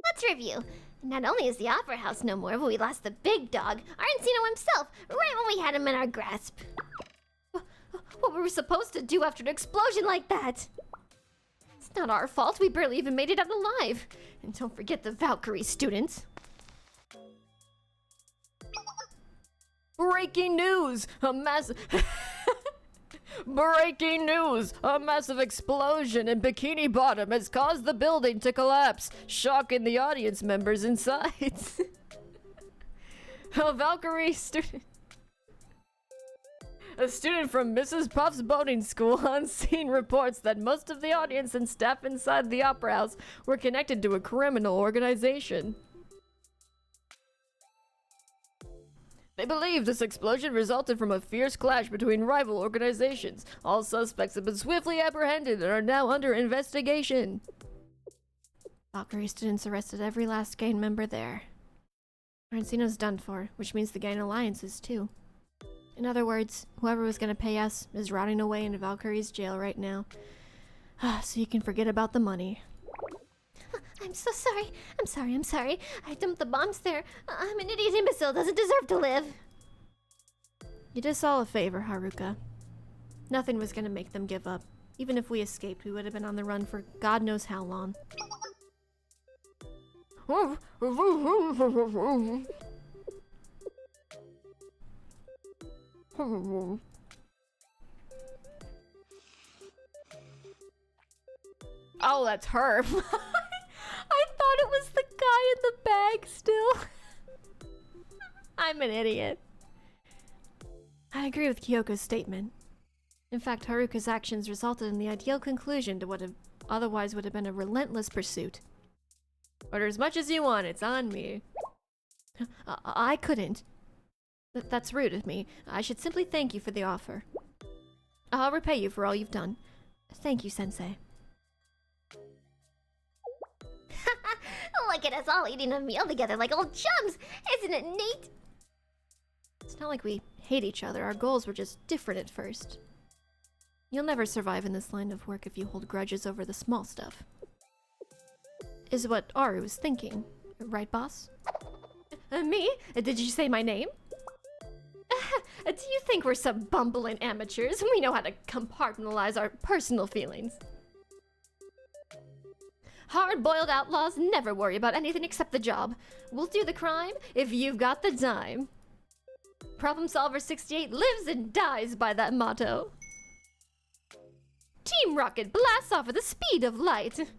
S1: Let's review. Not only is the opera house no more, but we lost the big dog, Arencino himself, right when we had him in our grasp.
S2: What were we supposed to do after an explosion like that? It's not our fault. We barely even made it out alive. And don't forget the Valkyrie students. Breaking news! Breaking news! A massive explosion in Bikini Bottom has caused the building to collapse, shocking the audience members inside. A Valkyrie student... A student from Mrs. Puff's boating school on scene reports that most of the audience and staff inside the opera house were connected to a criminal organization. They believe this explosion resulted from a fierce clash between rival organizations. All suspects have been swiftly apprehended and are now under investigation.
S4: Valkyrie students arrested every last gang member there. Arencino's done for, which means the gang alliance is too. In other words, whoever was gonna pay us is rotting away in Valkyrie's jail right now. So you can forget about the money.
S1: I'm so sorry. I'm sorry. I dumped the bombs there. I'm an idiot imbecile. Doesn't deserve to live.
S4: You did us all a favor, Haruka. Nothing was gonna make them give up. Even if we escaped, we would have been on the run for God knows how long.
S2: Oh, that's her. I thought it was the guy in the bag still. I'm an idiot.
S4: I agree with Kyoko's statement. In fact, Haruka's actions resulted in the ideal conclusion to what otherwise would have been a relentless pursuit.
S2: Order as much as you want, it's on me.
S4: I couldn't. That's rude of me. I should simply thank you for the offer. I'll repay you for all you've done. Thank you, Sensei.
S1: Look at us all eating a meal together like old chums. Isn't it neat?
S4: It's not like we hate each other. Our goals were just different at first. You'll never survive in this line of work if you hold grudges over the small stuff. Is what Aru was thinking. Right, boss?
S2: Me? Did you say my name? Do you think we're some bumbling amateurs? We know how to compartmentalize our personal feelings. Hard-boiled outlaws never worry about anything except the job. We'll do the crime if you've got the dime. Problem Solver 68 lives and dies by that motto. Team Rocket blasts off at the speed of light.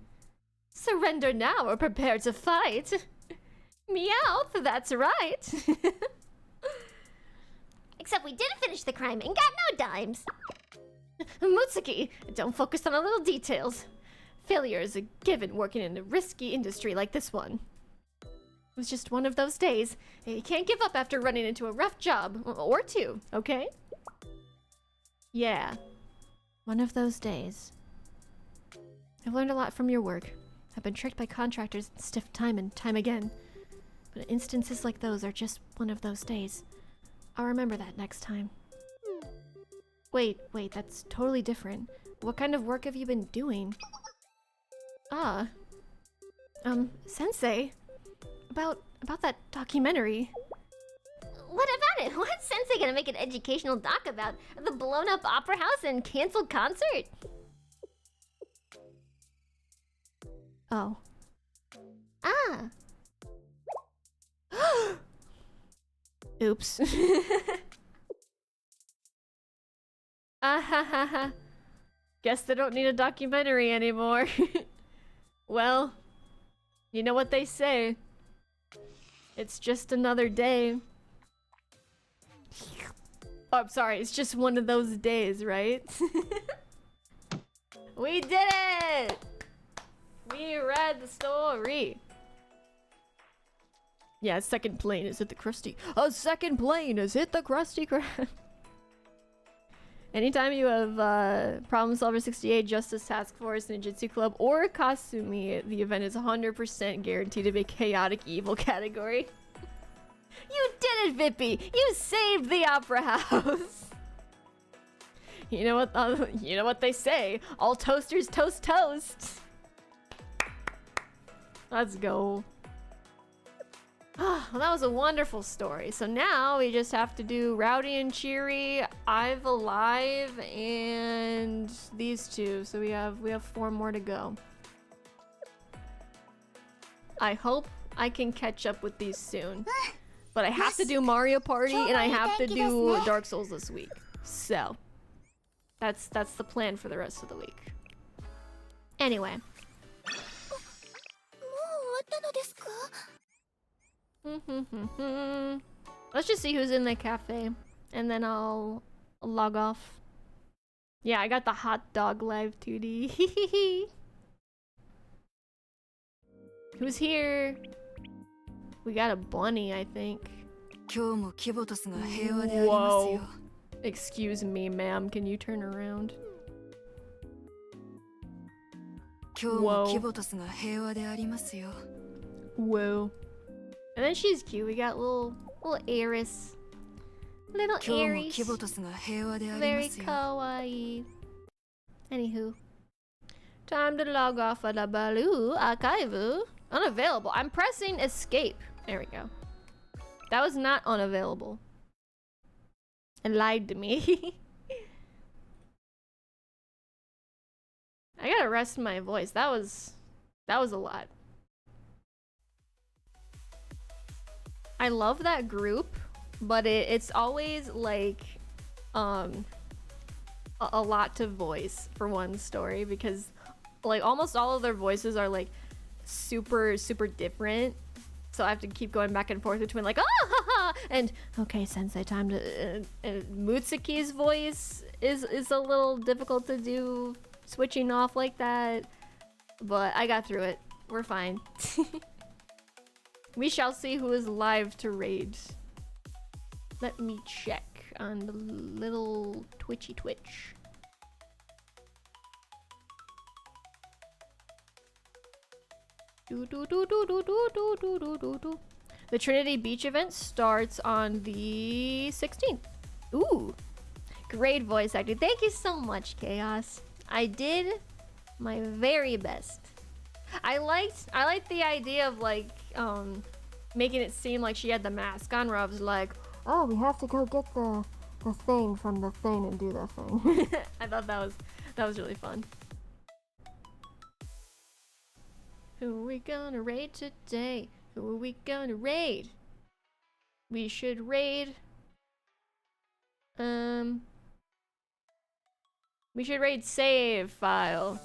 S2: Surrender now or prepare to fight. Meowth, that's right.
S1: Except we did finish the crime and got no dimes.
S2: Mutsuki, don't focus on the little details. Failure is a given working in a risky industry like this one. It was just one of those days. You can't give up after running into a rough job. Or two, okay? Yeah.
S4: One of those days. I've learned a lot from your work. I've been tricked by contractors and stiffed time and time again. But instances like those are just one of those days. I'll remember that next time. Wait, that's totally different. What kind of work have you been doing? Ah. Sensei. About that documentary.
S1: What about it? What's Sensei gonna make an educational doc about? The blown up opera house and canceled concert?
S4: Oh.
S1: Ah.
S4: Oops.
S2: Ah ha ha ha. Guess they don't need a documentary anymore. Well, you know what they say. It's just another day. Oh, I'm sorry, it's just one of those days, right? We did it! We read the story. Yeah, second plane is hit the Krusty. Oh, second plane is hit the Krusty Krab. Anytime you have Problem Solver 68, Justice Task Force, Ninjutsu Club, or Kasumi, the event is 100% guaranteed to be chaotic evil category. You did it, Vippy! You saved the Opera House! You know what they say. All toasters toast toast. Let's go. Well, that was a wonderful story. So now we just have to do Rowdy and Cheery, I've Alive, and these two. So we have 4 more to go. I hope I can catch up with these soon. But I have to do Mario Party and I have to do Dark Souls this week. So that's the plan for the rest of the week. Anyway. Let's just see who's in the cafe, and then I'll log off. Yeah, I got the hot dog live 2D. Who's here? We got a bunny, I think. Whoa. Excuse me, ma'am. Can you turn around? Whoa. Whoa. And then she's cute. We got little Aris. Little Aries. Very kawaii. Anywho. Time to log off of the Baloo archive. Unavailable. I'm pressing escape. There we go. That was not unavailable. It lied to me. I gotta rest my voice. That was a lot. I love that group, but it's always like a lot to voice for one story, because like almost all of their voices are like super different. So I have to keep going back and forth between like, ah, ha, ha, and okay, Sensei, time to. And Mutsuki's voice is a little difficult to do, switching off like that. But I got through it. We're fine. We shall see who is live to raid. Let me check on the little Twitchy Twitch. The Trinity Beach event starts on the 16th. Ooh, great voice acting. Thank you so much, Chaos. I did my very best. I liked the idea of like making it seem like she had the mask on, where I was like,
S6: oh, we have to go get the thing from the thing and do the thing.
S2: I thought that was really fun. Who are we gonna raid today? Who are we gonna raid? We should raid We should raid save file.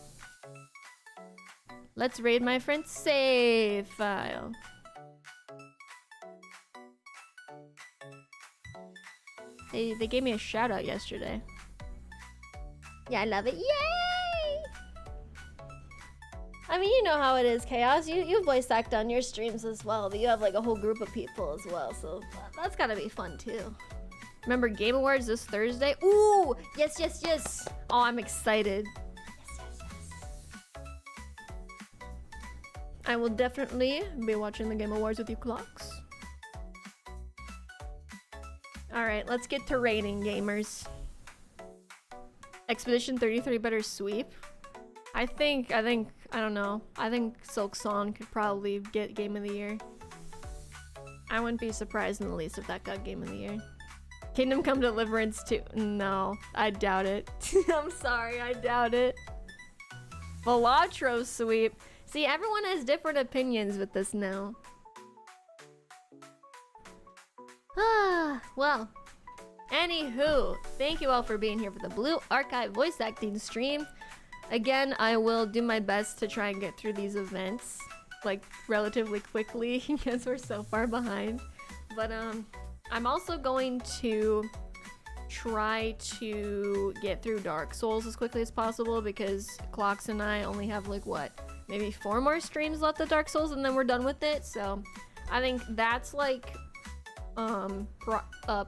S2: Let's raid my friend's save file. They gave me a shout out yesterday. Yeah, I love it. Yay! I mean, you know how it is, Chaos. You voice act on your streams as well, but you have like a whole group of people as well, so that's gotta be fun too. Remember Game Awards this Thursday? Ooh! Yes, yes, yes! Oh, I'm excited. Yes, yes, yes. I will definitely be watching the Game Awards with you, Clocks. Alright, let's get to rating, gamers. Expedition 33 better sweep. I don't know. I think Silk Song could probably get Game of the Year. I wouldn't be surprised in the least if that got Game of the Year. Kingdom Come Deliverance 2. No, I doubt it. I'm sorry, I doubt it. Velatro sweep. See, everyone has different opinions with this now. Well, anywho, thank you all for being here for the Blue Archive voice acting stream. Again, I will do my best to try and get through these events, like, relatively quickly, because we're so far behind. But, I'm also going to try to get through Dark Souls as quickly as possible, because Clocks and I only have, like, what, maybe 4 more streams left of Dark Souls, and then we're done with it, so I think that's, like,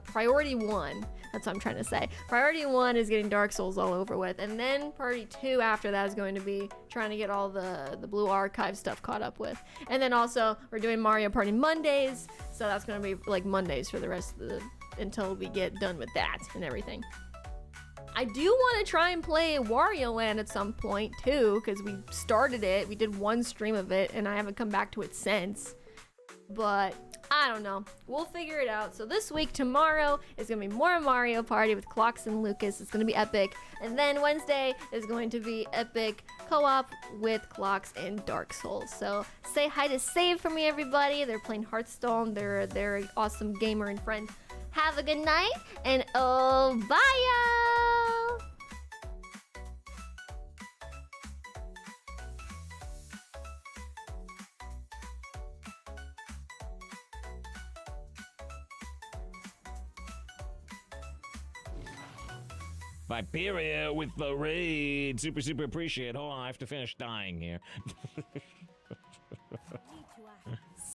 S2: priority 1. That's what I'm trying to say. Priority 1 is getting Dark Souls all over with, and then priority 2 after that is going to be trying to get all the Blue Archive stuff caught up with. And then also, we're doing Mario Party Mondays, so that's going to be like Mondays for the rest of the, until we get done with that and everything. I do want to try and play Wario Land at some point too, because we started it, we did one stream of it, and I haven't come back to it since. But I don't know. We'll figure it out. So this week, tomorrow, is going to be more Mario Party with Clocks and Lucas. It's going to be epic. And then Wednesday is going to be epic co-op with Clocks and Dark Souls. So say hi to Save for me, everybody. They're playing Hearthstone. They're an awesome gamer and friend. Have a good night, and oh, bye, y'all!
S7: Vipieria with the raid. Super appreciate. Hold on, I have to finish dying here.